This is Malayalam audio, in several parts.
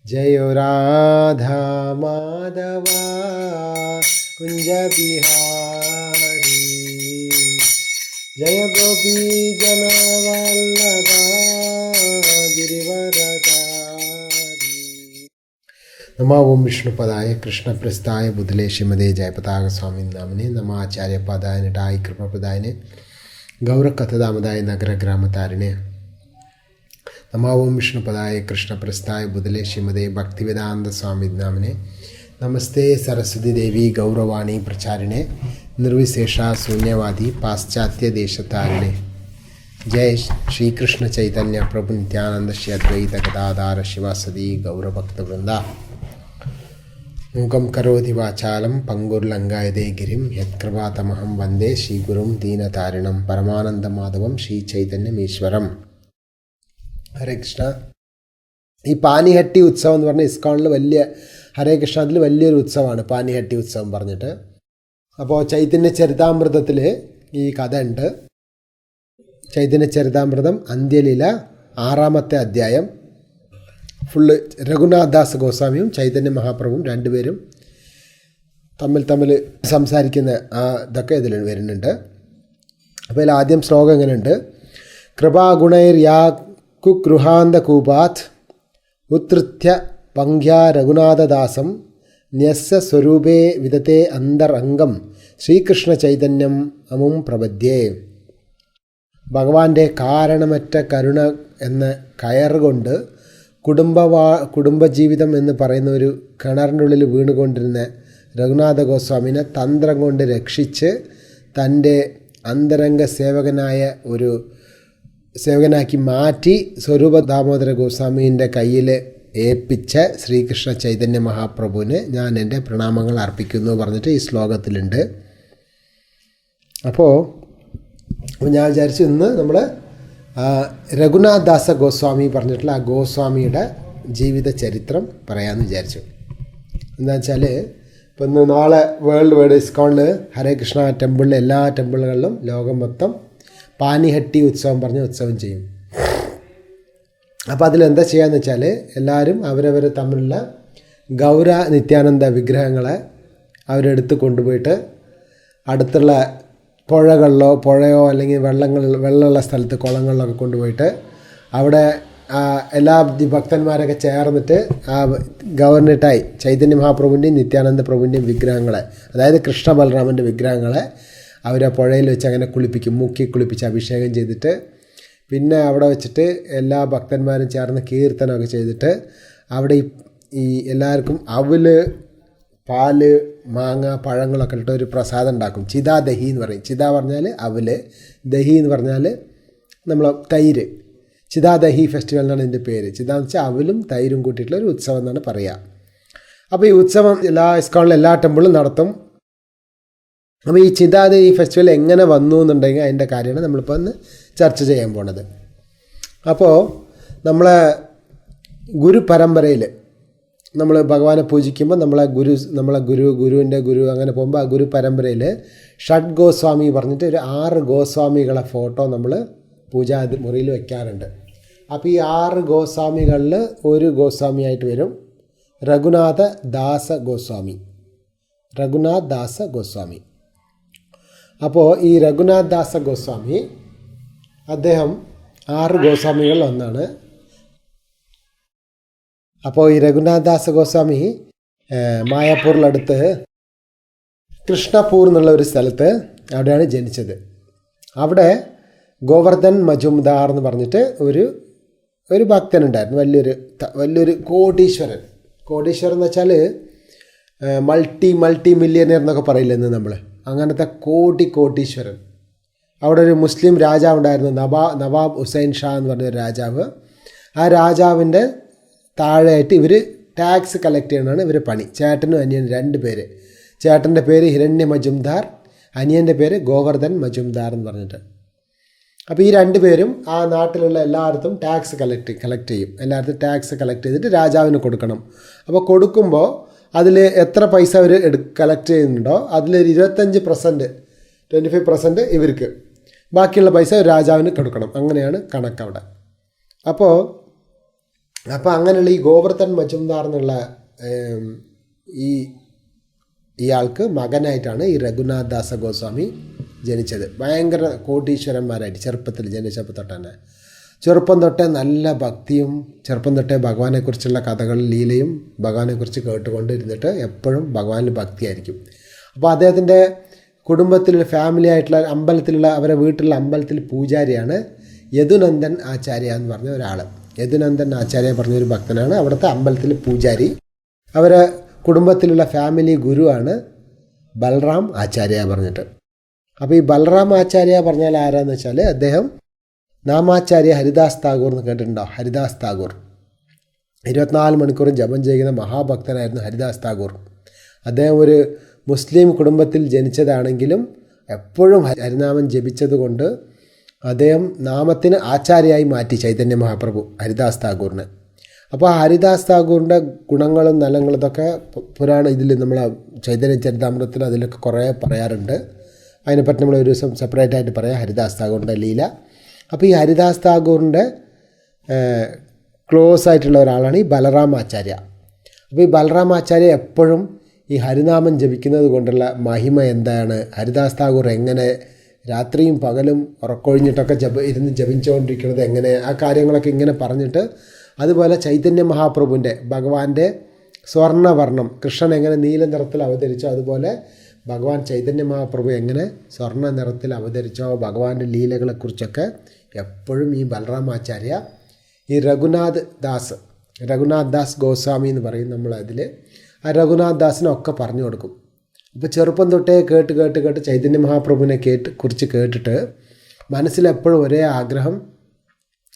जयो राधा माधवा कुंज बिहारी जय गोपी जनवल्लभा गिरिवरधारी। नमो ओं विष्णुपदाय कृष्णप्रस्थाय बुधले श्रीमदे जयपताक स्वामी नामने नमः आचार्यपदाय नटाय कृपाप्रदायने गौरकथदामदाय नगर ग्रामतारिणे नमो ओं विष्णुपदाय कृष्णप्रस्थाय बुधले श्रीमदे भक्तिवेदांत स्वामी नामने नमस्ते सरस्वती देवी गौरवाणी प्रचारिणे निर्विशेषा शून्यवादी पाश्चात्य देशतारिणे। जय श्री कृष्ण चैतन्य प्रभु नित्यानंद श्री अद्वैत गदाधार शिवासदी गौरभक्तवृंदा। मूकं करोति वाचालं पंगुर्लंघयते गिरिं यत्कृपातमहं वन्दे श्रीगुरुं दीनतारिणं परमानन्दमाधवं श्रीचैतन्यमीश्वरं। ഹരേ കൃഷ്ണ. ഈ പാനിഹട്ടി ഉത്സവം എന്ന് പറഞ്ഞാൽ ഇസ്കോണിൽ വലിയ ഹരേ കൃഷ്ണത്തിൽ വലിയൊരു ഉത്സവമാണ് പാനിഹട്ടി ഉത്സവം പറഞ്ഞിട്ട്. അപ്പോൾ ചൈതന്യ ചരിതാമൃതത്തിൽ ഈ കഥ ഉണ്ട്. ചൈതന്യ ചരിതാമൃതം അന്ത്യലീല 6-ാമത്തെ അധ്യായം ഫുള്ള് രഘുനാഥ് ദാസ് ഗോസ്വാമിയും ചൈതന്യ മഹാപ്രഭുവും രണ്ടുപേരും തമ്മിൽ സംസാരിക്കുന്ന ഇതൊക്കെ ഇതിൽ വരുന്നുണ്ട്. അപ്പോൾ ഇതിൽ ആദ്യം ശ്ലോകം എങ്ങനെയുണ്ട്? കൃപാഗുണൈർ യാ കുഗൃഹാന്തകൂപാത് ഉത്ഥ്യ പങ്ക്യാ രഘുനാഥദാസം ന്യസ്യ സ്വരൂപേ വിദത്തെ അന്തരംഗം ശ്രീകൃഷ്ണ ചൈതന്യം അമും പ്രപദ്യേ. ഭഗവാന്റെ കാരണമറ്റ കരുണ എന്ന കയറുകൊണ്ട് കുടുംബജീവിതം എന്ന് പറയുന്ന ഒരു കിണറിൻ്റെ ഉള്ളിൽ വീണുകൊണ്ടിരുന്ന രഘുനാഥ ഗോസ്വാമിനെ തന്ത്രം കൊണ്ട് രക്ഷിച്ച് തൻ്റെ അന്തരംഗ സേവകനാക്കി മാറ്റി സ്വരൂപ ദാമോദര ഗോസ്വാമീൻ്റെ കയ്യിൽ ഏൽപ്പിച്ച ശ്രീകൃഷ്ണ ചൈതന്യ മഹാപ്രഭുവിന് ഞാൻ എൻ്റെ പ്രണാമങ്ങൾ അർപ്പിക്കുന്നു പറഞ്ഞിട്ട് ഈ ശ്ലോകത്തിലുണ്ട്. അപ്പോൾ ഞാൻ വിചാരിച്ചു ഇന്ന് നമ്മൾ രഘുനാഥ് ദാസ ഗോസ്വാമി പറഞ്ഞിട്ടുള്ള ആ ഗോസ്വാമിയുടെ ജീവിത ചരിത്രം പറയാമെന്ന് വിചാരിച്ചു. എന്താ വെച്ചാൽ ഇപ്പോൾ ഇന്ന് നാളെ വേൾഡ് ഇസ്കോണിൽ ഹരേ കൃഷ്ണ ടെമ്പിളിൽ എല്ലാ ടെമ്പിളുകളിലും ലോകം മൊത്തം പാനിഹട്ടി ഉത്സവം പറഞ്ഞ ഉത്സവം ചെയ്യും. അപ്പോൾ അതിലെന്താ ചെയ്യാന്ന് വെച്ചാൽ എല്ലാവരും അവരവർ തമ്മിലുള്ള ഗൗര നിത്യാനന്ദ വിഗ്രഹങ്ങളെ അവരെടുത്ത് കൊണ്ടുപോയിട്ട് അടുത്തുള്ള പുഴയോ അല്ലെങ്കിൽ വെള്ളമുള്ള സ്ഥലത്ത് കുളങ്ങളിലൊക്കെ കൊണ്ടുപോയിട്ട് അവിടെ എല്ലാ ഭക്തന്മാരൊക്കെ ചേർന്നിട്ട് ആ ഗവർണിട്ടായി ചൈതന്യ മഹാപ്രഭുവിൻ്റെയും നിത്യാനന്ദ പ്രഭുവിൻ്റെയും വിഗ്രഹങ്ങളെ, അതായത് കൃഷ്ണ ബലറാമൻ്റെ വിഗ്രഹങ്ങളെ അവരെ പുഴയിൽ വെച്ച് അങ്ങനെ മുക്കി കുളിപ്പിച്ച് അഭിഷേകം ചെയ്തിട്ട് പിന്നെ അവിടെ വെച്ചിട്ട് എല്ലാ ഭക്തന്മാരും ചേർന്ന് കീർത്തനമൊക്കെ ചെയ്തിട്ട് അവിടെ ഈ എല്ലാവർക്കും അവല്, പാല്, മാങ്ങ, പഴങ്ങളൊക്കെ ഇട്ട് ഒരു പ്രസാദം ഉണ്ടാക്കും. ചിതാ ദഹി എന്ന് പറയും. ചിത പറഞ്ഞാൽ അവല്, ദഹി എന്ന് പറഞ്ഞാൽ നമ്മൾ തൈര്. ചിതാ ദഹി ഫെസ്റ്റിവൽ എന്നാണ് ഇതിൻ്റെ പേര്. ചിത എന്ന് വെച്ചാൽ അവലും തൈരും കൂട്ടിയിട്ടുള്ള ഒരു ഉത്സവം എന്നാണ് പറയുക. അപ്പോൾ ഈ ഉത്സവം ഇസ്കോണിലെ എല്ലാ ടെമ്പിളും നടത്തും. അപ്പോൾ ഈ ചിതാദേഹി ഫെസ്റ്റിവൽ എങ്ങനെ വന്നു എന്നുണ്ടെങ്കിൽ അതിൻ്റെ കാര്യമാണ് നമ്മളിപ്പോൾ ഒന്ന് ചർച്ച ചെയ്യാൻ പോണത്. അപ്പോൾ നമ്മളെ ഗുരു പരമ്പരയിൽ നമ്മൾ ഭഗവാനെ പൂജിക്കുമ്പോൾ നമ്മളെ ഗുരുവിൻ്റെ ഗുരു അങ്ങനെ പോകുമ്പോൾ ആ ഗുരു പരമ്പരയിൽ ഷഡ് ഗോസ്വാമി പറഞ്ഞിട്ട് ഒരു 6 ഗോസ്വാമികളെ ഫോട്ടോ നമ്മൾ പൂജാ മുറിയിൽ വയ്ക്കാറുണ്ട്. അപ്പോൾ ഈ 6 ഗോസ്വാമികളിൽ ഒരു ഗോസ്വാമിയായിട്ട് വരും രഘുനാഥ ദാസ ഗോസ്വാമി. അപ്പോൾ ഈ രഘുനാഥ് ദാസ ഗോസ്വാമി അദ്ദേഹം 6 ഗോസ്വാമികളിൽ ഒന്നാണ്. അപ്പോൾ ഈ രഘുനാഥ് ദാസ ഗോസ്വാമി മായാപൂരിലടുത്ത് കൃഷ്ണപൂർ എന്നുള്ള ഒരു സ്ഥലത്ത് അവിടെയാണ് ജനിച്ചത്. അവിടെ ഗോവർദ്ധൻ മജുംദാർ എന്ന് പറഞ്ഞിട്ട് ഒരു ഭക്തനുണ്ടായിരുന്നു, വലിയൊരു കോടീശ്വരൻ എന്ന് വെച്ചാൽ മൾട്ടി മില്യണിയർ എന്നൊക്കെ പറയില്ല ഇന്ന് നമ്മൾ, അങ്ങനത്തെ കോടീശ്വരൻ. അവിടെ ഒരു മുസ്ലിം രാജാവ് ഉണ്ടായിരുന്നു, നവാബ് ഹുസൈൻ ഷാ എന്ന് പറഞ്ഞൊരു രാജാവ്. ആ രാജാവിൻ്റെ താഴെയായിട്ട് ഇവർ ടാക്സ് കളക്ട് ചെയ്യണതാണ് ഇവർ പണി. ചേട്ടനും അനിയനും 2 പേര്. ചേട്ടൻ്റെ പേര് ഹിരണ്യ മജുംദാർ, അനിയൻ്റെ പേര് ഗോവർദ്ധൻ മജുംദാർ എന്ന് പറഞ്ഞിട്ട്. അപ്പോൾ ഈ 2 പേരും ആ നാട്ടിലുള്ള എല്ലായിടത്തും ടാക്സ് കളക്ട് ചെയ്യും. എല്ലായിടത്തും ടാക്സ് കളക്ട് ചെയ്തിട്ട് രാജാവിന് കൊടുക്കണം. അപ്പോൾ കൊടുക്കുമ്പോൾ അതിൽ എത്ര പൈസ അവർ കളക്ട് ചെയ്യുന്നുണ്ടോ അതിലൊരു 25% ഇവർക്ക്, ബാക്കിയുള്ള പൈസ രാജാവിന് കൊടുക്കണം. അങ്ങനെയാണ് കണക്ക് അവിടെ. അപ്പോൾ അപ്പോൾ അങ്ങനെയുള്ള ഈ ഗോവർദ്ധൻ മജുംദാർ എന്നുള്ള ഈ ഇയാൾക്ക് മകനായിട്ടാണ് ഈ രഘുനാഥ് ദാസ ഗോസ്വാമി ജനിച്ചത്. ഭയങ്കര കോടീശ്വരന്മാരായിട്ട് ചെറുപ്പത്തിൽ ജനിച്ചപ്പോൾ തൊട്ട് തന്നെ, ചെറുപ്പം തൊട്ടേ നല്ല ഭക്തിയും, ചെറുപ്പം തൊട്ടേ ഭഗവാനെക്കുറിച്ചുള്ള കഥകളും ലീലയും ഭഗവാനെക്കുറിച്ച് കേട്ടുകൊണ്ടിരുന്നിട്ട് എപ്പോഴും ഭഗവാനിൽ ഭക്തിയായിരിക്കും. അപ്പോൾ അദ്ദേഹത്തിൻ്റെ കുടുംബത്തിലുള്ള ഫാമിലി ആയിട്ടുള്ള അമ്പലത്തിലുള്ള അവരെ വീട്ടിലുള്ള അമ്പലത്തിൽ പൂജാരിയാണ് യദുനന്ദൻ ആചാര്യ എന്ന് പറഞ്ഞ ഒരാൾ. യദുനന്ദൻ ആചാര്യ പറഞ്ഞൊരു ഭക്തനാണ് അവിടുത്തെ അമ്പലത്തിൽ പൂജാരി. അവരെ കുടുംബത്തിലുള്ള ഫാമിലി ഗുരുവാണ് ബൽറാം ആചാര്യ പറഞ്ഞിട്ട്. അപ്പോൾ ഈ ബൽറാം ആചാര്യ പറഞ്ഞാൽ ആരാന്ന് വെച്ചാൽ അദ്ദേഹം നാമാചാര്യ ഹരിദാസ് താഗൂർ എന്ന് കേട്ടിട്ടുണ്ടോ? ഹരിദാസ് താഗൂർ 24 മണിക്കൂറും ജപം ചെയ്യുന്ന മഹാഭക്തനായിരുന്നു ഹരിദാസ് താഗൂർ. അദ്ദേഹം ഒരു മുസ്ലിം കുടുംബത്തിൽ ജനിച്ചതാണെങ്കിലും എപ്പോഴും ഹരിനാമം ജപിച്ചതുകൊണ്ട് അദ്ദേഹം നാമത്തിന് ആചാര്യയായി മാറ്റി ചൈതന്യ മഹാപ്രഭു ഹരിദാസ് താഗൂറിനെ. അപ്പോൾ ആ ഹരിദാസ് താഗൂറിൻ്റെ ഗുണങ്ങളും നലങ്ങളും ഇതൊക്കെ ഇതിൽ നമ്മൾ ചൈതന്യ ചരിതാമൃതത്തിൽ അതിലൊക്കെ കുറേ പറയാറുണ്ട്. അതിനെപ്പറ്റി നമ്മൾ ഒരു ദിവസം സെപ്പറേറ്റ് ആയിട്ട് പറയാം, ഹരിദാസ് താഗൂറിൻ്റെ ലീല. അപ്പോൾ ഈ ഹരിദാസ് താഗൂറിൻ്റെ ക്ലോസ് ആയിട്ടുള്ള ഒരാളാണ് ഈ ബലറാം ആചാര്യ. അപ്പോൾ ഈ ബലറാം ആചാര്യ എപ്പോഴും ഈ ഹരിനാമം ജപിക്കുന്നത് കൊണ്ടുള്ള മഹിമ എന്താണ്, ഹരിദാസ് താഗൂർ എങ്ങനെ രാത്രിയും പകലും ഉറക്കൊഴിഞ്ഞിട്ടൊക്കെ ഇരുന്ന് ജപിച്ചുകൊണ്ടിരിക്കുന്നത് എങ്ങനെ, ആ കാര്യങ്ങളൊക്കെ ഇങ്ങനെ പറഞ്ഞിട്ട്, അതുപോലെ ചൈതന്യ മഹാപ്രഭുവിൻ്റെ ഭഗവാന്റെ സ്വർണ്ണവർണ്ണം, കൃഷ്ണൻ എങ്ങനെ നീല നിറത്തിൽ അവതരിച്ചോ അതുപോലെ ഭഗവാൻ ചൈതന്യ മഹാപ്രഭു എങ്ങനെ സ്വർണ്ണ നിറത്തിൽ അവതരിച്ചോ ഭഗവാന്റെ ലീലകളെക്കുറിച്ചൊക്കെ എപ്പോഴും ഈ ബലറാം ആചാര്യ ഈ രഘുനാഥ് ദാസ് ഗോസ്വാമി എന്ന് പറയും നമ്മളതിൽ, ആ രഘുനാഥ് ദാസിനൊക്കെ പറഞ്ഞു കൊടുക്കും. അപ്പോൾ ചെറുപ്പം തൊട്ടേ കേട്ട് ചൈതന്യ മഹാപ്രഭുവിനെ കുറിച്ച് കേട്ടിട്ട് മനസ്സിലെപ്പോഴും ഒരേ ആഗ്രഹം,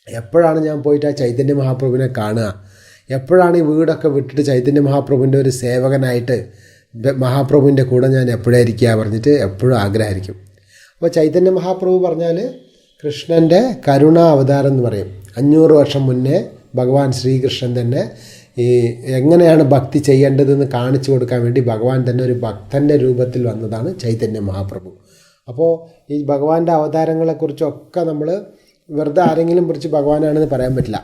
എപ്പോഴാണ് ഞാൻ പോയിട്ട് ആ ചൈതന്യ മഹാപ്രഭുവിനെ കാണുക, എപ്പോഴാണ് ഈ വീടൊക്കെ വിട്ടിട്ട് ചൈതന്യ മഹാപ്രഭുവിൻ്റെ ഒരു സേവകനായിട്ട് മഹാപ്രഭുവിൻ്റെ കൂടെ ഞാൻ എപ്പോഴായിരിക്കുക പറഞ്ഞിട്ട് എപ്പോഴും ആഗ്രഹമായിരിക്കും. അപ്പോൾ ചൈതന്യ മഹാപ്രഭു പറഞ്ഞാൽ കൃഷ്ണൻ്റെ കരുണാ അവതാരം എന്ന് പറയും. 500 വർഷം മുന്നേ ഭഗവാൻ ശ്രീകൃഷ്ണൻ തന്നെ ഈ എങ്ങനെയാണ് ഭക്തി ചെയ്യേണ്ടതെന്ന് കാണിച്ചു കൊടുക്കാൻ വേണ്ടി ഭഗവാൻ തന്നെ ഒരു ഭക്തൻ്റെ രൂപത്തിൽ വന്നതാണ് ചൈതന്യ മഹാപ്രഭു. അപ്പോൾ ഈ ഭഗവാന്റെ അവതാരങ്ങളെക്കുറിച്ചൊക്കെ നമ്മൾ വെറുതെ ആരെങ്കിലും കുറിച്ച് ഭഗവാനാണെന്ന് പറയാൻ പറ്റില്ല.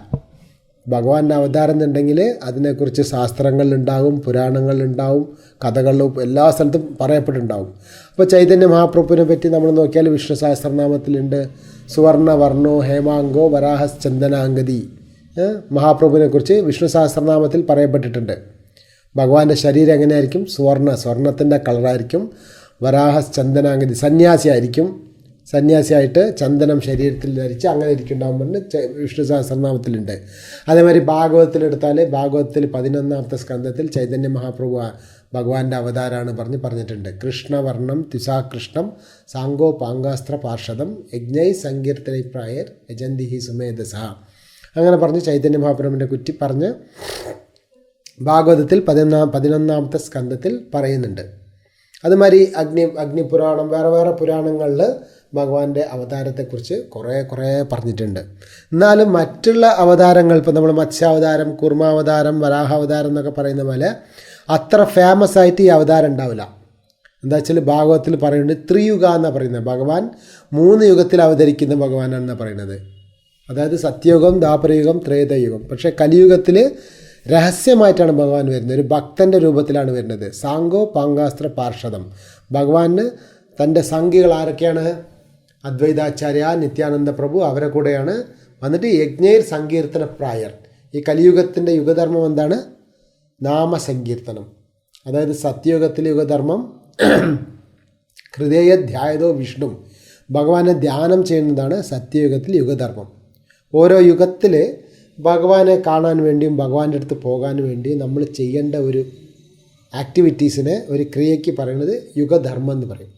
ഭഗവാന്റെ അവതാരം എന്നുണ്ടെങ്കിൽ അതിനെക്കുറിച്ച് ശാസ്ത്രങ്ങളിലുണ്ടാകും, പുരാണങ്ങളിലുണ്ടാവും, കഥകളിലും എല്ലാ സ്ഥലത്തും പറയപ്പെട്ടുണ്ടാവും. അപ്പോൾ ചൈതന്യ മഹാപ്രഭുവിനെ പറ്റി നമ്മൾ നോക്കിയാൽ വിഷ്ണു സഹസ്രനാമത്തിലുണ്ട് സുവർണ വർണ്ണോ ഹേമാങ്കോ വരാഹസ് ചന്ദനാംഗതി. മഹാപ്രഭുവിനെക്കുറിച്ച് വിഷ്ണു സഹസ്രനാമത്തിൽ പറയപ്പെട്ടിട്ടുണ്ട്. ഭഗവാന്റെ ശരീരം എങ്ങനെയായിരിക്കും? സ്വർണത്തിൻ്റെ കളറായിരിക്കും. വരാഹസ് ചന്ദനാംഗതി, സന്യാസിയായിട്ട് ചന്ദനം ശരീരത്തിൽ ധരിച്ച് അങ്ങനെ ഇരിക്കുന്നുണ്ടാവും പറഞ്ഞ് വിഷ്ണു സഹസ്രനാമത്തിലുണ്ട്. അതേമാതിരി ഭാഗവതത്തിലെടുത്താൽ ഭാഗവതത്തിൽ 11ാമത്തെ സ്കന്ധത്തിൽ ചൈതന്യ മഹാപ്രഭു ഭഗവാന്റെ അവതാരമാണ് പറഞ്ഞിട്ടുണ്ട്. കൃഷ്ണവർണം ത്രിസാകൃഷ്ണം സാങ്കോ പാങ്കാസ്ത്ര പാർഷദം യജ്ഞൈ സങ്കീർത്തനൈ പ്രായർ യജന്തിഹി സുമേധസ അങ്ങനെ പറഞ്ഞ് ചൈതന്യ മഹാപ്രഭുവിനെ കുറ്റി പറഞ്ഞ് ഭാഗവതത്തിൽ 11ാമത്തെ സ്കന്ധത്തിൽ പറയുന്നുണ്ട്. അതുമാതിരി അഗ്നിപുരാണം വേറെ പുരാണങ്ങളിൽ ഭഗവാന്റെ അവതാരത്തെക്കുറിച്ച് കുറേ പറഞ്ഞിട്ടുണ്ട്. എന്നാലും മറ്റുള്ള അവതാരങ്ങൾ, ഇപ്പോൾ നമ്മൾ മത്സ്യാവതാരം, കൂർമാവതാരം, വരാഹാവതാരം എന്നൊക്കെ പറയുന്ന പോലെ അത്ര ഫേമസ് ആയിട്ട് ഈ അവതാരം ഉണ്ടാവില്ല. എന്താ വെച്ചാൽ ഭാഗവതത്തിൽ പറയുന്നുണ്ട് ത്രിയുഗ എന്നാണ് പറയുന്നത്. ഭഗവാൻ 3 യുഗത്തിൽ അവതരിക്കുന്ന ഭഗവാനാണെന്നാണ് പറയുന്നത്. അതായത് സത്യയുഗം, ദ്വാപരയുഗം, ത്രേതയുഗം. പക്ഷേ കലിയുഗത്തിൽ രഹസ്യമായിട്ടാണ് ഭഗവാൻ വരുന്നത്, ഒരു ഭക്തൻ്റെ രൂപത്തിലാണ് വരുന്നത്. സാങ്കോ പാങ്കാസ്ത്ര പാർഷദം. ഭഗവാന് തൻ്റെ സംഘികൾ ആരൊക്കെയാണ്? അദ്വൈതാചാര്യ, നിത്യാനന്ദ പ്രഭു, അവരെ കൂടെയാണ് വന്നിട്ട് യജ്ഞൈർ സങ്കീർത്തന പ്രായർ. ഈ കലിയുഗത്തിൻ്റെ യുഗധർമ്മം എന്താണ്? നാമസങ്കീർത്തനം. അതായത് സത്യയുഗത്തിലെ യുഗധർമ്മം ഹൃദയ ധ്യായതോ വിഷ്ണു, ഭഗവാനെ ധ്യാനം ചെയ്യുന്നതാണ് സത്യയുഗത്തിൽ യുഗധർമ്മം. ഓരോ യുഗത്തിൽ ഭഗവാനെ കാണാൻ വേണ്ടിയും ഭഗവാന്റെ അടുത്ത് പോകാൻ വേണ്ടിയും നമ്മൾ ചെയ്യേണ്ട ഒരു ആക്ടിവിറ്റീസിനെ, ഒരു ക്രിയയ്ക്ക് പറയുന്നത് യുഗധർമ്മം എന്ന് പറയും.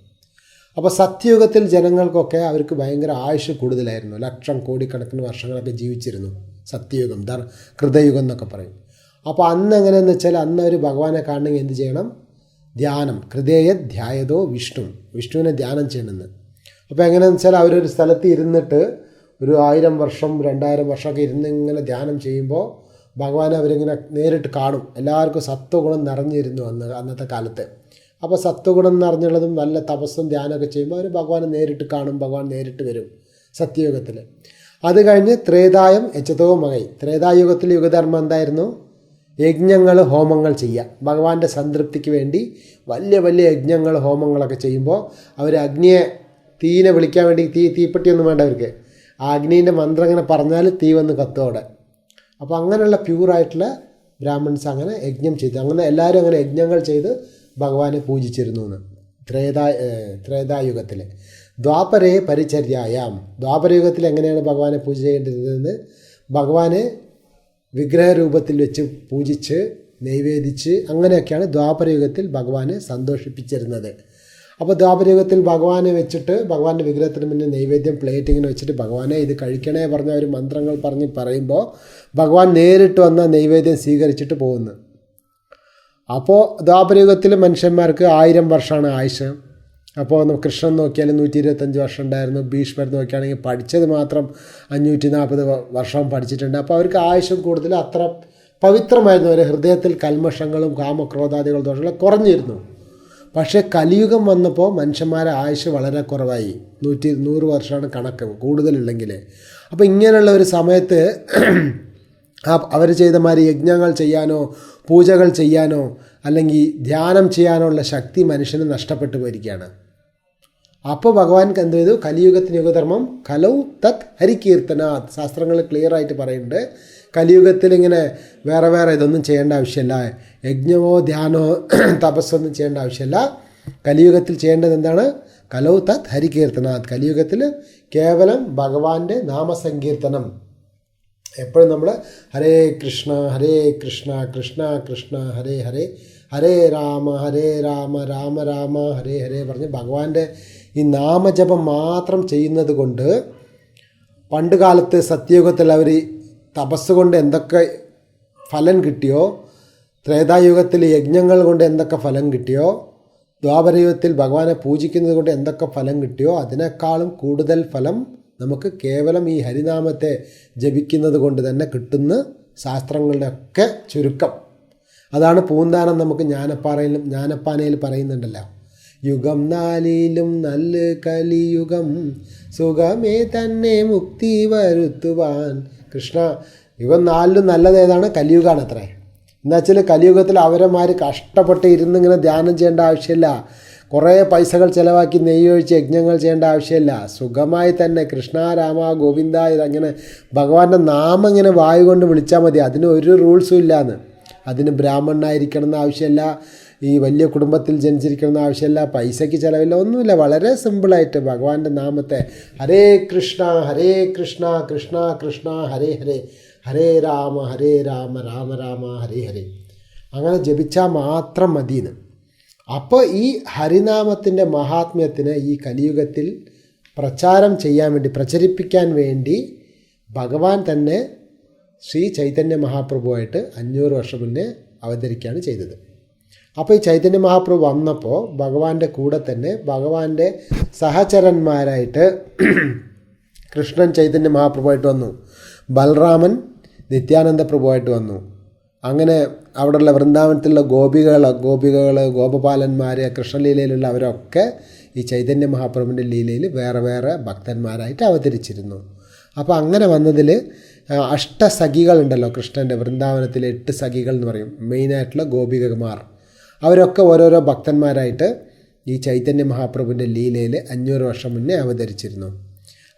അപ്പോൾ സത്യയുഗത്തിൽ ജനങ്ങൾക്കൊക്കെ അവർക്ക് ഭയങ്കര ആയുഷ് കൂടുതലായിരുന്നു. ലക്ഷം കോടിക്കണക്കിന് വർഷങ്ങളൊക്കെ ജീവിച്ചിരുന്നു. സത്യയുഗം, കൃതയുഗം എന്നൊക്കെ പറയും. അപ്പോൾ അന്ന് എങ്ങനെയെന്ന് വെച്ചാൽ അന്ന് അവർ ഭഗവാനെ കാണണമെങ്കിൽ എന്ത് ചെയ്യണം? ധ്യാനം. ഹൃദയ ധ്യായതോ വിഷ്ണുവിനെ ധ്യാനം ചെയ്യണമെന്ന്. അപ്പോൾ എങ്ങനെയെന്ന് വെച്ചാൽ അവരൊരു സ്ഥലത്ത് ഇരുന്നിട്ട് ഒരു 1000 വർഷം 2000 വർഷമൊക്കെ ഇരുന്ന് ഇങ്ങനെ ധ്യാനം ചെയ്യുമ്പോൾ ഭഗവാനെ അവരിങ്ങനെ നേരിട്ട് കാണും. എല്ലാവർക്കും സത്വഗുണം നിറഞ്ഞിരുന്നു അന്നത്തെ കാലത്ത്. അപ്പോൾ സത്വഗുണം നിറഞ്ഞുള്ളതും നല്ല തപസ്സും ധ്യാനമൊക്കെ ചെയ്യുമ്പോൾ അവർ ഭഗവാനെ നേരിട്ട് കാണും, ഭഗവാൻ നേരിട്ട് വരും സത്യയുഗത്തിൽ. അത് കഴിഞ്ഞ് ത്രേതായം യച്ചതോ മകൈ. ത്രേതായുഗത്തിൽ യുഗധർമ്മം എന്തായിരുന്നു? യജ്ഞങ്ങൾ, ഹോമങ്ങൾ ചെയ്യുക. ഭഗവാന്റെ സംതൃപ്തിക്ക് വേണ്ടി വലിയ വലിയ യജ്ഞങ്ങൾ, ഹോമങ്ങളൊക്കെ ചെയ്യുമ്പോൾ അവർ അഗ്നിയെ, തീനെ വിളിക്കാൻ വേണ്ടി തീപ്പെട്ടിയൊന്നും വേണ്ട അവർക്ക്. ആ അഗ്നീൻ്റെ മന്ത്രം ഇങ്ങനെ പറഞ്ഞാൽ തീ വന്ന് കത്തോടെ. അപ്പോൾ അങ്ങനെയുള്ള പ്യൂറായിട്ടുള്ള ബ്രാഹ്മൺസ് അങ്ങനെ യജ്ഞം ചെയ്തു. അങ്ങനെ എല്ലാവരും അങ്ങനെ യജ്ഞങ്ങൾ ചെയ്ത് ഭഗവാനെ പൂജിച്ചിരുന്നു എന്ന് ത്രേതായുഗത്തിൽ. ദ്വാപരേ പരിചര്യായാം. ദ്വാപരയുഗത്തിൽ എങ്ങനെയാണ് ഭഗവാനെ പൂജ ചെയ്യേണ്ടിരുന്നതെന്ന്, ഭഗവാനെ വിഗ്രഹരൂപത്തിൽ വെച്ച് പൂജിച്ച് നൈവേദിച്ച് അങ്ങനെയൊക്കെയാണ് ദ്വാപരയുഗത്തിൽ ഭഗവാനെ സന്തോഷിപ്പിച്ചിരുന്നത്. അപ്പോൾ ദ്വാപരയുഗത്തിൽ ഭഗവാനെ വെച്ചിട്ട് ഭഗവാന്റെ വിഗ്രഹത്തിന് മുന്നേ നൈവേദ്യം പ്ലേറ്റിങ്ങിന് വെച്ചിട്ട് ഭഗവാനെ ഇത് കഴിക്കണേ പറഞ്ഞ ഒരു മന്ത്രങ്ങൾ പറയുമ്പോൾ ഭഗവാൻ നേരിട്ട് വന്ന നൈവേദ്യം സ്വീകരിച്ചിട്ട് പോകുന്നു. അപ്പോൾ ദ്വാപരയുഗത്തിൽ മനുഷ്യന്മാർക്ക് 1000 വർഷമാണ് ആയുഷ്. അപ്പോൾ കൃഷ്ണൻ നോക്കിയാൽ 125 വർഷം ഉണ്ടായിരുന്നു. ഭീഷ്മർ നോക്കുകയാണെങ്കിൽ പഠിച്ചത് മാത്രം 540 വർഷം പഠിച്ചിട്ടുണ്ട്. അപ്പോൾ അവർക്ക് ആയുഷും കൂടുതൽ, അത്ര പവിത്രമായിരുന്നു. അവരുടെ ഹൃദയത്തിൽ കൽമഷങ്ങളും കാമക്രോധാദികൾ ദോഷങ്ങളും കുറഞ്ഞിരുന്നു. പക്ഷേ കലിയുഗം വന്നപ്പോൾ മനുഷ്യന്മാരെ ആയുഷ് വളരെ കുറവായി. 100 വർഷമാണ് കണക്ക് കൂടുതലുണ്ടെങ്കിൽ. അപ്പോൾ ഇങ്ങനെയുള്ള ഒരു സമയത്ത് അവർ ചെയ്ത മാതിരി യജ്ഞങ്ങൾ ചെയ്യാനോ പൂജകൾ ചെയ്യാനോ അല്ലെങ്കിൽ ധ്യാനം ചെയ്യാനോ ഉള്ള ശക്തി മനുഷ്യന് നഷ്ടപ്പെട്ടു പോയിരിക്കുകയാണ്. അപ്പോൾ ഭഗവാൻക്ക് എന്ത് ചെയ്തു? കലിയുഗത്തിന് യുഗധർമ്മം കലൗ തത് ഹരികീർത്തനാത്. ശാസ്ത്രങ്ങൾ ക്ലിയർ ആയിട്ട് പറയുന്നുണ്ട്. കലിയുഗത്തിൽ ഇങ്ങനെ വേറെ വേറെ ഇതൊന്നും ചെയ്യേണ്ട ആവശ്യമില്ല. യജ്ഞമോ ധ്യാനമോ തപസ്സൊന്നും ചെയ്യേണ്ട ആവശ്യമില്ല. കലിയുഗത്തിൽ ചെയ്യേണ്ടത് എന്താണ്? കലൗ തത് ഹരികീർത്തനാത്. കലിയുഗത്തിൽ കേവലം ഭഗവാന്റെ നാമസങ്കീർത്തനം. എപ്പോഴും നമ്മൾ ഹരേ കൃഷ്ണ കൃഷ്ണ കൃഷ്ണ ഹരേ ഹരേ, ഹരേ രാമ രാമ രാമ ഹരേ ഹരേ പറഞ്ഞ് ഭഗവാന്റെ ഈ നാമജപം മാത്രം ചെയ്യുന്നത് കൊണ്ട്, പണ്ട് കാലത്ത് സത്യയുഗത്തിൽ അവർ തപസ് കൊണ്ട് എന്തൊക്കെ ഫലം കിട്ടിയോ, ത്രേതായുഗത്തിൽ യജ്ഞങ്ങൾ കൊണ്ട് എന്തൊക്കെ ഫലം കിട്ടിയോ, ദ്വാപരയുഗത്തിൽ ഭഗവാനെ പൂജിക്കുന്നത് കൊണ്ട് എന്തൊക്കെ ഫലം കിട്ടിയോ, അതിനേക്കാളും കൂടുതൽ ഫലം നമുക്ക് കേവലം ഈ ഹരിനാമത്തെ ജപിക്കുന്നത് കൊണ്ട് തന്നെ കിട്ടുന്ന ശാസ്ത്രങ്ങളുടെ ഒക്കെ ചുരുക്കം. അതാണ് പൂന്താനം നമുക്ക് ജ്ഞാനപ്പാനയിൽ പറയുന്നുണ്ടല്ലോ. യുഗം 4 നല്ല കലിയുഗം, സുഖമേ തന്നെ മുക്തി വരുത്തുവാൻ. കൃഷ്ണ, യുഗം 4 നല്ലത് ഏതാണ്? കലിയുഗമാണ് അത്രേ. എന്നുവെച്ചാൽ കലിയുഗത്തിൽ അവരന്മാർ കഷ്ടപ്പെട്ട് ഇരുന്നിങ്ങനെ ധ്യാനം ചെയ്യേണ്ട ആവശ്യമില്ല. കുറേ പൈസകൾ ചിലവാക്കി നെയ്യൊഴിച്ച് യജ്ഞങ്ങൾ ചെയ്യേണ്ട ആവശ്യമില്ല. സുഖമായി തന്നെ കൃഷ്ണ രാമ ഗോവിന്ദ ഇതങ്ങനെ ഭഗവാന്റെ നാമം ഇങ്ങനെ വായു കൊണ്ട് വിളിച്ചാൽ മതി. അതിന് ഒരു റൂൾസും ഇല്ലയെന്ന്. അതിന് ബ്രാഹ്മണനായിരിക്കണം എന്ന് ആവശ്യമില്ല, ഈ വലിയ കുടുംബത്തിൽ ജനിച്ചിരിക്കണം എന്ന് ആവശ്യമില്ല, പൈസയ്ക്ക് ചിലവില്ല, ഒന്നുമില്ല. വളരെ സിമ്പിളായിട്ട് ഭഗവാന്റെ നാമത്തെ ഹരേ കൃഷ്ണ കൃഷ്ണ കൃഷ്ണ ഹരേ ഹരേ, ഹരേ രാമ രാമ രാമ ഹരേ ഹരേ അങ്ങനെ ജപിച്ചാൽ മാത്രം മതിയെന്ന്. അപ്പോൾ ഈ ഹരിനാമത്തിൻ്റെ മഹാത്മ്യത്തിന് ഈ കലിയുഗത്തിൽ പ്രചാരം ചെയ്യാൻ വേണ്ടി, പ്രചരിപ്പിക്കാൻ വേണ്ടി ഭഗവാൻ തന്നെ ശ്രീ ചൈതന്യ മഹാപ്രഭുവായിട്ട് 500 വർഷം മുന്നേ അവതരിക്കുകയാണ് ചെയ്തത്. അപ്പോൾ ഈ ചൈതന്യ മഹാപ്രഭു വന്നപ്പോൾ ഭഗവാന്റെ കൂടെ തന്നെ ഭഗവാന്റെ സഹചരന്മാരായിട്ട് കൃഷ്ണൻ ചൈതന്യ മഹാപ്രഭുവായിട്ട് വന്നു, ബലറാമൻ നിത്യാനന്ദ പ്രഭുവായിട്ട് വന്നു. അങ്ങനെ അവിടെയുള്ള വൃന്ദാവനത്തിലുള്ള ഗോപികൾ ഗോപപാലന്മാർ, കൃഷ്ണലീലയിലുള്ള അവരൊക്കെ ഈ ചൈതന്യ മഹാപ്രഭുവിൻ്റെ ലീലയിൽ വേറെ വേറെ ഭക്തന്മാരായിട്ട് അവതരിച്ചിരുന്നു. അപ്പോൾ അങ്ങനെ വന്നതിൽ അഷ്ടസഖികളുണ്ടല്ലോ, കൃഷ്ണൻ്റെ വൃന്ദാവനത്തിലെ 8 സഖികൾ എന്ന് പറയും, മെയിനായിട്ടുള്ള ഗോപികമാർ. അവരൊക്കെ ഓരോരോ ഭക്തന്മാരായിട്ട് ഈ ചൈതന്യ മഹാപ്രഭുവിൻ്റെ ലീലയിൽ 500 വർഷം മുന്നേ അവതരിച്ചിരുന്നു.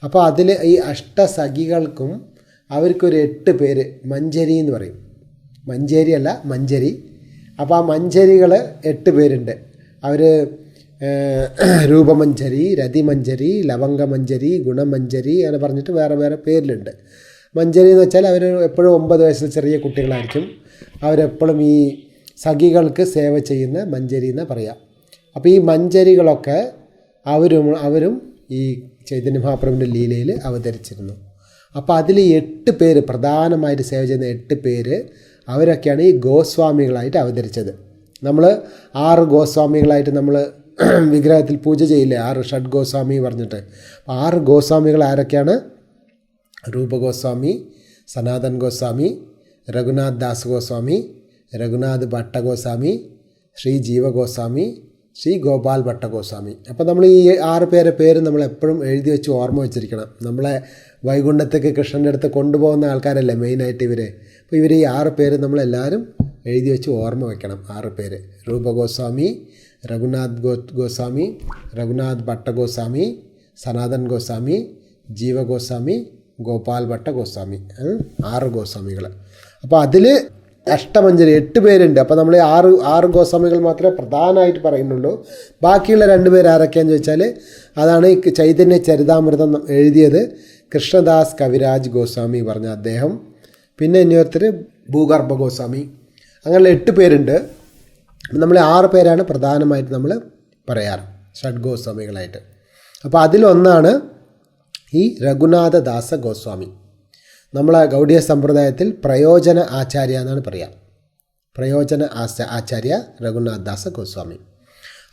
അപ്പോൾ അതിൽ ഈ അഷ്ടസഖികൾക്കും അവർക്കൊരു 8 പേര് മഞ്ജരി എന്ന് പറയും. മഞ്ചേരി അല്ല, മഞ്ചരി. അപ്പോൾ ആ മഞ്ചരികൾ 8 പേരുണ്ട്. അവർ രൂപമഞ്ജരി, രതിമഞ്ജരി, ലവംഗമഞ്ജരി, ഗുണമഞ്ജരി അങ്ങനെ പറഞ്ഞിട്ട് വേറെ വേറെ പേരിലുണ്ട്. മഞ്ജരി എന്ന് വെച്ചാൽ അവർ എപ്പോഴും 9 വയസ്സിൽ ചെറിയ കുട്ടികളായിരിക്കും. അവരെപ്പോഴും ഈ സഖികൾക്ക് സേവ ചെയ്യുന്ന മഞ്ജരി എന്ന് പറയാം. അപ്പോൾ ഈ മഞ്ജരികളൊക്കെ അവരും ഈ ചൈതന്യ മഹാപ്രഭുവിൻ്റെ ലീലയിൽ അവതരിച്ചിരുന്നു. അപ്പോൾ അതിൽ 8 പേര് പ്രധാനമായിട്ട് സേവ ചെയ്യുന്ന 8 പേര് അവരൊക്കെയാണ് ഈ ഗോസ്വാമികളായിട്ട് അവതരിച്ചത്. നമ്മൾ 6 ഗോസ്വാമികളായിട്ട് നമ്മൾ വിഗ്രഹത്തിൽ പൂജ ചെയ്യില്ലേ, 6 ഷഡ് ഗോസ്വാമി പറഞ്ഞിട്ട്. 6 ഗോസ്വാമികൾ ആരൊക്കെയാണ്? രൂപഗോസ്വാമി, സനാതൻ ഗോസ്വാമി, രഘുനാഥ് ദാസ് ഗോസ്വാമി, രഘുനാഥ് ഭട്ട ഗോസ്വാമി, ശ്രീ ജീവ ഗോസ്വാമി, ശ്രീ ഗോപാൽ ഭട്ട ഗോസ്വാമി. അപ്പോൾ നമ്മൾ ഈ 6 പേരെ പേര് നമ്മൾ എപ്പോഴും എഴുതി വെച്ച് ഓർമ്മ വെച്ചിരിക്കണം. നമ്മളെ വൈകുണ്ഠത്തേക്ക് കൃഷ്ണൻ്റെ അടുത്ത് കൊണ്ടുപോകുന്ന ആൾക്കാരല്ലേ മെയിനായിട്ട് ഇവർ. അപ്പോൾ ഇവർ ഈ 6 പേര് നമ്മളെല്ലാവരും എഴുതി വെച്ച് ഓർമ്മ വയ്ക്കണം. 6 പേര്: രൂപ ഗോസ്വാമി, രഘുനാഥ് ഗോസ്വാമി, രഘുനാഥ് ഭട്ട ഗോസ്വാമി, സനാതൻ ഗോസ്വാമി, ജീവ ഗോസ്വാമി, ഗോപാൽ ഭട്ട ഗോസ്വാമി. 6 ഗോസ്വാമികൾ. അപ്പോൾ അതിൽ അഷ്ടമഞ്ജരി 8 പേരുണ്ട്. അപ്പോൾ നമ്മൾ 6 ഗോസ്വാമികൾ മാത്രമേ പ്രധാനമായിട്ട് പറയുന്നുള്ളൂ. ബാക്കിയുള്ള 2 പേര് ആരൊക്കെയാണെന്ന് ചോദിച്ചാൽ അതാണ് ഈ ചൈതന്യ ചരിതാമൃതം എഴുതിയത് കൃഷ്ണദാസ് കവിരാജ് ഗോസ്വാമി പറഞ്ഞ അദ്ദേഹം. പിന്നെ ഇനിയൊരുത്തർ ഭൂഗർഭ ഗോസ്വാമി. അങ്ങനെ 8 പേരുണ്ട്. നമ്മൾ 6 പേരാണ് പ്രധാനമായിട്ട് നമ്മൾ പറയാറ് ഷഡ് ഗോസ്വാമികളായിട്ട്. അപ്പോൾ അതിലൊന്നാണ് ഈ രഘുനാഥദാസ ഗോസ്വാമി. നമ്മളെ ഗൗഡീയ സമ്പ്രദായത്തിൽ പ്രയോജന ആചാര്യ എന്നാണ് പറയുക. പ്രയോജന ആചാര്യ രഘുനാഥദാസ ഗോസ്വാമി.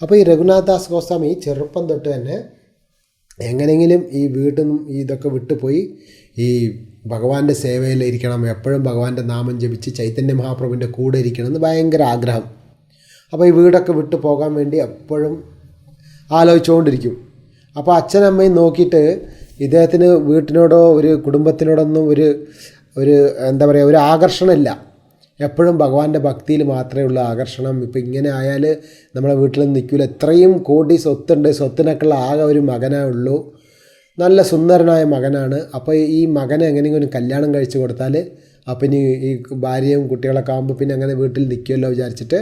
അപ്പോൾ ഈ രഘുനാഥദാസ് ഗോസ്വാമി ചെറുപ്പം തൊട്ട് തന്നെ എങ്ങനെയെങ്കിലും ഈ വീട്ടിൽ നിന്നും ഇതൊക്കെ വിട്ടുപോയി ഈ ഭഗവാന്റെ സേവയിൽ ഇരിക്കണം, എപ്പോഴും ഭഗവാന്റെ നാമം ജപിച്ച് ചൈതന്യ മഹാപ്രഭുവിൻ്റെ കൂടെ ഇരിക്കണം എന്ന് ഭയങ്കര ആഗ്രഹം. അപ്പോൾ ഈ വീടൊക്കെ വിട്ടു പോകാൻ വേണ്ടി എപ്പോഴും ആലോചിച്ചുകൊണ്ടിരിക്കും. അപ്പോൾ അച്ഛനമ്മയും നോക്കിയിട്ട് ഇദ്ദേഹത്തിന് വീട്ടിനോടോ ഒരു കുടുംബത്തിനോടൊന്നും ഒരു എന്താ പറയുക ഒരു ആകർഷണമില്ല. എപ്പോഴും ഭഗവാന്റെ ഭക്തിയിൽ മാത്രമേ ഉള്ളൂ ആകർഷണം. ഇപ്പം ഇങ്ങനെ ആയാൽ നമ്മളെ വീട്ടിലൊന്നും നിൽക്കില്ല. എത്രയും കോടി സ്വത്തുണ്ട്, സ്വത്തിനൊക്കെയുള്ള ആകെ ഒരു മകനേ ഉള്ളൂ. നല്ല സുന്ദരനായ മകനാണ്. അപ്പോൾ ഈ മകനെ എങ്ങനെയെങ്കിലും കല്യാണം കഴിച്ച് കൊടുത്താൽ അപ്പം ഈ ഭാര്യയും കുട്ടികളൊക്കെ ആകുമ്പോൾ പിന്നെ അങ്ങനെ വീട്ടിൽ നിൽക്കുമല്ലോ വിചാരിച്ചിട്ട്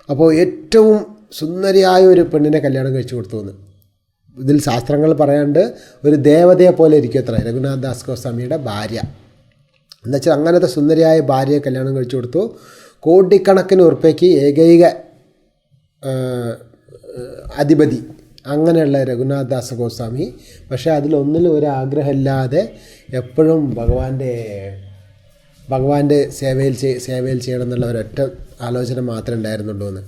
അപ്പോൾ ഏറ്റവും സുന്ദരിയായ ഒരു പെണ്ണിനെ കല്യാണം കഴിച്ച് കൊടുത്തു എന്ന് ഇതിൽ ശാസ്ത്രങ്ങൾ പറയാണ്ട് ഒരു ദേവതയെ പോലെ ഇരിക്കും അത്ര രഘുനാഥദാസ് ഗോസ്വാമിയുടെ ഭാര്യ. എന്നുവെച്ചാൽ അങ്ങനത്തെ സുന്ദരിയായ ഭാര്യയെ കല്യാണം കഴിച്ചു കൊടുത്തു. കോടിക്കണക്കിന് ഉറുപ്പ്യയ്ക്ക് ഏകൈക അധിപതി അങ്ങനെയുള്ള രഘുനാഥദാസ് ഗോസ്വാമി. പക്ഷേ അതിലൊന്നിലും ഒരു ആഗ്രഹമില്ലാതെ എപ്പോഴും ഭഗവാന്റെ സേവയിൽ ചെയ്യണം എന്നുള്ള ഒരൊറ്റ ആലോചന മാത്രമേ ഉണ്ടായിരുന്നുള്ളൂ എന്ന്.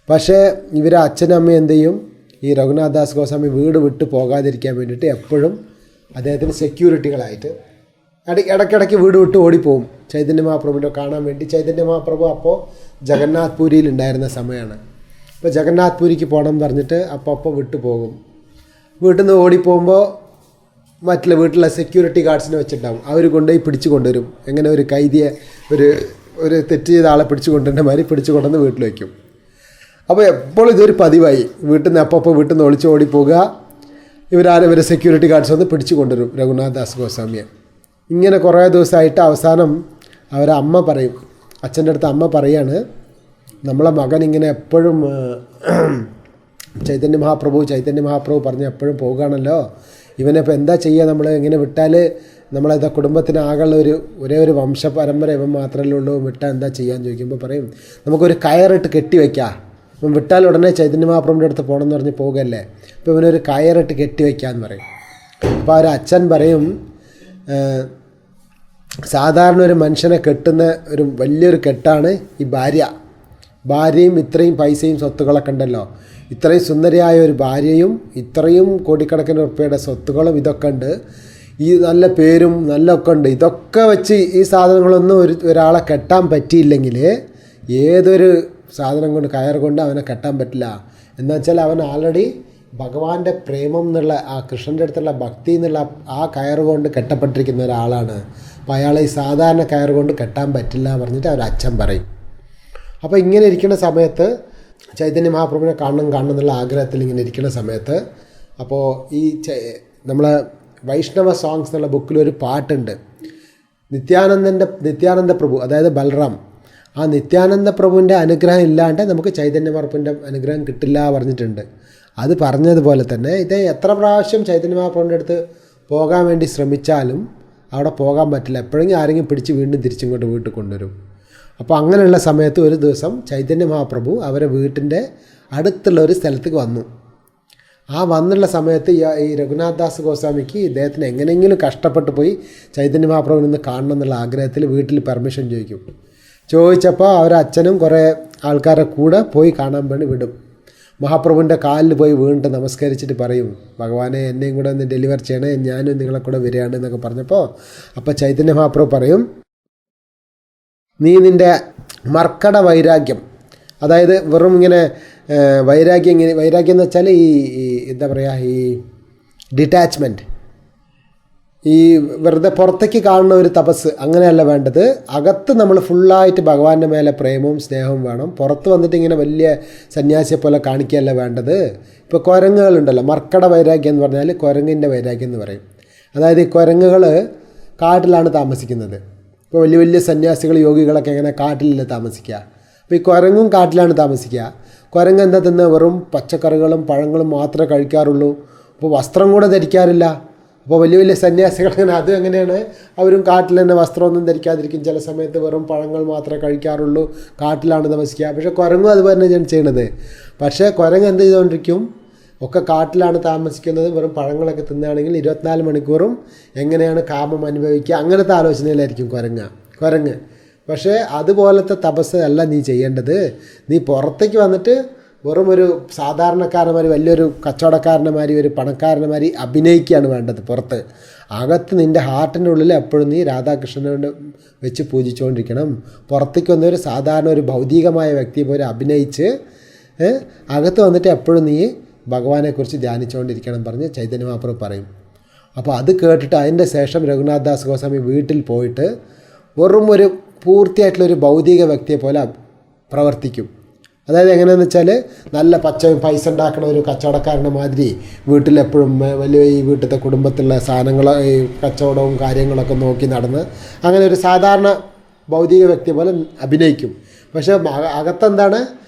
പക്ഷേ ഇവരെ അച്ഛനും അമ്മയും എന്ത് ചെയ്യും, ഈ രഘുനാഥദാസ് ഗോസ്വാമി വീട് വിട്ട് പോകാതിരിക്കാൻ വേണ്ടിയിട്ട് എപ്പോഴും അദ്ദേഹത്തിന് സെക്യൂരിറ്റികളായിട്ട് ഇടയ്ക്കിടയ്ക്ക് വീട് വിട്ട് ഓടിപ്പോവും ചൈതന്യ മഹാപ്രഭുവിനെ കാണാൻ വേണ്ടി. ചൈതന്യ മഹാപ്രഭു അപ്പോൾ ജഗന്നാഥ് പുരിയിൽ ഉണ്ടായിരുന്ന സമയമാണ്. അപ്പോൾ ജഗന്നാഥ് പുരിക്ക് പോകണം എന്ന് പറഞ്ഞിട്ട് അപ്പോൾ വിട്ടു പോകും. വീട്ടിൽ നിന്ന് ഓടിപ്പോകുമ്പോൾ മറ്റുള്ള വീട്ടിലെ സെക്യൂരിറ്റി ഗാർഡ്സിനെ വെച്ചിട്ടുണ്ടാവും. അവർ കൊണ്ടുപോയി പിടിച്ചു കൊണ്ടുവരും. എങ്ങനെ ഒരു കൈദിയെ ഒരു തെറ്റ് ചെയ്ത ആളെ പിടിച്ചു കൊണ്ടുവരുന്ന മാതിരി പിടിച്ചു കൊണ്ടുവന്ന് വീട്ടിൽ വയ്ക്കും. അപ്പോൾ എപ്പോഴും ഇതൊരു പതിവായി. വീട്ടിൽ നിന്ന് അപ്പോൾ വീട്ടിൽ നിന്ന് ഒളിച്ച് ഓടിപ്പോവുക. ഇവരെ സെക്യൂരിറ്റി ഗാർഡ്സ് വന്ന് പിടിച്ചു കൊണ്ടുവരും രഘുനാഥദാസ് ഗോസ്വാമിയെ. ഇങ്ങനെ കുറേ ദിവസമായിട്ട് അവസാനം അവരെ അമ്മ പറയും, അച്ഛൻ്റെ അടുത്ത് അമ്മ പറയാണ്, നമ്മളെ മകൻ ഇങ്ങനെ എപ്പോഴും ചൈതന്യ മഹാപ്രഭു പറഞ്ഞ് എപ്പോഴും പോകുകയാണല്ലോ, ഇവനിപ്പോൾ എന്താ ചെയ്യുക, നമ്മൾ ഇങ്ങനെ വിട്ടാൽ നമ്മളെന്താ കുടുംബത്തിന് ആകെയുള്ള ഒരേ ഒരു വംശപരമ്പര ഇവൻ മാത്രമല്ലേ ഉള്ളൂ, വിട്ടാൽ എന്താ ചെയ്യാന്ന് ചോദിക്കുമ്പോൾ പറയും, നമുക്കൊരു കയറിട്ട് കെട്ടി വയ്ക്കാം, ഇവൻ വിട്ടാൽ ഉടനെ ചൈതന്യ മഹാപ്രഭുവിൻ്റെ അടുത്ത് പോകണമെന്ന് പറഞ്ഞ് പോകുകയല്ലേ, അപ്പോൾ ഇവനൊരു കയറിട്ട് കെട്ടി വയ്ക്കാമെന്ന് പറയും. അപ്പോൾ അവർ അച്ഛൻ പറയും, സാധാരണ ഒരു മനുഷ്യനെ കെട്ടുന്ന ഒരു വലിയൊരു കെട്ടാണ് ഈ ഭാര്യയും ഇത്രയും പൈസയും സ്വത്തുക്കളൊക്കെ ഉണ്ടല്ലോ, ഇത്രയും സുന്ദരിയായ ഒരു ഭാര്യയും ഇത്രയും കോടിക്കണക്കിന് ഉറുപ്പികയുടെ സ്വത്തുക്കളും ഇതൊക്കെ ഉണ്ട്, ഈ നല്ല പേരും നല്ല ഒക്കെ ഉണ്ട്, ഇതൊക്കെ വെച്ച് ഈ സാധനങ്ങളൊന്നും ഒരാളെ കെട്ടാൻ പറ്റിയില്ലെങ്കിൽ ഏതൊരു സാധനം കൊണ്ട് കയർ കൊണ്ട് അവനെ കെട്ടാൻ പറ്റില്ല. എന്താ വെച്ചാൽ അവൻ ആൾറെഡി ഭഗവാന്റെ പ്രേമം എന്നുള്ള ആ കൃഷ്ണൻ്റെ അടുത്തുള്ള ഭക്തി എന്നുള്ള ആ കയർ കൊണ്ട് കെട്ടപ്പെട്ടിരിക്കുന്ന ഒരാളാണ്. അപ്പോൾ അയാളെ ഈ സാധാരണ കയർ കൊണ്ട് കെട്ടാൻ പറ്റില്ല പറഞ്ഞിട്ട് അവർ അച്ഛൻ പറയും. അപ്പോൾ ഇങ്ങനെ ഇരിക്കുന്ന സമയത്ത് ചൈതന്യ മഹാപ്രഭുവിനെ കാണണം എന്നുള്ള ആഗ്രഹത്തിൽ ഇങ്ങനെ ഇരിക്കുന്ന സമയത്ത് അപ്പോൾ ഈ നമ്മളെ വൈഷ്ണവ സോങ്സ് എന്നുള്ള ബുക്കിൽ ഒരു പാട്ടുണ്ട്, നിത്യാനന്ദ പ്രഭു, അതായത് ബൽറാം, ആ നിത്യാനന്ദ പ്രഭുവിൻ്റെ അനുഗ്രഹം ഇല്ലാണ്ട് നമുക്ക് ചൈതന്യ മഹാപ്രഭുവിൻ്റെ അനുഗ്രഹം കിട്ടില്ല പറഞ്ഞിട്ടുണ്ട്. അത് പറഞ്ഞതുപോലെ തന്നെ ഇത് എത്ര പ്രാവശ്യം ചൈതന്യ മഹാപ്രഭുവിൻ്റെ അടുത്ത് പോകാൻ വേണ്ടി ശ്രമിച്ചാലും അവിടെ പോകാൻ പറ്റില്ല. എപ്പോഴെങ്കിലും ആരെങ്കിലും പിടിച്ച് വീണ്ടും തിരിച്ചിങ്ങോട്ട് വീട്ടിൽ കൊണ്ടുവരും. അപ്പോൾ അങ്ങനെയുള്ള സമയത്ത് ഒരു ദിവസം ചൈതന്യ മഹാപ്രഭു അവരെ വീട്ടിൻ്റെ അടുത്തുള്ള ഒരു സ്ഥലത്തേക്ക് വന്നു. ആ വന്നുള്ള സമയത്ത് ഈ രഘുനാഥദാസ് ഗോസ്വാമിക്ക് ഇദ്ദേഹത്തിന് എങ്ങനെയെങ്കിലും കഷ്ടപ്പെട്ട് പോയി ചൈതന്യ മഹാപ്രഭുവിനെ ഒന്ന് കാണണം എന്നുള്ള ആഗ്രഹത്തിൽ വീട്ടിൽ പെർമിഷൻ ചോദിച്ചപ്പോൾ അവരച്ഛനും കുറേ ആൾക്കാരെ കൂടെ പോയി കാണാൻ വേണ്ടി വിടും. മഹാപ്രഭുവിൻ്റെ കാലിൽ പോയി വീണിട്ട് നമസ്കരിച്ചിട്ട് പറയും, ഭഗവാനെ എന്നെയും കൂടെ ഒന്ന് ഡെലിവർ ചെയ്യണേ, ഞാനും നിങ്ങളെ കൂടെ വരികയാണ് എന്നൊക്കെ പറഞ്ഞപ്പോൾ അപ്പോൾ ചൈതന്യ മഹാപ്രഭു പറയും, നീ നിൻ്റെ മർക്കട വൈരാഗ്യം, അതായത് വെറും ഇങ്ങനെ വൈരാഗ്യം എന്ന് വെച്ചാൽ എന്താ പറയുക, ഈ ഡിറ്റാച്ച്മെൻറ്റ്, ഈ വെറുതെ പുറത്തേക്ക് കാണുന്ന ഒരു തപസ് അങ്ങനെയല്ല വേണ്ടത്. അകത്ത് നമ്മൾ ഫുള്ളായിട്ട് ഭഗവാന്റെ മേലെ പ്രേമവും സ്നേഹവും വേണം. പുറത്ത് വന്നിട്ട് ഇങ്ങനെ വലിയ സന്യാസിയെ പോലെ കാണിക്കുകയല്ല വേണ്ടത്. ഇപ്പോൾ കുരങ്ങുകളുണ്ടല്ലോ, മർക്കട വൈരാഗ്യം എന്ന് പറഞ്ഞാൽ കുരങ്ങിൻ്റെ വൈരാഗ്യം എന്ന് പറയും. അതായത് ഈ കുരങ്ങുകൾ കാട്ടിലാണ് താമസിക്കുന്നത്. ഇപ്പോൾ വലിയ വലിയ സന്യാസികൾ യോഗികളൊക്കെ എങ്ങനെ കാട്ടിലല്ലേ താമസിക്കുക. അപ്പോൾ ഈ കുരങ്ങും കാട്ടിലാണ് താമസിക്കുക. കുരങ്ങ് എന്താ തിന്നുക? വെറും പച്ചക്കറികളും പഴങ്ങളും മാത്രമേ കഴിക്കാറുള്ളൂ. അപ്പോൾ വസ്ത്രം കൂടെ ധരിക്കാറില്ല. അപ്പോൾ വലിയ വലിയ സന്യാസികൾ അങ്ങനെ അത് എങ്ങനെയാണ്, അവരും കാട്ടിൽ തന്നെ വസ്ത്രമൊന്നും ധരിക്കാതിരിക്കും. ചില സമയത്ത് വെറും പഴങ്ങൾ മാത്രമേ കഴിക്കാറുള്ളൂ, കാട്ടിലാണ് താമസിക്കുക. പക്ഷേ കുരങ്ങും അതുപോലെ തന്നെയാണ് ചെയ്യണത്. പക്ഷേ കുരങ്ങ് എന്ത് ചെയ്തുകൊണ്ടിരിക്കും? ഒക്കെ കാട്ടിലാണ് താമസിക്കുന്നത്, വെറും പഴങ്ങളൊക്കെ തിന്നുകയാണെങ്കിൽ 24 മണിക്കൂറും എങ്ങനെയാണ് കാമം അനുഭവിക്കുക, അങ്ങനത്തെ ആലോചനയിലായിരിക്കും കുരങ്ങ്. പക്ഷേ അതുപോലത്തെ തപസ് അല്ല നീ ചെയ്യേണ്ടത്. നീ പുറത്തേക്ക് വന്നിട്ട് വെറും ഒരു സാധാരണക്കാരന്മാർ, വലിയൊരു കച്ചവടക്കാരന്മാരി, ഒരു പണക്കാരന്മാരി അഭിനയിക്കുകയാണ് വേണ്ടത് പുറത്ത്. അകത്ത് നിൻ്റെ ഹാർട്ടിൻ്റെ ഉള്ളിൽ എപ്പോഴും നീ രാധാകൃഷ്ണനോട് വെച്ച് പൂജിച്ചുകൊണ്ടിരിക്കണം. പുറത്തേക്ക് വന്നൊരു സാധാരണ ഒരു ഭൗതികമായ വ്യക്തി പോലെ അഭിനയിച്ച് അകത്ത് വന്നിട്ട് എപ്പോഴും നീ ഭഗവാനെക്കുറിച്ച് ധ്യാനിച്ചുകൊണ്ടിരിക്കണം പറഞ്ഞ് ചൈതന്യ മഹാപ്രഭു പറയും. അപ്പോൾ അത് കേട്ടിട്ട് അതിൻ്റെ ശേഷം രഘുനാഥ് ദാസ് ഗോസ്വാമി വീട്ടിൽ പോയിട്ട് വെറും ഒരു പൂർത്തിയായിട്ടുള്ളൊരു ഭൗതിക വ്യക്തിയെ പോലെ പ്രവർത്തിക്കും. അതായത് എങ്ങനെയാണെന്ന് വെച്ചാൽ നല്ല പൈസ ഉണ്ടാക്കുന്ന ഒരു കച്ചവടക്കാരൻ്റെ മാതിരി വീട്ടിലെപ്പോഴും വലിയ ഈ വീട്ടിലത്തെ കുടുംബത്തിലുള്ള സാധനങ്ങൾ, ഈ കച്ചവടവും കാര്യങ്ങളൊക്കെ നോക്കി നടന്ന് അങ്ങനെ ഒരു സാധാരണ ഭൗതിക വ്യക്തി പോലെ അഭിനയിക്കും. പക്ഷേ അകത്തെന്താണ്?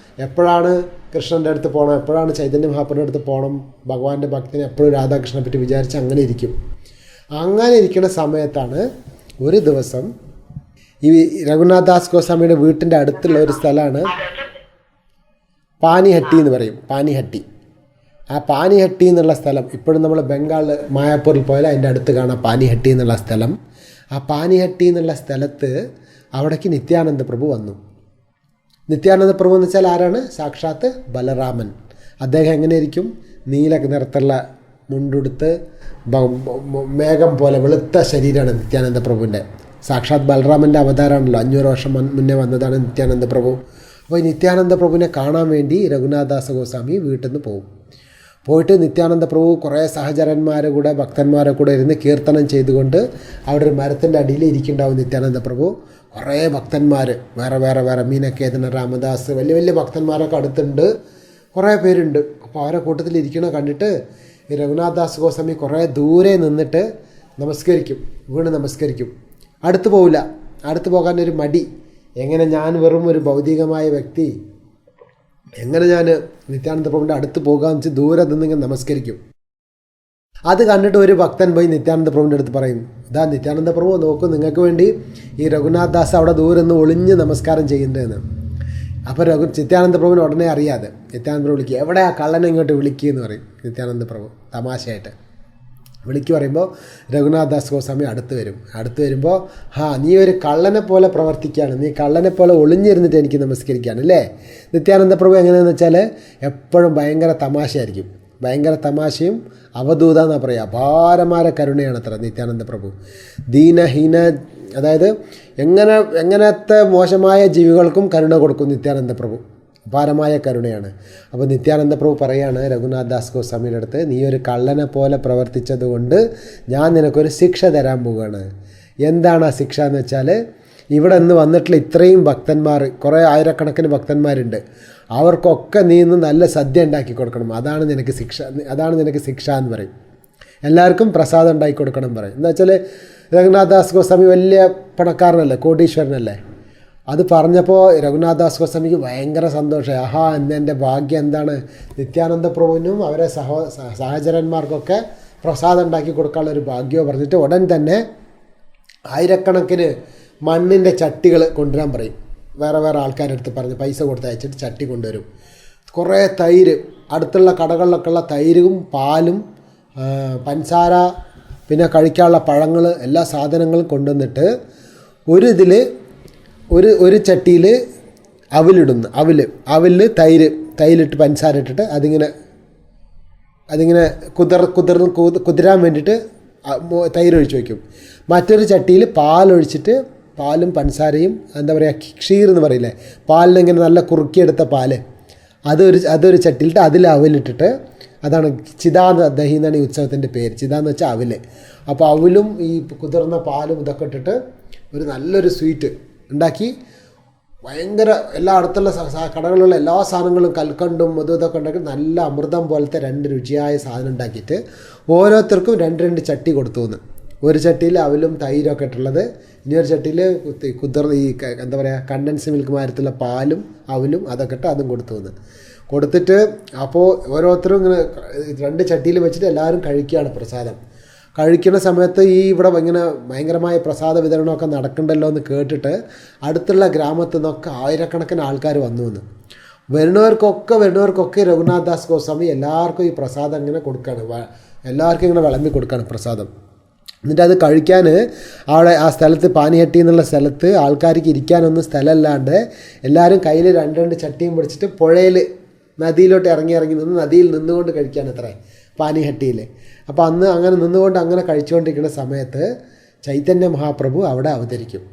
എപ്പോഴാണ് കൃഷ്ണൻ്റെ അടുത്ത് പോകണം, എപ്പോഴാണ് ചൈതന്യ മഹാപ്രഭുവിൻ്റെ അടുത്ത് പോകണം, ഭഗവാന്റെ ഭക്തിനെ എപ്പോഴും രാധാകൃഷ്ണനെ പറ്റി വിചാരിച്ച് അങ്ങനെ ഇരിക്കും. അങ്ങനെ ഇരിക്കുന്ന സമയത്താണ് ഒരു ദിവസം ഈ രഘുനാഥ് ദാസ് ഗോസ്വാമിയുടെ വീട്ടിൻ്റെ അടുത്തുള്ള ഒരു സ്ഥലമാണ് പാനിഹട്ടി എന്ന് പറയും. ആ പാനിഹട്ടി എന്നുള്ള സ്ഥലം ഇപ്പോഴും നമ്മൾ ബംഗാൾ മായാപ്പൂരിൽ പോയാൽ അതിൻ്റെ അടുത്ത് കാണാം പാനിഹട്ടി എന്നുള്ള സ്ഥലം. ആ പാനിഹട്ടി എന്നുള്ള സ്ഥലത്ത് അവിടേക്ക് നിത്യാനന്ദ പ്രഭു വന്നു. നിത്യാനന്ദ പ്രഭു എന്ന് വെച്ചാൽ ആരാണ്? സാക്ഷാത്ത് ബലറാമൻ. അദ്ദേഹം എങ്ങനെയായിരിക്കും? നീല നിറത്തുള്ള മുണ്ടുടുത്ത് മേഘം പോലെ വെളുത്ത ശരീരമാണ് നിത്യാനന്ദ പ്രഭുവിൻ്റെ. സാക്ഷാത് ബലറാമൻ്റെ അവതാരമാണല്ലോ. 500 വർഷം മുന്നേ വന്നതാണ് നിത്യാനന്ദ പ്രഭു. അപ്പോൾ ഈ നിത്യാനന്ദ പ്രഭുവിനെ കാണാൻ വേണ്ടി രഘുനാഥ് ദാസ് ഗോസ്വാമി വീട്ടിൽ നിന്ന് പോയിട്ട് നിത്യാനന്ദ പ്രഭു കുറേ സഹചരന്മാരെ കൂടെ ഭക്തന്മാരെ കൂടെ ഇരുന്ന് കീർത്തനം ചെയ്തുകൊണ്ട് അവിടെ ഒരു മരത്തിൻ്റെ അടിയിൽ ഇരിക്കുന്നുണ്ടാവും നിത്യാനന്ദ പ്രഭു. കുറേ ഭക്തന്മാർ വേറെ മീനക്കേതന, രാമദാസ്, വലിയ വലിയ ഭക്തന്മാരൊക്കെ അടുത്തുണ്ട്, കുറേ പേരുണ്ട്. അപ്പോൾ അവരെ കൂട്ടത്തിൽ ഇരിക്കണ കണ്ടിട്ട് ഈ രഘുനാഥ് ദാസ് ഗോസ്വാമി കുറേ ദൂരെ നിന്നിട്ട് നമസ്കരിക്കും. അടുത്ത് പോവില്ല. അടുത്ത് പോകാനൊരു മടി. എങ്ങനെ ഞാൻ വെറും ഒരു ഭൗതികമായ വ്യക്തി, എങ്ങനെ ഞാൻ നിത്യാനന്ദ പ്രഭുവിൻ്റെ അടുത്ത് പോകാമെന്ന് വെച്ച് ദൂരെ നിന്നിങ്ങനെ നമസ്കരിക്കും. അത് കണ്ടിട്ട് ഒരു ഭക്തൻ പോയി നിത്യാനന്ദ പ്രഭുവിൻ്റെ അടുത്ത് പറയും, ഇതാ നിത്യാനന്ദ പ്രഭു നോക്കൂ, നിങ്ങൾക്ക് വേണ്ടി ഈ രഘുനാഥ് ദാസ് അവിടെ ദൂരെ നിന്ന് ഒളിഞ്ഞ് നമസ്കാരം ചെയ്യുന്നതെന്ന്. അപ്പോൾ നിത്യാനന്ദ പ്രഭുവിന് ഉടനെ അറിയാതെ നിത്യാനന്ദ പ്രഭു വിളിക്കുക, എവിടെ ആ കള്ളനെ ഇങ്ങോട്ട് വിളിക്കുക എന്ന് പറയും നിത്യാനന്ദ പ്രഭു തമാശയായിട്ട്. വിളിക്ക് പറയുമ്പോൾ രഘുനാഥ് ദാസ് ഗോസ്വാമി അടുത്ത് വരുമ്പോൾ നീ ഒരു കള്ളനെ പോലെ പ്രവർത്തിക്കുകയാണ്, നീ കള്ളനെ പോലെ ഒളിഞ്ഞിരുന്നിട്ട് എനിക്ക് നമസ്കരിക്കുകയാണ് അല്ലേ. നിത്യാനന്ദ പ്രഭു എങ്ങനെയാണെന്ന് വെച്ചാൽ എപ്പോഴും ഭയങ്കര തമാശയായിരിക്കും. ഭയങ്കര തമാശയും അവധൂത എന്നാണ് പറയുക. അപാരമായ കരുണയാണ് അത്ര നിത്യാനന്ദ പ്രഭു. ദീനഹീന, അതായത് എങ്ങനത്തെ മോശമായ ജീവികൾക്കും കരുണ കൊടുക്കും നിത്യാനന്ദ പ്രഭു. അപാരമായ കരുണയാണ്. അപ്പോൾ നിത്യാനന്ദ പ്രഭു പറയാണ് രഘുനാഥ് ദാസ് ഗോസ്വാമിയുടെ അടുത്ത്, നീ ഒരു കള്ളനെ പോലെ പ്രവർത്തിച്ചതുകൊണ്ട് ഞാൻ നിനക്കൊരു ശിക്ഷ തരാൻ പോവുകയാണ്. എന്താണ് ആ ശിക്ഷ എന്ന് വെച്ചാൽ, ഇവിടെ നിന്ന് വന്നിട്ടുള്ള ഇത്രയും ഭക്തന്മാർ, കുറേ ആയിരക്കണക്കിന് ഭക്തന്മാരുണ്ട്, അവർക്കൊക്കെ നീ ഇന്ന് നല്ല സദ്യ ഉണ്ടാക്കി കൊടുക്കണം. അതാണ് നിനക്ക് ശിക്ഷ എന്ന് പറയും. എല്ലാവർക്കും പ്രസാദം ഉണ്ടാക്കി കൊടുക്കണം പറയും. എന്താ വെച്ചാൽ രഘുനാഥ് ദാസ് ഗോസ്വാമി വലിയ പണക്കാരനല്ലേ, കോടീശ്വരനല്ലേ. അത് പറഞ്ഞപ്പോൾ രഘുനാഥ് ദാസ് ഗോസ്വാമിക്ക് ഭയങ്കര സന്തോഷമായി. എൻ്റെ ഭാഗ്യം എന്താണ്, നിത്യാനന്ദ പ്രഭുവിനും അവരെ സഹചരന്മാർക്കൊക്കെ പ്രസാദം ഉണ്ടാക്കി കൊടുക്കാനുള്ളൊരു ഭാഗ്യമോ പറഞ്ഞിട്ട് ഉടൻ തന്നെ ആയിരക്കണക്കിന് മണ്ണിൻ്റെ ചട്ടികൾ കൊണ്ടുവരാൻ പറയും. വേറെ ആൾക്കാരുടെ അടുത്ത് പറഞ്ഞ് പൈസ കൊടുത്ത് അയച്ചിട്ട് ചട്ടി കൊണ്ടുവരും. കുറേ തൈര്, അടുത്തുള്ള കടകളിലൊക്കെ ഉള്ള തൈരും പാലും പഞ്ചസാര പിന്നെ കഴിക്കാനുള്ള പഴങ്ങൾ എല്ലാ സാധനങ്ങളും കൊണ്ടുവന്നിട്ട് ഒരു ചട്ടിയിൽ അവിലിടുന്നു. അവിലിൽ തൈരിട്ട് പഞ്ചസാര ഇട്ടിട്ട് അതിങ്ങനെ കുതിരാൻ വേണ്ടിയിട്ട് തൈര് ഒഴിച്ച് വയ്ക്കും. മറ്റൊരു ചട്ടിയിൽ പാലൊഴിച്ചിട്ട്, പാലും പഞ്ചസാരയും എന്താ പറയുക, ക്ഷീർ എന്ന് പറയില്ലേ, പാലിനിങ്ങനെ നല്ല കുറുക്കിയെടുത്ത പാല്, അതൊരു ചട്ടിയിലിട്ട് അതിൽ അവലിട്ടിട്ട്, അതാണ് ചിതാ ദഹി എന്നാണ് ഈ ഉത്സവത്തിൻ്റെ പേര്. ചിതാന്ന് വെച്ചാൽ അവല്. അപ്പോൾ അവലും ഈ കുതിർന്ന പാലും ഇതൊക്കെ ഇട്ടിട്ട് ഒരു നല്ലൊരു സ്വീറ്റ് ഉണ്ടാക്കി, ഭയങ്കര എല്ലാ അടുത്തുള്ള കടകളിലുള്ള എല്ലാ സാധനങ്ങളും കൽക്കണ്ടും ഇതൊക്കെ ഉണ്ടാക്കി നല്ല അമൃതം പോലത്തെ 2 രുചിയായ സാധനം ഉണ്ടാക്കിയിട്ട് ഓരോരുത്തർക്കും 2 ചട്ടി കൊടുത്തു എന്ന്. ഒരു ചട്ടിയിൽ അവലും തൈരൊക്കെ ഇട്ടുള്ളത്, ഇനിയൊരു ചട്ടിയിൽ കുതിർന്ന ഈ എന്താ പറയുക കണ്ടൻസ് മിൽക്ക് മാരത്തുള്ള പാലും അവലും അതൊക്കെ ഇട്ട് അതും കൊടുത്തു എന്ന്. കൊടുത്തിട്ട് അപ്പോൾ ഓരോരുത്തരും ഇങ്ങനെ 2 ചട്ടിയിൽ വെച്ചിട്ട് എല്ലാവരും കഴിക്കുകയാണ് പ്രസാദം. കഴിക്കുന്ന സമയത്ത് ഇവിടെ ഇങ്ങനെ ഭയങ്കരമായ പ്രസാദ വിതരണമൊക്കെ നടക്കണ്ടല്ലോ എന്ന് കേട്ടിട്ട് അടുത്തുള്ള ഗ്രാമത്തിൽ നിന്നൊക്കെ ആയിരക്കണക്കിന് ആൾക്കാർ വന്നു എന്ന്. വരുന്നവർക്കൊക്കെ രഘുനാഥ് ദാസ് ഗോസ്വാമി എല്ലാവർക്കും ഈ പ്രസാദം ഇങ്ങനെ കൊടുക്കുകയാണ്, എല്ലാവർക്കും ഇങ്ങനെ വിളമ്പി കൊടുക്കുകയാണ് പ്രസാദം. എന്നിട്ട് അത് കഴിക്കാൻ അവിടെ ആ സ്ഥലത്ത് പാനിഹട്ടി എന്നുള്ള സ്ഥലത്ത് ആൾക്കാർക്ക് ഇരിക്കാനൊന്നും സ്ഥലമല്ലാണ്ട് എല്ലാവരും കയ്യിൽ 2 ചട്ടിയും പിടിച്ചിട്ട് പുഴയിൽ നദിയിലോട്ട് ഇറങ്ങി നിന്ന് നദിയിൽ നിന്നുകൊണ്ട് കഴിക്കാൻ അത്ര പാനിഹട്ടിയിൽ. അപ്പോൾ അന്ന് അങ്ങനെ നിന്നുകൊണ്ട് അങ്ങനെ കഴിച്ചുകൊണ്ടിരിക്കുന്ന സമയത്ത് ചൈതന്യ മഹാപ്രഭു അവിടെ അവതരിക്കും.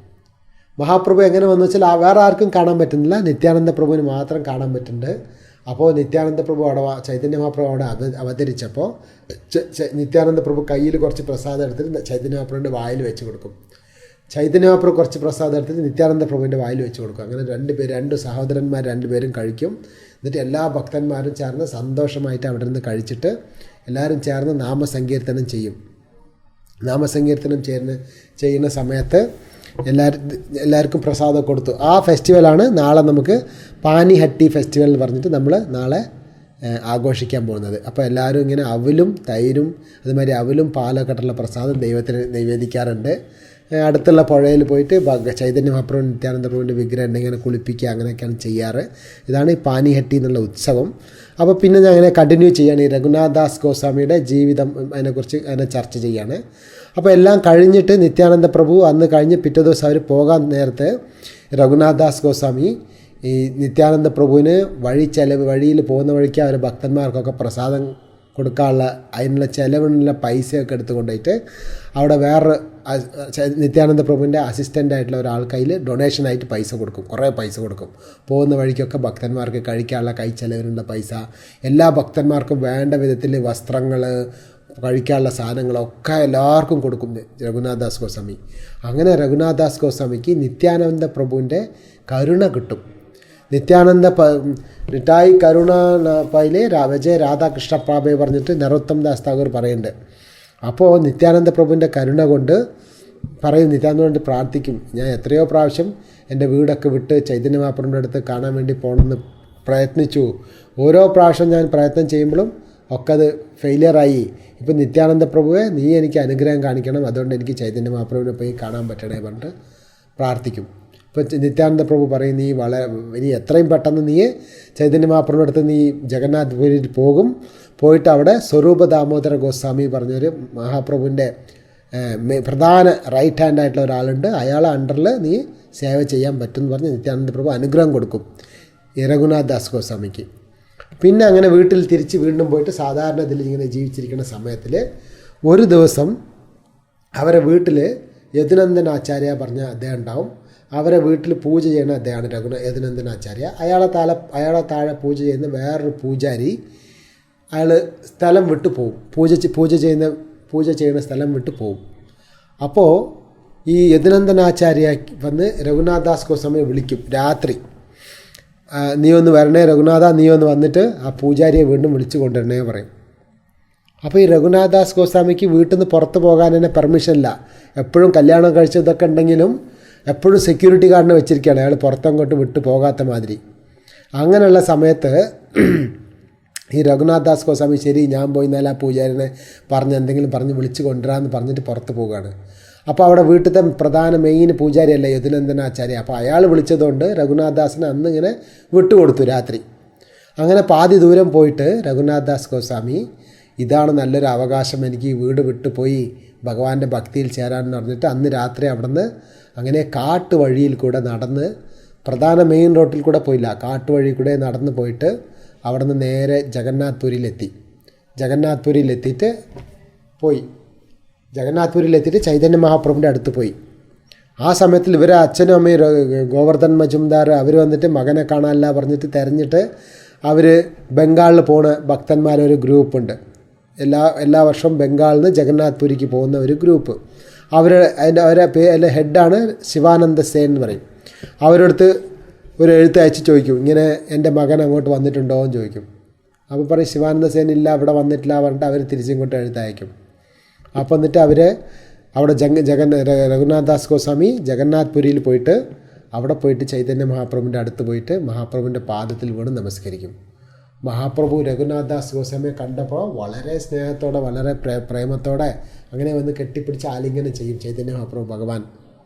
മഹാപ്രഭു എങ്ങനെ വന്നു വെച്ചാൽ വേറെ ആർക്കും കാണാൻ പറ്റുന്നില്ല, നിത്യാനന്ദ പ്രഭുവിന് മാത്രം കാണാൻ പറ്റുന്നുണ്ട്. അപ്പോൾ നിത്യാനന്ദ പ്രഭു അവിടെ ചൈതന്യ മഹാപ്രഭു അവിടെ അവതരിച്ചപ്പോൾ നിത്യാനന്ദ പ്രഭു കയ്യിൽ കുറച്ച് പ്രസാദം എടുത്തിട്ട് ചൈതന്യ മഹാപ്രഭുവിൻ്റെ വായിൽ വെച്ച് കൊടുക്കും. ചൈതന്യ മഹാപ്രഭു കുറച്ച് പ്രസാദം എടുത്തിട്ട് നിത്യാനന്ദ പ്രഭുവിൻ്റെ വായിൽ വെച്ച് കൊടുക്കും. അങ്ങനെ 2 സഹോദരന്മാർ 2 പേരും കഴിക്കും. എന്നിട്ട് എല്ലാ ഭക്തന്മാരും ചേർന്ന് സന്തോഷമായിട്ട് അവിടെ നിന്ന് കഴിച്ചിട്ട് എല്ലാവരും ചേർന്ന് നാമസങ്കീർത്തനം ചെയ്യും. നാമസങ്കീർത്തനം ചെയ്യുന്ന സമയത്ത് എല്ലാവർക്കും പ്രസാദം കൊടുത്തു. ആ ഫെസ്റ്റിവലാണ് നാളെ നമുക്ക് പാനിഹട്ടി ഫെസ്റ്റിവൽ എന്ന് പറഞ്ഞിട്ട് നമ്മൾ നാളെ ആഘോഷിക്കാൻ പോകുന്നത്. അപ്പോൾ എല്ലാവരും ഇങ്ങനെ അവലും തൈരും അതുമാതിരി അവലും പാലൊക്കെ ഇട്ടുള്ള പ്രസാദം ദൈവത്തിന് നിവേദിക്കാറുണ്ട്. അടുത്തുള്ള പുഴയിൽ പോയിട്ട് ചൈതന്യ മഹാപ്രഭു നിത്യാനന്ദ പ്രഭുവിൻ്റെ വിഗ്രഹം ഉണ്ടെങ്കിൽ ഇങ്ങനെ കുളിപ്പിക്കുക, അങ്ങനെയൊക്കെയാണ് ചെയ്യാറ്. ഇതാണ് ഈ പാനിഹട്ടി എന്നുള്ള ഉത്സവം. അപ്പോൾ പിന്നെ ഞാൻ അങ്ങനെ കണ്ടിന്യൂ ചെയ്യാണ് ഈ രഘുനാഥ് ദാസ് ഗോസ്വാമിയുടെ ജീവിതം, അതിനെക്കുറിച്ച് ചർച്ച ചെയ്യാണ്. അപ്പോൾ എല്ലാം കഴിഞ്ഞിട്ട് നിത്യാനന്ദ പ്രഭു അന്ന് കഴിഞ്ഞ് പിറ്റേ ദിവസം അവർ പോകാൻ നേരത്തെ രഘുനാഥ് ദാസ് ഗോസ്വാമി ഈ നിത്യാനന്ദ പ്രഭുവിന് വഴിയിൽ പോകുന്ന വഴിക്ക് അവർ ഭക്തന്മാർക്കൊക്കെ പ്രസാദം കൊടുക്കാനുള്ള അതിനുള്ള ചിലവിനുള്ള പൈസയൊക്കെ എടുത്ത് കൊണ്ടുപോയിട്ട് അവിടെ വേറെ നിത്യാനന്ദ പ്രഭുവിൻ്റെ അസിസ്റ്റൻ്റായിട്ടുള്ള ഒരാൾ കയ്യിൽ ഡൊണേഷനായിട്ട് പൈസ കൊടുക്കും, കുറേ പൈസ കൊടുക്കും. പോകുന്ന വഴിക്കൊക്കെ ഭക്തന്മാർക്ക് കഴിക്കാനുള്ള കൈച്ചെലവിനുള്ള പൈസ, എല്ലാ ഭക്തന്മാർക്കും വേണ്ട വിധത്തിൽ വസ്ത്രങ്ങൾ, കഴിക്കാനുള്ള സാധനങ്ങളൊക്കെ എല്ലാവർക്കും കൊടുക്കും രഘുനാഥ് ദാസ് ഗോസ്വാമി. അങ്ങനെ രഘുനാഥ് ദാസ് ഗോസ്വാമിക്ക് നിത്യാനന്ദ പ്രഭുവിൻ്റെ കരുണ കിട്ടും. നിത്യാനന്ദ നിട്ടായി കരുണ പൈലെ വിജയ രാധാകൃഷ്ണ പ്രാഭയെ പറഞ്ഞിട്ട് നരോത്തം ദാസ് താക്കൂർ പറയുന്നുണ്ട്. അപ്പോൾ നിത്യാനന്ദ പ്രഭുവിൻ്റെ കരുണ കൊണ്ട് പറയും, നിത്യാനന്ദ കൊണ്ട് പ്രാർത്ഥിക്കും, ഞാൻ എത്രയോ പ്രാവശ്യം എൻ്റെ വീടൊക്കെ വിട്ട് ചൈതന്യ മഹാപ്രഭുവിൻ്റെ അടുത്ത് കാണാൻ വേണ്ടി പോകണമെന്ന് പ്രയത്നിച്ചു. ഓരോ പ്രാവശ്യം ഞാൻ പ്രയത്നം ചെയ്യുമ്പോഴും ഒക്കെ അത് ഫെയിലിയറായി. ഇപ്പം നിത്യാനന്ദ പ്രഭുവെ നീ എനിക്ക് അനുഗ്രഹം കാണിക്കണം, അതുകൊണ്ട് എനിക്ക് ചൈതന്യ മഹാപ്രഭുവിനെ പോയി കാണാൻ പറ്റണേ പറഞ്ഞിട്ട് പ്രാർത്ഥിക്കും. ഇപ്പോൾ നിത്യാനന്ദ പ്രഭു പറയും, നീ എത്രയും പെട്ടെന്ന് നീ ചൈതന്യ മഹാപ്രഭുവിൻ്റെ അടുത്ത് നീ ജഗന്നാഥ്പുരിയിൽ പോയിട്ട് അവിടെ സ്വരൂപ ദാമോദര ഗോസ്വാമി പറഞ്ഞൊരു മഹാപ്രഭുവിൻ്റെ പ്രധാന റൈറ്റ് ഹാൻഡ് ആയിട്ടുള്ള ഒരാളുണ്ട്, അയാളെ അണ്ടറിൽ നീ സേവ ചെയ്യാൻ പറ്റും എന്ന് പറഞ്ഞ് നിത്യാനന്ദ പ്രഭു അനുഗ്രഹം കൊടുക്കും രഘുനാഥ് ദാസ് ഗോസ്വാമിക്ക്. പിന്നെ അങ്ങനെ വീട്ടിൽ തിരിച്ച് വീണ്ടും പോയിട്ട് സാധാരണ ഇതിൽ ഇങ്ങനെ ജീവിച്ചിരിക്കുന്ന സമയത്തിൽ ഒരു ദിവസം അവരെ വീട്ടിൽ യദുനന്ദൻ ആചാര്യ പറഞ്ഞ അദ്ദേഹം ഉണ്ടാവും. അവരെ വീട്ടിൽ പൂജ ചെയ്യുന്ന അദ്ദേഹമാണ് യദുനന്ദൻ ആചാര്യ. അയാളെ താഴെ പൂജ ചെയ്യുന്ന വേറൊരു പൂജാരി അയാൾ സ്ഥലം വിട്ടു പോവും, പൂജ ചെയ്യുന്ന സ്ഥലം വിട്ടു പോവും. അപ്പോൾ ഈ യദുനന്ദൻ ആചാര്യ വന്ന് രഘുനാഥ് ദാസ് ഗോസ്വാമിയെ വിളിക്കും രാത്രി, നീ ഒന്ന് വരണേ രഘുനാഥ, നീ ഒന്ന് വന്നിട്ട് ആ പൂജാരിയെ വീണ്ടും വിളിച്ചു കൊണ്ടുവരണേ പറയും. അപ്പോൾ ഈ രഘുനാഥ് ദാസ് ഗോസ്വാമിക്ക് വീട്ടിൽ നിന്ന് പുറത്ത് പോകാൻ തന്നെ പെർമിഷൻ ഇല്ല. എപ്പോഴും കല്യാണം കഴിച്ചതൊക്കെ ഉണ്ടെങ്കിലും എപ്പോഴും സെക്യൂരിറ്റി ഗാർഡിനെ വെച്ചിരിക്കുകയാണ്, അയാൾ പുറത്തങ്ങോട്ട് വിട്ടു പോകാത്ത മാതിരി. അങ്ങനെയുള്ള സമയത്ത് ഈ രഘുനാഥ് ദാസ് ഗോസ്വാമി ശരി ഞാൻ പോയി എന്നാൽ ആ പൂജാരിനെ എന്തെങ്കിലും പറഞ്ഞ് വിളിച്ച് കൊണ്ടുവരാമെന്ന് പറഞ്ഞിട്ട് പുറത്ത് പോവുകയാണ്. അപ്പോൾ അവിടെ വീട്ടിലത്തെ പ്രധാന മെയിൻ പൂജാരിയല്ല യദുനന്ദനാചാര്യ. അപ്പോൾ അയാൾ വിളിച്ചതുകൊണ്ട് രഘുനാഥ് ദാസിനെ അന്ന് ഇങ്ങനെ വിട്ടുകൊടുത്തു രാത്രി. അങ്ങനെ പാതി ദൂരം പോയിട്ട് രഘുനാഥ് ദാസ് ഗോസ്വാമി ഇതാണ് നല്ലൊരു അവകാശം, എനിക്ക് ഈ വീട് വിട്ടു പോയി ഭഗവാന്റെ ഭക്തിയിൽ ചേരാമെന്ന് പറഞ്ഞിട്ട് അന്ന് രാത്രി അവിടുന്ന് അങ്ങനെ കാട്ടുവഴിയിൽ കൂടെ നടന്ന്, പ്രധാന മെയിൻ റോട്ടിൽ കൂടെ പോയില്ല, കാട്ടുവഴി കൂടെ നടന്ന് പോയിട്ട് അവിടുന്ന് നേരെ ജഗന്നാഥ്പുരിയിലെത്തി. ജഗന്നാഥ്പുരിയിലെത്തിയിട്ട് ചൈതന്യ മഹാപ്രഭുവിൻ്റെ അടുത്ത് പോയി. ആ സമയത്തിൽ ഇവരെ അച്ഛനും അമ്മയും ഗോവർദ്ധൻ മജുംദാർ അവർ വന്നിട്ട് മകനെ കാണാനില്ല പറഞ്ഞിട്ട് തിരഞ്ഞിട്ട് അവർ ബംഗാളിൽ പോണ ഭക്തന്മാരൊരു ഗ്രൂപ്പുണ്ട്. എല്ലാ വർഷവും ബംഗാളിൽ നിന്ന് ജഗന്നാഥ് പുരിക്ക് പോകുന്ന ഒരു ഗ്രൂപ്പ്. അവരുടെ ഹെഡാണ് ശിവാനന്ദ സേൻ എന്ന് പറയും. അവരടുത്ത് ഒരു എഴുത്ത് അയച്ച് ചോദിക്കും, ഇങ്ങനെ എൻ്റെ മകൻ അങ്ങോട്ട് വന്നിട്ടുണ്ടോ എന്ന് ചോദിക്കും. അപ്പോൾ പറയും ശിവാനന്ദ സേൻ ഇല്ല, അവിടെ വന്നിട്ടില്ല പറഞ്ഞിട്ട് അവർ തിരിച്ചിങ്ങോട്ട് എഴുത്തയക്കും. അപ്പോൾ എന്നിട്ട് അവിടെ രഘുനാഥ് ദാസ് ഗോസ്വാമി ജഗന്നാഥ് പുരിയിൽ പോയിട്ട് അവിടെ പോയിട്ട് ചൈതന്യ മഹാപ്രഭുവിൻ്റെ അടുത്ത് പോയിട്ട് മഹാപ്രഭുവിൻ്റെ പാദത്തിൽ വീണ് നമസ്കരിക്കും. മഹാപ്രഭു രഘുനാഥ് ദാസ് ഗോസ്വാമിയെ കണ്ടപ്പോൾ വളരെ സ്നേഹത്തോടെ വളരെ പ്രേമത്തോടെ അങ്ങനെ വന്ന് കെട്ടിപ്പിടിച്ച് ആലിംഗനം ചെയ്യും ചൈതന്യ മഹാപ്രഭു ഭഗവാൻ.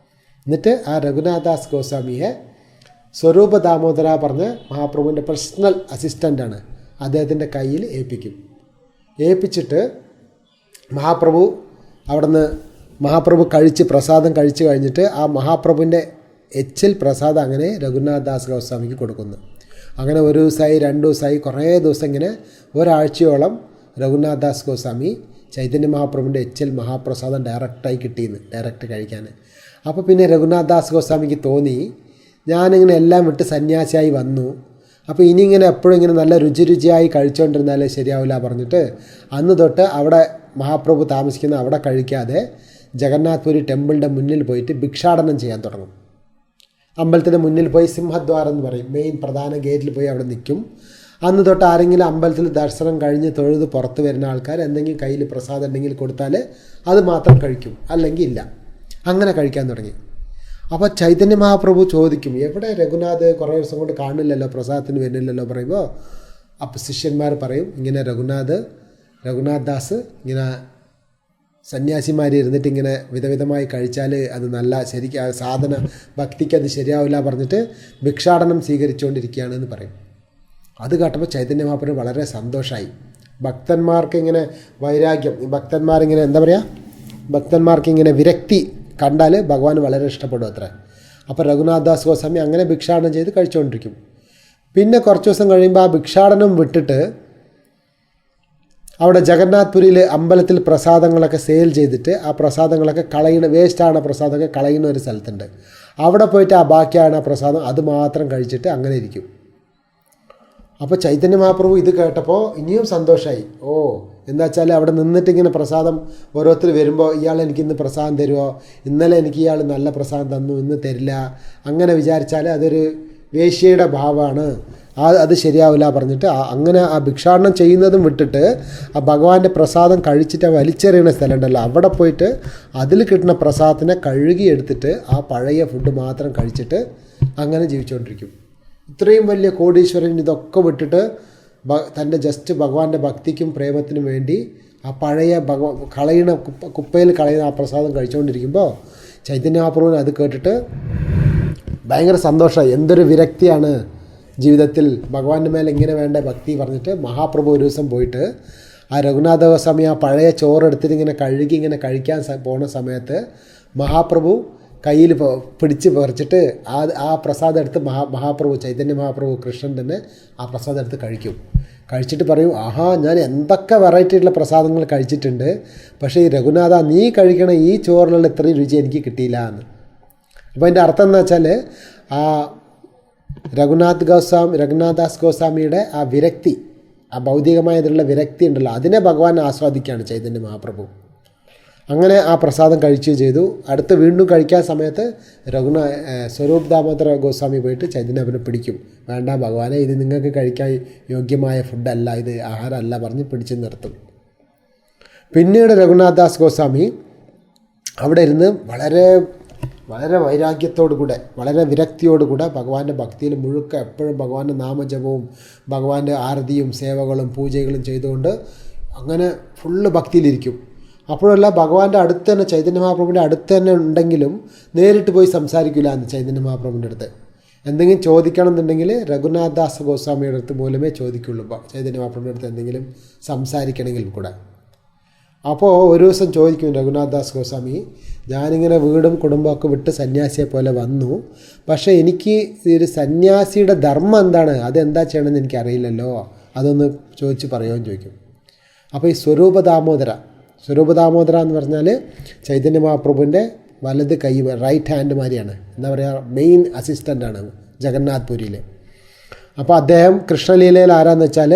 എന്നിട്ട് ആ രഘുനാഥ് ദാസ് ഗോസ്വാമിയെ സ്വരൂപ ദാമോദര പറഞ്ഞ് മഹാപ്രഭുവിൻ്റെ പേഴ്സണൽ അസിസ്റ്റൻ്റാണ്, അദ്ദേഹത്തിൻ്റെ കയ്യിൽ ഏൽപ്പിച്ചിട്ട് മഹാപ്രഭു പ്രസാദം കഴിച്ച് കഴിഞ്ഞിട്ട് ആ മഹാപ്രഭുവിൻ്റെ എച്ചിൽ പ്രസാദം അങ്ങനെ രഘുനാഥ് ദാസ് ഗോസ്വാമിക്ക് കൊടുക്കുന്നു. അങ്ങനെ ഒരു ദിവസമായി 2 ദിവസമായി കുറേ ദിവസം ഇങ്ങനെ ഒരാഴ്ചയോളം രഘുനാഥ് ദാസ് ഗോസ്വാമി ചൈതന്യ മഹാപ്രഭുവിൻ്റെ എച്ചിൽ മഹാപ്രസാദം ഡയറക്റ്റ് കഴിക്കാൻ. അപ്പോൾ പിന്നെ രഘുനാഥ് ദാസ് ഗോസ്വാമിക്ക് തോന്നി, ഞാനിങ്ങനെ എല്ലാം വിട്ട് സന്യാസിയായി വന്നു, അപ്പോൾ ഇനി ഇങ്ങനെ എപ്പോഴും ഇങ്ങനെ നല്ല രുചിയായി കഴിച്ചുകൊണ്ടിരുന്നാലേ ശരിയാവില്ല പറഞ്ഞിട്ട് അന്ന് തൊട്ട് അവിടെ മഹാപ്രഭു താമസിക്കുന്ന അവിടെ കഴിക്കാതെ ജഗന്നാഥ് പുരി ടെമ്പിളിൻ്റെ മുന്നിൽ പോയിട്ട് ഭിക്ഷാടനം ചെയ്യാൻ തുടങ്ങും. അമ്പലത്തിൻ്റെ മുന്നിൽ പോയി സിംഹദ്വാരം എന്ന് പറയും, മെയിൻ പ്രധാന ഗേറ്റിൽ പോയി അവിടെ നിൽക്കും. അന്ന് തൊട്ട് ആരെങ്കിലും അമ്പലത്തിൽ ദർശനം കഴിഞ്ഞ് തൊഴുത് പുറത്ത് വരുന്ന ആൾക്കാർ എന്തെങ്കിലും കയ്യിൽ പ്രസാദം ഉണ്ടെങ്കിൽ കൊടുത്താൽ അത് മാത്രം കഴിക്കും, അല്ലെങ്കിൽ ഇല്ല. അങ്ങനെ കഴിക്കാൻ തുടങ്ങി. അപ്പോൾ ചൈതന്യ മഹാപ്രഭു ചോദിക്കും, എവിടെ രഘുനാഥ്, കുറേ ദിവസം കൊണ്ട് കാണില്ലല്ലോ, പ്രസാദത്തിന് വരുന്നില്ലല്ലോ പറയുമ്പോൾ അപ്പോൾ ശിഷ്യന്മാർ പറയും, ഇങ്ങനെ രഘുനാഥ് ദാസ് ഇങ്ങനെ സന്യാസിമാർ ഇരുന്നിട്ട് ഇങ്ങനെ വിധവിധമായി കഴിച്ചാൽ അത് നല്ല ശരിക്കും സാധന ഭക്തിക്ക് അത് ശരിയാവില്ല പറഞ്ഞിട്ട് ഭിക്ഷാടനം സ്വീകരിച്ചുകൊണ്ടിരിക്കുകയാണെന്ന് പറയും. അത് കേട്ടപ്പോൾ ചൈതന്യ മഹാപ്രഭു വളരെ സന്തോഷമായി. ഭക്തന്മാർക്ക് ഇങ്ങനെ വൈരാഗ്യം, ഭക്തന്മാരിങ്ങനെ എന്താ പറയുക, ഭക്തന്മാർക്ക് ഇങ്ങനെ വിരക്തി കണ്ടാൽ ഭഗവാൻ വളരെ ഇഷ്ടപ്പെടും അത്ര. അപ്പോൾ രഘുനാഥ് ദാസ് ഗോസ്വാമി അങ്ങനെ ഭിക്ഷാടനം ചെയ്ത് കഴിച്ചുകൊണ്ടിരിക്കും. പിന്നെ കുറച്ച് ദിവസം കഴിയുമ്പോൾ ആ ഭിക്ഷാടനം വിട്ടിട്ട് അവിടെ ജഗന്നാഥ് പുരിയിൽ അമ്പലത്തിൽ പ്രസാദങ്ങളൊക്കെ സെയിൽ ചെയ്തിട്ട് ആ പ്രസാദങ്ങളൊക്കെ വേസ്റ്റാണ് പ്രസാദമൊക്കെ കളയുന്ന ഒരു സ്ഥലത്തുണ്ട്. അവിടെ പോയിട്ട് ആ ബാക്കിയാണ് ആ പ്രസാദം, അത് മാത്രം കഴിച്ചിട്ട് അങ്ങനെ ഇരിക്കും. അപ്പോൾ ചൈതന്യ മഹാപ്രഭു ഇത് കേട്ടപ്പോൾ ഇനിയും സന്തോഷമായി. എന്താ വെച്ചാൽ അവിടെ നിന്നിട്ട് ഇങ്ങനെ പ്രസാദം ഓരോരുത്തർ വരുമ്പോൾ ഇയാൾ എനിക്കിന്ന് പ്രസാദം തരുമോ, ഇന്നലെ എനിക്ക് ഇയാൾ നല്ല പ്രസാദം തന്നു ഇന്ന് തരില്ല, അങ്ങനെ വിചാരിച്ചാൽ അതൊരു വേശ്യയുടെ ഭാവമാണ്, അത് ശരിയാവില്ല പറഞ്ഞിട്ട് അങ്ങനെ ആ ഭിക്ഷാടനം ചെയ്യുന്നതും വിട്ടിട്ട് ആ ഭഗവാന്റെ പ്രസാദം കഴിച്ചിട്ട് വലിച്ചെറിയുന്ന സ്ഥലമുണ്ടല്ലോ അവിടെ പോയിട്ട് അതിൽ കിട്ടുന്ന പ്രസാദത്തിനെ കഴുകിയെടുത്തിട്ട് ആ പഴയ ഫുഡ് മാത്രം കഴിച്ചിട്ട് അങ്ങനെ ജീവിച്ചുകൊണ്ടിരിക്കും. ഇത്രയും വലിയ കോടീശ്വരൻ ഇതൊക്കെ വിട്ടിട്ട് തൻ്റെ ജസ്റ്റ് ഭഗവാന്റെ ഭക്തിക്കും പ്രേമത്തിനും വേണ്ടി ആ പഴയ കുപ്പയിൽ കളയുന്ന ആ പ്രസാദം കഴിച്ചുകൊണ്ടിരിക്കുമ്പോൾ ചൈതന്യ മഹാപ്രഭുവിന് അത് കേട്ടിട്ട് ഭയങ്കര സന്തോഷമായി. എന്തൊരു വിരക്തിയാണ് ജീവിതത്തിൽ, ഭഗവാന്റെ മേലെ ഇങ്ങനെ വേണ്ട ഭക്തി പറഞ്ഞിട്ട് മഹാപ്രഭു ഒരു ദിവസം പോയിട്ട് ആ രഘുനാഥ ഗോസ്വാമി ആ പഴയ ചോറെടുത്തിട്ട് ഇങ്ങനെ കഴുകി ഇങ്ങനെ കഴിക്കാൻ പോണ സമയത്ത് മഹാപ്രഭു കയ്യിൽ പിടിച്ച് പറിച്ചിട്ട് ആ പ്രസാദം എടുത്ത് മഹാപ്രഭു ചൈതന്യ മഹാപ്രഭു കൃഷ്ണൻ തന്നെ ആ പ്രസാദം എടുത്ത് കഴിച്ചിട്ട് പറയും, ഞാൻ എന്തൊക്കെ വെറൈറ്റി ആയിട്ടുള്ള പ്രസാദങ്ങൾ കഴിച്ചിട്ടുണ്ട്, പക്ഷേ ഈ രഘുനാഥ നീ കഴിക്കണ ഈ ചോറിലുള്ള ഇത്രയും രുചി എനിക്ക് കിട്ടിയില്ല എന്ന്. അപ്പോൾ അതിൻ്റെ അർത്ഥം എന്ന് വെച്ചാൽ ആ രഘുനാഥ് ദാസ് ഗോസ്വാമിയുടെ ആ വിരക്തി, ആ ഭൗതികമായതിലുള്ള വിരക്തി ഉണ്ടല്ലോ, അതിനെ ഭഗവാൻ ആസ്വാദിക്കുകയാണ് ചൈതന്യ മഹാപ്രഭു. അങ്ങനെ ആ പ്രസാദം കഴിക്കുകയും ചെയ്തു. അടുത്ത് വീണ്ടും കഴിക്കാൻ സമയത്ത് സ്വരൂപ് ദാമോദര ഗോസ്വാമി പോയിട്ട് ചൈതന്യനെ പിടിക്കും, വേണ്ട ഭഗവാനെ ഇത് നിങ്ങൾക്ക് കഴിക്കാൻ യോഗ്യമായ ഫുഡല്ല, ഇത് ആഹാരമല്ല പറഞ്ഞ് പിടിച്ച് നിർത്തും. പിന്നീട് രഘുനാഥ് ദാസ് ഗോസ്വാമി അവിടെ ഇരുന്ന് വളരെ വളരെ വൈരാഗ്യത്തോടുകൂടെ വളരെ വിരക്തിയോടുകൂടെ ഭഗവാന്റെ ഭക്തിയിൽ മുഴുക്ക എപ്പോഴും ഭഗവാന്റെ നാമജപവും ഭഗവാന്റെ ആരതിയും സേവകളും പൂജകളും ചെയ്തുകൊണ്ട് അങ്ങനെ ഫുള്ള് ഭക്തിയിലിരിക്കും. അപ്പോഴല്ല ഭഗവാന്റെ അടുത്ത് തന്നെ ചൈതന്യ മഹാപ്രഭുവിൻ്റെ അടുത്ത് തന്നെ ഉണ്ടെങ്കിലും നേരിട്ട് പോയി സംസാരിക്കില്ല എന്ന് ചൈതന്യ മഹാപ്രഭുവിൻ്റെ അടുത്ത്. എന്തെങ്കിലും ചോദിക്കണം എന്നുണ്ടെങ്കിൽ രഘുനാഥ് ദാസ് ഗോസ്വാമിയുടെ അടുത്ത് മൂലമേ ചോദിക്കുള്ളൂ, ചൈതന്യ മഹാപ്രഭുവിൻ്റെ അടുത്ത് എന്തെങ്കിലും സംസാരിക്കണമെങ്കിൽ കൂടെ. അപ്പോൾ ഒരു ദിവസം ചോദിക്കും രഘുനാഥ് ദാസ് ഗോസ്വാമി, ഞാനിങ്ങനെ വീടും കുടുംബമൊക്കെ വിട്ട് സന്യാസിയെ പോലെ വന്നു, പക്ഷേ എനിക്ക് ഒരു സന്യാസിയുടെ ധർമ്മം എന്താണ്, അതെന്താ ചെയ്യണമെന്ന് എനിക്കറിയില്ലല്ലോ, അതൊന്ന് ചോദിച്ച് പറയുമെന്ന് ചോദിക്കും. അപ്പോൾ ഈ സ്വരൂപ ദാമോദര എന്ന് പറഞ്ഞാൽ ചൈതന്യ മഹാപ്രഭുവിൻ്റെ വലത് കൈ റൈറ്റ് ഹാൻഡ് മാതിരിയാണ്, എന്താ പറയുക, മെയിൻ അസിസ്റ്റൻ്റാണ് ജഗന്നാഥ് പുരിയിൽ. അപ്പോൾ അദ്ദേഹം കൃഷ്ണലീലയിൽ ആരാന്ന് വെച്ചാൽ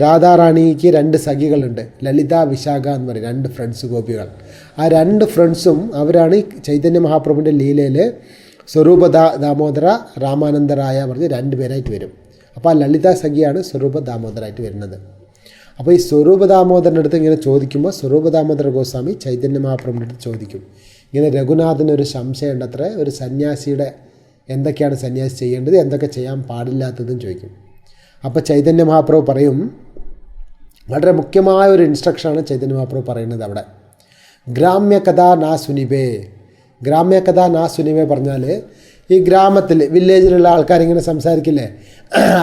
രാധാറാണിക്ക് 2 സഖികളുണ്ട്, ലളിത വിശാഖ എന്ന് പറയും, 2 ഫ്രണ്ട്സ് ഗോപികൾ. ആ 2 ഫ്രണ്ട്സും അവരാണ് ചൈതന്യ മഹാപ്രഭുവിൻ്റെ ലീലയിൽ സ്വരൂപ ദാമോദര രാമാനന്ദറായ പറഞ്ഞ് 2 പേരായിട്ട് വരും. അപ്പോൾ ആ ലളിത സഖിയാണ് സ്വരൂപ ദാമോദരായിട്ട് വരുന്നത്. അപ്പോൾ ഈ സ്വരൂപ ദാമോദരൻ്റെ അടുത്ത് ഇങ്ങനെ ചോദിക്കുമ്പോൾ സ്വരൂപ ദാമോദര ഗോസ്വാമി ചൈതന്യ മഹാപ്രഭുവിൻ്റെ അടുത്ത് ചോദിക്കും, ഇങ്ങനെ രഘുനാഥനൊരു സംശയമുണ്ട് അത്ര, ഒരു സന്യാസിയുടെ എന്തൊക്കെയാണ് സന്യാസി ചെയ്യേണ്ടത്, എന്തൊക്കെ ചെയ്യാൻ പാടില്ലാത്തതെന്ന് ചോദിക്കും. അപ്പോൾ ചൈതന്യ മഹാപ്രഭു പറയും, വളരെ മുഖ്യമായ ഒരു ഇൻസ്ട്രക്ഷനാണ് ചൈതന്യ മഹാപ്രഭു പറയുന്നത് അവിടെ. ഗ്രാമ്യകഥ നാ സുനിബേ. ഗ്രാമ്യകഥ നാ സുനിബേ പറഞ്ഞാൽ ഈ ഗ്രാമത്തിൽ വില്ലേജിലുള്ള ആൾക്കാരിങ്ങനെ സംസാരിക്കില്ലേ,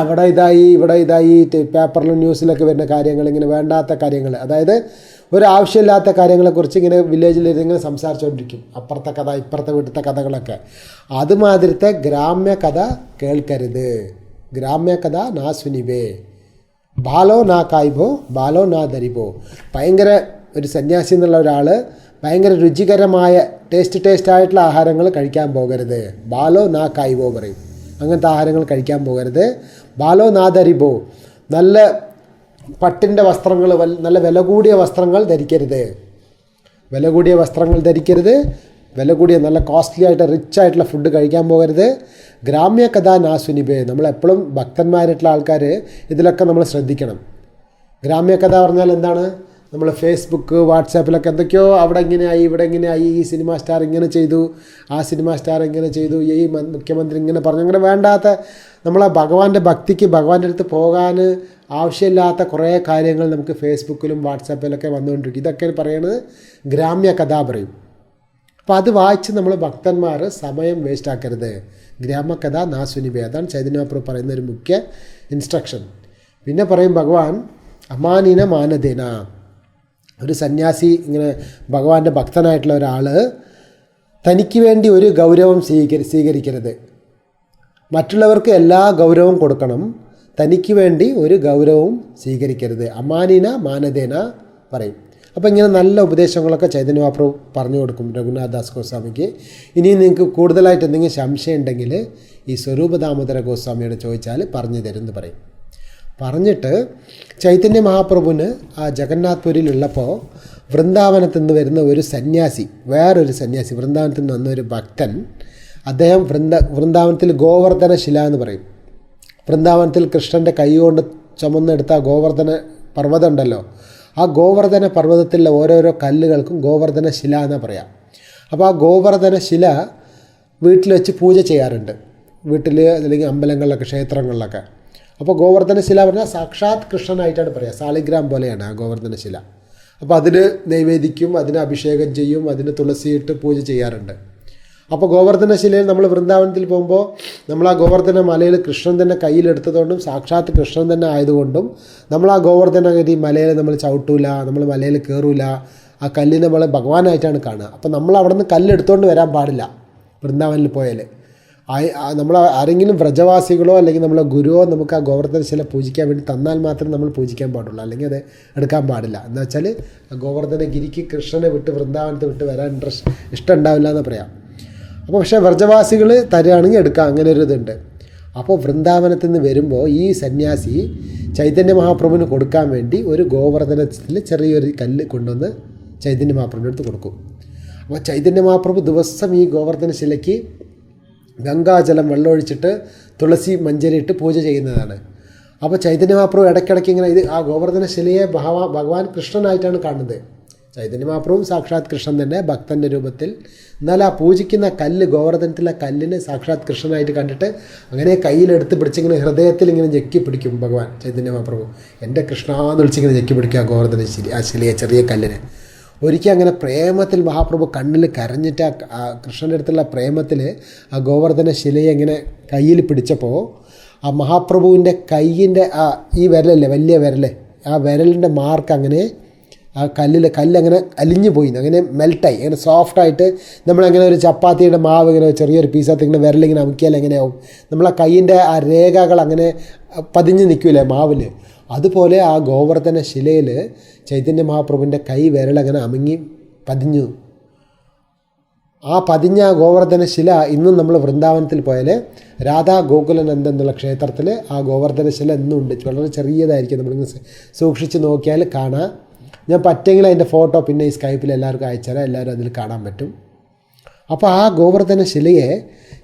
അവിടെ ഇതായി ഇവിടെ ഇതായി, പേപ്പറിലും ന്യൂസിലൊക്കെ വരുന്ന കാര്യങ്ങൾ, ഇങ്ങനെ വേണ്ടാത്ത കാര്യങ്ങൾ, അതായത് ഒരാവശ്യമില്ലാത്ത കാര്യങ്ങളെക്കുറിച്ച് ഇങ്ങനെ വില്ലേജിൽ ഇങ്ങനെ സംസാരിച്ചുകൊണ്ടിരിക്കും, അപ്പുറത്തെ കഥ ഇപ്പുറത്തെ വീട്ടിലത്തെ കഥകളൊക്കെ. അതുമാതിരത്തെ ഗ്രാമ്യകഥ കേൾക്കരുത്. ഗ്രാമ്യകഥ നാ സുനിബേ. ബാലോ നാ കായ്ബോ ബാലോ നാ ധരിബോ. ഭയങ്കര ഒരു സന്യാസി എന്നുള്ള ഒരാൾ ഭയങ്കര രുചികരമായ ടേസ്റ്റായിട്ടുള്ള ആഹാരങ്ങൾ കഴിക്കാൻ പോകരുത്. ബാലോ നാ കായ്ബോ പറയും, അങ്ങനത്തെ ആഹാരങ്ങൾ കഴിക്കാൻ പോകരുത്. ബാലോ നാ ധരിബോ, നല്ല പട്ടിൻ്റെ വസ്ത്രങ്ങൾ, നല്ല വില കൂടിയ വസ്ത്രങ്ങൾ ധരിക്കരുത്. വില കൂടിയ വസ്ത്രങ്ങൾ ധരിക്കരുത്. വില കൂടിയ നല്ല കോസ്റ്റ്ലി ആയിട്ട് റിച്ച് ആയിട്ടുള്ള ഫുഡ് കഴിക്കാൻ പോകരുത്. ഗ്രാമ്യകഥ നാ സുനിബേ. നമ്മളെപ്പോഴും ഭക്തന്മാരായിട്ടുള്ള ആൾക്കാർ ഇതിലൊക്കെ നമ്മൾ ശ്രദ്ധിക്കണം. ഗ്രാമ്യകഥ പറഞ്ഞാൽ എന്താണ്? നമ്മൾ ഫേസ്ബുക്ക് വാട്സാപ്പിലൊക്കെ എന്തൊക്കെയോ അവിടെ ഇങ്ങനെയായി ഇവിടെ ഇങ്ങനെയായി, ഈ സിനിമാ സ്റ്റാർ ഇങ്ങനെ ചെയ്തു, ആ സിനിമാ സ്റ്റാർ ഇങ്ങനെ ചെയ്തു, ഈ മുഖ്യമന്ത്രി ഇങ്ങനെ പറഞ്ഞു, അങ്ങനെ വേണ്ടാത്ത നമ്മളെ ഭഗവാന്റെ ഭക്തിക്ക് ഭഗവാന്റെ അടുത്ത് പോകാൻ ആവശ്യമില്ലാത്ത കുറേ കാര്യങ്ങൾ നമുക്ക് ഫേസ്ബുക്കിലും വാട്സാപ്പിലൊക്കെ വന്നുകൊണ്ടിരിക്കും. ഇതൊക്കെ പറയുന്നത് ഗ്രാമ്യകഥ പറയും. അപ്പോൾ അത് വായിച്ച് നമ്മൾ ഭക്തന്മാർ സമയം വേസ്റ്റ് ആക്കരുത്. ഗ്രാമകഥ നാ സുനിബേ. അതാണ് ചൈതന്യ മഹാപ്രഭു പറയുന്ന ഒരു മുഖ്യ ഇൻസ്ട്രക്ഷൻ. പിന്നെ പറയും ഭഗവാൻ അമാനിന മാനദേന. ഒരു സന്യാസി ഇങ്ങനെ ഭഗവാന്റെ ഭക്തനായിട്ടുള്ള ഒരാൾ തനിക്ക് വേണ്ടി ഒരു ഗൗരവം സ്വീകരിക്കരുത്. മറ്റുള്ളവർക്ക് എല്ലാ ഗൗരവവും കൊടുക്കണം, തനിക്ക് വേണ്ടി ഒരു ഗൗരവവും സ്വീകരിക്കരുത്. അമാനിന മാനദേന പറയും. അപ്പോൾ ഇങ്ങനെ നല്ല ഉപദേശങ്ങളൊക്കെ ചൈതന്യ മഹാപ്രഭു പറഞ്ഞു കൊടുക്കും രഘുനാഥ് ദാസ് ഗോസ്വാമിക്ക്. ഇനി നിങ്ങൾക്ക് കൂടുതലായിട്ട് എന്തെങ്കിലും സംശയം ഉണ്ടെങ്കിൽ ഈ സ്വരൂപ ദാമോദര ഗോസ്വാമിയോട് ചോദിച്ചാൽ പറഞ്ഞു തരുമെന്ന് പറയും. പറഞ്ഞിട്ട് ചൈതന്യ മഹാപ്രഭുവിന് ആ ജഗന്നാഥ്പുരിയിലുള്ളപ്പോൾ വൃന്ദാവനത്തിൽ നിന്ന് വരുന്ന ഒരു സന്യാസി, വേറൊരു സന്യാസി, വൃന്ദാവനത്തിൽ നിന്ന് വന്ന ഒരു ഭക്തൻ, അദ്ദേഹം വൃന്ദാവനത്തിൽ ഗോവർദ്ധന ശില എന്ന് പറയും. വൃന്ദാവനത്തിൽ കൃഷ്ണൻ്റെ കൈ കൊണ്ട് ചുമന്നെടുത്ത ഗോവർദ്ധന പർവ്വതം ഉണ്ടല്ലോ, ആ ഗോവർദ്ധന പർവ്വതത്തിലെ ഓരോരോ കല്ലുകൾക്കും ഗോവർദ്ധന ശില എന്ന് പറയാം. അപ്പോൾ ആ ഗോവർദ്ധന ശില വീട്ടിൽ വെച്ച് പൂജ ചെയ്യാറുണ്ട്, വീട്ടിൽ അല്ലെങ്കിൽ അമ്പലങ്ങളിലൊക്കെ ക്ഷേത്രങ്ങളിലൊക്കെ. അപ്പോൾ ഗോവർദ്ധന ശില പറഞ്ഞാൽ സാക്ഷാത് കൃഷ്ണനായിട്ടാണ് പറയുക, സാളിഗ്രാം പോലെയാണ് ആ ഗോവർദ്ധന ശില. അപ്പോൾ അതിന് നൈവേദിക്കും, അതിന് അഭിഷേകം ചെയ്യും, അതിന് തുളസിയിട്ട് പൂജ ചെയ്യാറുണ്ട്. അപ്പോൾ ഗോവർദ്ധന ശിലയിൽ നമ്മൾ വൃന്ദാവനത്തിൽ പോകുമ്പോൾ നമ്മൾ ആ ഗോവർദ്ധന മലയിൽ കൃഷ്ണൻ തന്നെ കയ്യിലെടുത്തതുകൊണ്ടും സാക്ഷാത്ത് കൃഷ്ണൻ തന്നെ ആയതുകൊണ്ടും നമ്മൾ ആ ഗോവർദ്ധനഗിരി മലയിൽ നമ്മൾ ചവിട്ടൂല, നമ്മൾ മലയിൽ കയറൂല, ആ കല്ലിനെ നമ്മൾ ഭഗവാനായിട്ടാണ് കാണുക. അപ്പോൾ നമ്മൾ അവിടെ നിന്ന് കല്ലെടുത്തുകൊണ്ട് വരാൻ പാടില്ല. വൃന്ദാവനിൽ പോയാൽ നമ്മൾ ആരെങ്കിലും വ്രജവാസികളോ അല്ലെങ്കിൽ നമ്മളെ ഗുരുവോ നമുക്ക് ആ ഗോവർദ്ധന ശില പൂജിക്കാൻ വേണ്ടി തന്നാൽ മാത്രമേ നമ്മൾ പൂജിക്കാൻ പാടുള്ളൂ, അല്ലെങ്കിൽ അത് എടുക്കാൻ പാടില്ല. എന്ന് വെച്ചാൽ ആ ഗോവർദ്ധനഗിരിക്ക് കൃഷ്ണനെ വിട്ട് വൃന്ദാവനത്തെ വിട്ട് വരാൻ ഇഷ്ടം ഉണ്ടാവില്ല എന്ന് പറയാം. അപ്പോൾ പക്ഷേ വ്രജവാസികൾ തരുകയാണെങ്കിൽ എടുക്കാം, അങ്ങനെ ഒരു ഇതുണ്ട്. അപ്പോൾ വൃന്ദാവനത്തിൽ നിന്ന് വരുമ്പോൾ ഈ സന്യാസി ചൈതന്യ മഹാപ്രഭുവിന് കൊടുക്കാൻ വേണ്ടി ഒരു ഗോവർദ്ധനത്തിൽ ചെറിയൊരു കല്ല് കൊണ്ടുവന്ന് ചൈതന്യ മഹാപ്രഭുവിൻ്റെ അടുത്ത് കൊടുക്കും. അപ്പോൾ ചൈതന്യ മഹാപ്രഭു ദിവസം ഈ ഗോവർദ്ധന ശിലയ്ക്ക് ഗംഗാജലം വെള്ളമൊഴിച്ചിട്ട് തുളസി മഞ്ചരിയിട്ട് പൂജ ചെയ്യുന്നതാണ്. അപ്പോൾ ചൈതന്യ മഹാപ്രഭു ഇടയ്ക്കിടയ്ക്ക് ഇങ്ങനെ ആ ഗോവർദ്ധന ശിലയെ ഭഗവാൻ കൃഷ്ണനായിട്ടാണ് കാണുന്നത്. ചൈതന്യ മഹാപ്രഭുവും സാക്ഷാത് കൃഷ്ണൻ തന്നെ ഭക്തൻ്റെ രൂപത്തിൽ. എന്നാൽ ആ പൂജിക്കുന്ന കല്ല്, ഗോവർദ്ധനത്തിലെ കല്ലിനെ സാക്ഷാത് കൃഷ്ണനായിട്ട് കണ്ടിട്ട് അങ്ങനെ കയ്യിലെടുത്ത് പിടിച്ചിങ്ങനെ ഹൃദയത്തിൽ ഇങ്ങനെ ഞെക്കി പിടിക്കും ഭഗവാൻ ചൈതന്യ മഹാപ്രഭു. എൻ്റെ കൃഷ്ണ എന്ന് വിളിച്ചിങ്ങനെ ഞെക്കി പിടിക്കുക ഗോവർദ്ധന ശില, ആ ശിലയെ, ചെറിയ കല്ലിനെ. ഒരിക്കൽ അങ്ങനെ പ്രേമത്തിൽ മഹാപ്രഭു കണ്ണിൽ കരഞ്ഞിട്ട് ആ കൃഷ്ണൻ്റെ അടുത്തുള്ള പ്രേമത്തിൽ ആ ഗോവർദ്ധന ശിലയെ ഇങ്ങനെ കയ്യിൽ പിടിച്ചപ്പോൾ ആ മഹാപ്രഭുവിൻ്റെ കയ്യിൻ്റെ ഈ വിരലല്ലേ, വലിയ വിരൽ, ആ വിരലിൻ്റെ മാർക്ക് അങ്ങനെ ആ കല്ലങ്ങനെ അലിഞ്ഞു പോയി, അങ്ങനെ മെൽട്ടായി, അങ്ങനെ സോഫ്റ്റായിട്ട്. നമ്മളങ്ങനെ ഒരു ചപ്പാത്തിയുടെ മാവ് ഇങ്ങനെ ചെറിയൊരു പീസകത്ത് ഇങ്ങനെ വിരലിങ്ങനെ അമുക്കിയാൽ എങ്ങനെയാവും, നമ്മളെ കയ്യിൻ്റെ ആ രേഖകൾ അങ്ങനെ പതിഞ്ഞ് നിൽക്കില്ലേ മാവിൽ, അതുപോലെ ആ ഗോവർദ്ധന ശിലയിൽ ചൈതന്യ മഹാപ്രഭുവിൻ്റെ കൈ വിരലങ്ങനെ അമുങ്ങി പതിഞ്ഞു. ആ പതിഞ്ഞ ഗോവർദ്ധന ശില ഇന്നും നമ്മൾ വൃന്ദാവനത്തിൽ പോയാൽ രാധാ ഗോകുലനന്ദ എന്നുള്ള ക്ഷേത്രത്തിൽ ആ ഗോവർദ്ധന ശില ഇന്നും ഉണ്ട്. വളരെ ചെറിയതായിരിക്കും, നമ്മളിങ്ങനെ സൂക്ഷിച്ച് നോക്കിയാൽ കാണാം. ഞാൻ പറ്റെങ്കിൽ അതിൻ്റെ ഫോട്ടോ പിന്നെ ഈ സ്കൈപ്പിൽ എല്ലാവർക്കും അയച്ചുതരാം, എല്ലാവരും അതിൽ കാണാൻ പറ്റും. അപ്പോൾ ആ ഗോവർദ്ധന ശിലയെ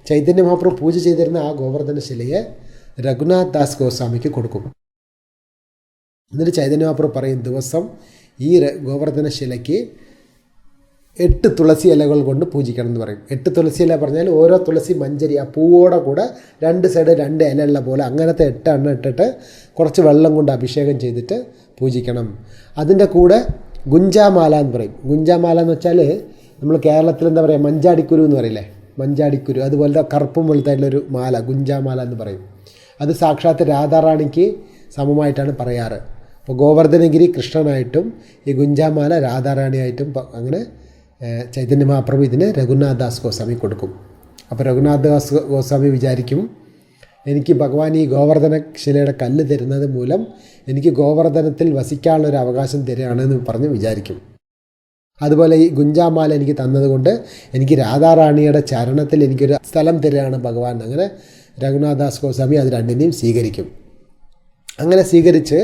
ചൈതന്യ മഹാപ്രഭു പൂജ ചെയ്തിരുന്ന ആ ഗോവർദ്ധന ശിലയെ രഘുനാഥ് ദാസ് ഗോസ്വാമിക്ക് കൊടുക്കും. എന്നിട്ട് ചൈതന്യ മഹാപ്രഭു പറയും, ദിവസം ഈ ഗോവർദ്ധന ശിലയ്ക്ക് 8 തുളസി ഇലകൾ കൊണ്ട് പൂജിക്കണം എന്ന് പറയും. 8 തുളസി ഇല പറഞ്ഞാൽ ഓരോ തുളസി മഞ്ചരി, ആ പൂവോടെ കൂടെ 2 സൈഡ് 2 ഇലയുള്ള പോലെ അങ്ങനത്തെ 8 എണ്ണം ഇട്ടിട്ട് കുറച്ച് വെള്ളം കൊണ്ട് അഭിഷേകം ചെയ്തിട്ട് പൂജിക്കണം. അതിൻ്റെ കൂടെ ഗുഞ്ചാമാല എന്ന് പറയും. ഗുഞ്ചാമാല എന്ന് വെച്ചാൽ നമ്മൾ കേരളത്തിൽ എന്താ പറയുക, മഞ്ചാടിക്കുരു എന്ന് പറയില്ലേ, മഞ്ചാടിക്കുരു അതുപോലത്തെ കറുപ്പും വെളുത്തായിട്ടുള്ളൊരു മാല ഗുഞ്ചാമാല എന്ന് പറയും. അത് സാക്ഷാത്ത് രാധാറാണിക്ക് സമമായിട്ടാണ് പറയാറ്. അപ്പോൾ ഗോവർദ്ധനഗിരി കൃഷ്ണനായിട്ടും ഈ ഗുഞ്ചാമാല രാധാറാണിയായിട്ടും അങ്ങനെ ചൈതന്യ മഹാപ്രഭു ഇതിന് രഘുനാഥ് ദാസ് ഗോസ്വാമി കൊടുക്കും. അപ്പോൾ രഘുനാഥ് ദാസ് ഗോസ്വാമി വിചാരിക്കും, എനിക്ക് ഭഗവാൻ ഈ ഗോവർദ്ധന ശിലയുടെ കല്ല് തരുന്നത് മൂലം എനിക്ക് ഗോവർദ്ധനത്തിൽ വസിക്കാനുള്ളൊരു അവകാശം തരികയാണെന്ന് പറഞ്ഞ് വിചാരിക്കും. അതുപോലെ ഈ ഗുഞ്ചാമാല എനിക്ക് തന്നതുകൊണ്ട് എനിക്ക് രാധാറാണിയുടെ ചരണത്തിൽ എനിക്കൊരു സ്ഥലം തരികയാണ് ഭഗവാൻ. അങ്ങനെ രഘുനാഥ് ദാസ് ഗോസ്വാമി അത് രണ്ടിനെയും സ്വീകരിക്കും. അങ്ങനെ സ്വീകരിച്ച്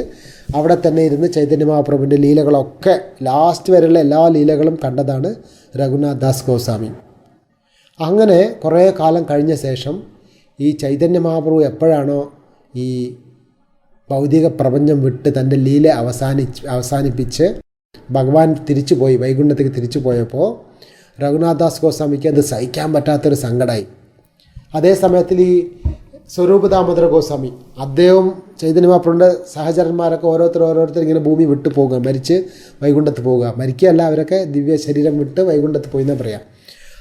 അവിടെ തന്നെ ഇരുന്ന് ചൈതന്യ മഹാപ്രഭുവിൻ്റെ ലീലകളൊക്കെ ലാസ്റ്റ് വരെയുള്ള എല്ലാ ലീലകളും കണ്ടതാണ് രഘുനാഥ് ദാസ് ഗോസ്വാമി. അങ്ങനെ കുറേ കാലം കഴിഞ്ഞ ശേഷം ഈ ചൈതന്യ മഹാപ്രഭു എപ്പോഴാണോ ഈ ഭൗതിക പ്രപഞ്ചം വിട്ട് തൻ്റെ ലീല അവസാനിപ്പിച്ച് ഭഗവാൻ തിരിച്ചു പോയി, വൈകുണ്ഠത്തേക്ക് തിരിച്ചു പോയപ്പോൾ രഘുനാഥ് ദാസ് ഗോസ്വാമിക്ക് അത് സഹിക്കാൻ പറ്റാത്തൊരു സങ്കടമായി. അതേ സമയത്തിൽ ഈ സ്വരൂപ ദാമോദര ഗോസ്വാമി, അദ്ദേഹം ചൈതന്യ മഹാപ്രഭുവിൻ്റെ സഹചരന്മാരൊക്കെ ഓരോരുത്തർ ഇങ്ങനെ ഭൂമി വിട്ടു പോകുക, മരിച്ച് വൈകുണ്ഠത്ത് പോവുക, മരിക്കുകയല്ല, അവരൊക്കെ ദിവ്യ ശരീരം വിട്ട് വൈകുണ്ഠത്ത് പോയി എന്നാ പറയാം.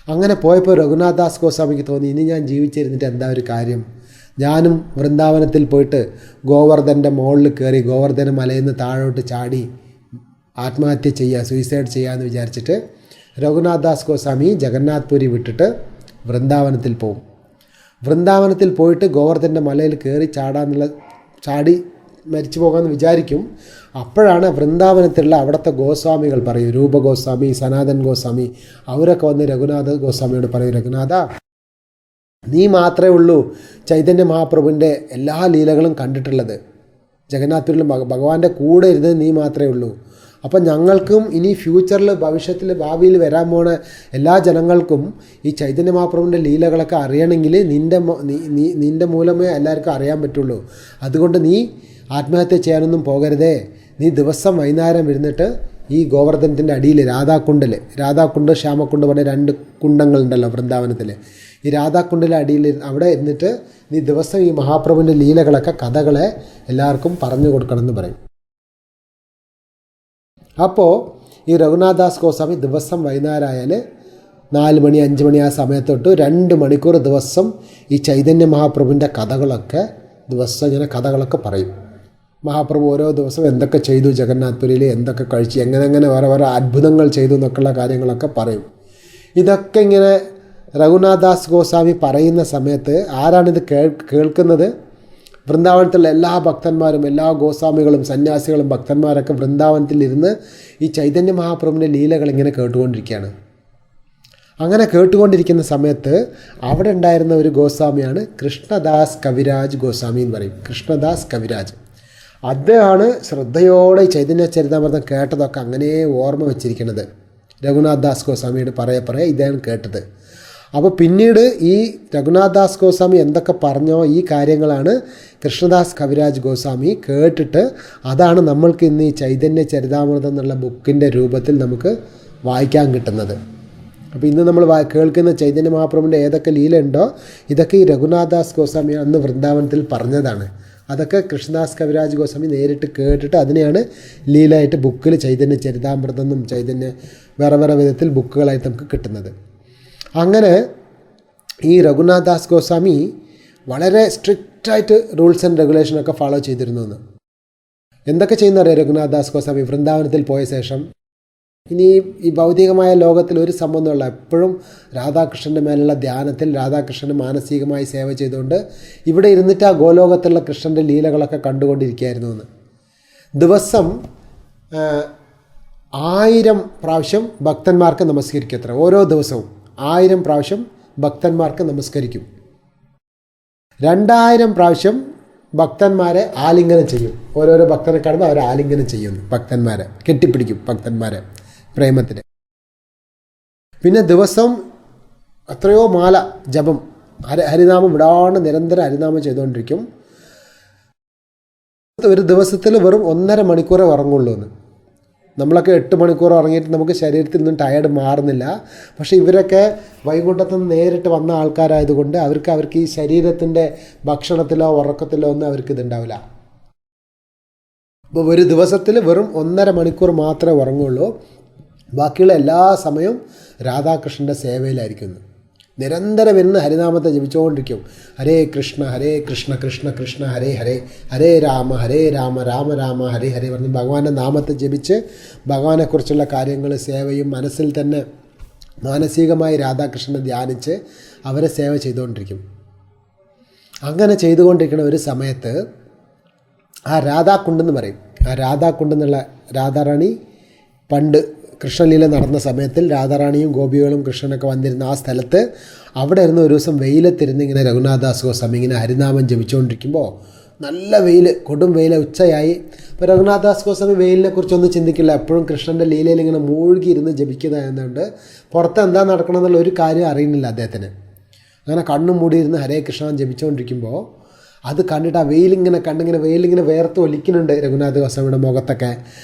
അങ്ങനെ പോയപ്പോൾ രഘുനാഥ് ദാസ് ഗോസ്വാമിക്ക് തോന്നി, ഇനി ഞാൻ ജീവിച്ചിരുന്നിട്ട് എന്താ ഒരു കാര്യം, ഞാനും വൃന്ദാവനത്തിൽ പോയിട്ട് ഗോവർദ്ധൻ്റെ മുകളിൽ കയറി ഗോവർദ്ധന മലയിൽ നിന്ന് താഴോട്ട് ചാടി ആത്മഹത്യ ചെയ്യുക, സൂയിസൈഡ് ചെയ്യാമെന്ന് വിചാരിച്ചിട്ട് രഘുനാഥ് ദാസ് ഗോസ്വാമി ജഗന്നാഥ് പുരി വിട്ടിട്ട് വൃന്ദാവനത്തിൽ പോകും. വൃന്ദാവനത്തിൽ പോയിട്ട് ഗോവർദ്ധൻ്റെ മലയിൽ കയറി ചാടി മരിച്ചു പോകാമെന്ന് വിചാരിക്കും. അപ്പോഴാണ് വൃന്ദാവനത്തിലുള്ള അവിടുത്തെ ഗോസ്വാമികൾ പറയും, രൂപ ഗോസ്വാമി, സനാതൻ ഗോസ്വാമി, അവരൊക്കെ വന്ന് രഘുനാഥ ഗോസ്വാമിയോട് പറയും, രഘുനാഥ, നീ മാത്രമേ ഉള്ളൂ ചൈതന്യ മഹാപ്രഭുവിൻ്റെ എല്ലാ ലീലകളും കണ്ടിട്ടുള്ളത്. ജഗന്നാഥപുരിലും ഭഗവാന്റെ കൂടെ ഇരുന്നത് നീ മാത്രമേ ഉള്ളൂ. അപ്പം ഞങ്ങൾക്കും ഇനി ഫ്യൂച്ചറിൽ ഭവിഷ്യത്തിൽ ഭാവിയിൽ വരാൻ പോണ എല്ലാ ജനങ്ങൾക്കും ഈ ചൈതന്യ മഹാപ്രഭുവിൻ്റെ ലീലകളൊക്കെ അറിയണമെങ്കിൽ നിൻ്റെ മൂലമേ എല്ലാവർക്കും അറിയാൻ പറ്റുള്ളൂ. അതുകൊണ്ട് നീ ആത്മഹത്യ ചെയ്യാനൊന്നും പോകരുതേ. നീ ദിവസം വൈകുന്നേരം ഇരുന്നിട്ട് ഈ ഗോവർദ്ധനത്തിൻ്റെ അടിയിൽ രാധാകുണ്ട് ശ്യാമക്കുണ്ട് പറഞ്ഞ 2 കുണ്ടങ്ങളുണ്ടല്ലോ വൃന്ദാവനത്തിൽ, ഈ രാധാകുണ്ടിലെ അടിയിൽ അവിടെ ഇരുന്നിട്ട് നീ ദിവസം ഈ മഹാപ്രഭുവിൻ്റെ ലീലകളൊക്കെ കഥകളെ എല്ലാവർക്കും പറഞ്ഞു കൊടുക്കണമെന്ന് പറയും. അപ്പോൾ ഈ രഘുനാഥ് ദാസ് ഗോസ്വാമി ദിവസം വൈകുന്നേരം ആയാൽ 4 മണി 5 മണി ആ സമയത്തൊട്ട് 2 മണിക്കൂർ ദിവസം ഈ ചൈതന്യ മഹാപ്രഭുവിൻ്റെ കഥകളൊക്കെ ദിവസം ഇങ്ങനെ കഥകളൊക്കെ പറയും. മഹാപ്രഭു ഓരോ ദിവസം എന്തൊക്കെ ചെയ്തു, ജഗന്നാഥ്പുരിയിൽ എന്തൊക്കെ കഴിച്ചു, എങ്ങനെ ഓരോ അത്ഭുതങ്ങൾ ചെയ്തു എന്നൊക്കെയുള്ള കാര്യങ്ങളൊക്കെ പറയും. ഇതൊക്കെ ഇങ്ങനെ രഘുനാഥ് ദാസ് ഗോസ്വാമി പറയുന്ന സമയത്ത് ആരാണിത് കേൾക്കുന്നത്? വൃന്ദാവനത്തിലുള്ള എല്ലാ ഭക്തന്മാരും, എല്ലാ ഗോസ്വാമികളും, സന്യാസികളും, ഭക്തന്മാരൊക്കെ വൃന്ദാവനത്തിൽ ഇരുന്ന് ഈ ചൈതന്യ മഹാപ്രഭുവിൻ്റെ ലീലകൾ ഇങ്ങനെ കേട്ടുകൊണ്ടിരിക്കുകയാണ്. അങ്ങനെ കേട്ടുകൊണ്ടിരിക്കുന്ന സമയത്ത് അവിടെ ഉണ്ടായിരുന്ന ഒരു ഗോസ്വാമിയാണ് കൃഷ്ണദാസ് കവിരാജ് ഗോസ്വാമി എന്ന് പറയും. കൃഷ്ണദാസ് കവിരാജ് അദ്ദേഹമാണ് ശ്രദ്ധയോടെ ഈ ചൈതന്യ ചരിതാമൃതം കേട്ടതൊക്കെ അങ്ങനെ ഓർമ്മ വെച്ചിരിക്കുന്നത്. രഘുനാഥ് ദാസ് ഗോസ്വാമിയോട് പറയെ ഇദ്ദേഹം കേട്ടത്. അപ്പോൾ പിന്നീട് ഈ രഘുനാഥ് ദാസ് ഗോസ്വാമി എന്തൊക്കെ പറഞ്ഞോ ഈ കാര്യങ്ങളാണ് കൃഷ്ണദാസ് കവിരാജ് ഗോസ്വാമി കേട്ടിട്ട് അതാണ് നമ്മൾക്ക് ഇന്ന് ഈ ചൈതന്യ ചരിതാമൃതം എന്നുള്ള ബുക്കിൻ്റെ രൂപത്തിൽ നമുക്ക് വായിക്കാൻ കിട്ടുന്നത്. അപ്പോൾ ഇന്ന് നമ്മൾ കേൾക്കുന്ന ചൈതന്യ മഹാപ്രഭുവിൻ്റെ ഏതൊക്കെ ലീല ഉണ്ടോ ഇതൊക്കെ ഈ രഘുനാഥ് ദാസ് ഗോസ്വാമി അന്ന് വൃന്ദാവനത്തിൽ പറഞ്ഞതാണ്. അതൊക്കെ കൃഷ്ണദാസ് കവിരാജ് ഗോസ്വാമി നേരിട്ട് കേട്ടിട്ട് അതിനെയാണ് ലീലയായിട്ട് ബുക്കിൽ ചൈതന്യ ചരിതാമൃതം എന്നും ചൈതന്യ വേറെ വിധത്തിൽ ബുക്കുകളായിട്ട് നമുക്ക് കിട്ടുന്നത്. അങ്ങനെ ഈ രഘുനാഥ് ദാസ് ഗോസ്വാമി വളരെ സ്ട്രിക്റ്റായിട്ട് റൂൾസ് ആൻഡ് റെഗുലേഷനൊക്കെ ഫോളോ ചെയ്തിരുന്നു. എന്തൊക്കെ ചെയ്യുന്നറിയാം രഘുനാഥ് ദാസ് ഗോസ്വാമി വൃന്ദാവനത്തിൽ പോയ ശേഷം? ഇനി ഈ ഭൗതികമായ ലോകത്തിൽ ഒരു സംബന്ധമുള്ള എപ്പോഴും രാധാകൃഷ്ണൻ്റെ മേലുള്ള ധ്യാനത്തിൽ രാധാകൃഷ്ണന് മാനസികമായി സേവ ചെയ്തുകൊണ്ട് ഇവിടെ ഇരുന്നിട്ട് ആ ഗോലോകത്തുള്ള കൃഷ്ണൻ്റെ ലീലകളൊക്കെ കണ്ടുകൊണ്ടിരിക്കുകയായിരുന്നു എന്ന്. ദിവസം 1000 പ്രാവശ്യം ഭക്തന്മാർക്ക് നമസ്കരിക്കത്ര ഓരോ ദിവസവും 1000 പ്രാവശ്യം ഭക്തന്മാർക്ക് നമസ്കരിക്കും. 2000 പ്രാവശ്യം ഭക്തന്മാരെ ആലിംഗനം ചെയ്യും. ഓരോരോ ഭക്തനെ കാണുമ്പോൾ അവരെ ആലിംഗനം ചെയ്യുന്നു. ഭക്തന്മാരെ കെട്ടിപ്പിടിക്കും, ഭക്തന്മാരെ പ്രേമത്തിന്. പിന്നെ ദിവസം എത്രയോ മാല ജപം, ഹരിനാമം വിടാണ്ട് നിരന്തരം ഹരിനാമം ചെയ്തുകൊണ്ടിരിക്കും. ഒരു ദിവസത്തിൽ വെറും 1.5 മണിക്കൂറേ ഉറങ്ങുള്ളൂ എന്ന്. നമ്മളൊക്കെ 8 മണിക്കൂർ ഉറങ്ങിയിട്ട് നമുക്ക് ശരീരത്തിൽ നിന്നും ടയേർഡ് മാറുന്നില്ല. പക്ഷേ ഇവരൊക്കെ വൈകുണ്ഠത്തു നിന്ന് നേരിട്ട് വന്ന ആൾക്കാരായതുകൊണ്ട് അവർക്ക് ഈ ശരീരത്തിൻ്റെ ഭക്ഷണത്തിലോ ഉറക്കത്തിലോ ഒന്നും അവർക്ക് ഇതുണ്ടാവില്ല. അപ്പോൾ ഒരു ദിവസത്തിൽ വെറും 1.5 മണിക്കൂർ മാത്രമേ ഉറങ്ങുള്ളൂ. ബാക്കിയുള്ള എല്ലാ സമയവും രാധാകൃഷ്ണൻ്റെ സേവയിലായിരിക്കുന്നു. നിരന്തരം ഇന്ന് ഹരിനാമത്തെ ജപിച്ചുകൊണ്ടിരിക്കും. ഹരേ കൃഷ്ണ കൃഷ്ണ കൃഷ്ണ ഹരേ ഹരേ, ഹരേ രാമ രാമ രാമ ഹരേ ഹരേ പറഞ്ഞ് ഭഗവാന്റെ നാമത്തെ ജപിച്ച് ഭഗവാനെക്കുറിച്ചുള്ള കാര്യങ്ങൾ സേവയും മനസ്സിൽ തന്നെ മാനസികമായി രാധാകൃഷ്ണനെ ധ്യാനിച്ച് അവരെ സേവ ചെയ്തുകൊണ്ടിരിക്കും. അങ്ങനെ ചെയ്തുകൊണ്ടിരിക്കുന്ന ഒരു സമയത്ത് ആ രാധാകുണ്ടെന്ന് പറയും. ആ രാധാകുണ്ടെന്നുള്ള രാധാറാണി പണ്ട് കൃഷ്ണലീല നടന്ന സമയത്തിൽ രാധാറാണിയും ഗോപികളും കൃഷ്ണനൊക്കെ വന്നിരുന്ന ആ സ്ഥലത്ത് അവിടെ ഇരുന്ന് ഒരു ദിവസം വെയിലത്തിരുന്ന് ഇങ്ങനെ രഘുനാഥദാസ് ഗോസ്വാമി ഇങ്ങനെ ഹരിനാമം ജപിച്ചുകൊണ്ടിരിക്കുമ്പോൾ നല്ല വെയിൽ, കൊടും വെയിൽ, ഉച്ചയായി. ഇപ്പോൾ രഘുനാഥദാസ് ഗോസ്വാമി വെയിലിനെ കുറിച്ചൊന്നും ചിന്തിക്കില്ല. എപ്പോഴും കൃഷ്ണൻ്റെ ലീലയിൽ ഇങ്ങനെ മൂழ்കിയിരുന്ന് ജപിക്കുന്നതായതുകൊണ്ട് പുറത്ത് എന്താ നടക്കണമെന്നുള്ള ഒരു കാര്യം അറിയുന്നില്ല അദ്ദേഹത്തിന്. അങ്ങനെ കണ്ണും മൂടിയിരുന്ന് ഹരേ കൃഷ്ണൻ ജപിച്ചുകൊണ്ടിരിക്കുമ്പോൾ അത് കണ്ടിട്ട് ആ വെയിലിങ്ങനെ വേർത്ത് ഒലിക്കുന്നുണ്ട് രഘുനാഥ ഗോസ്വാമിയുടെ മുഖത്തൊക്കെ.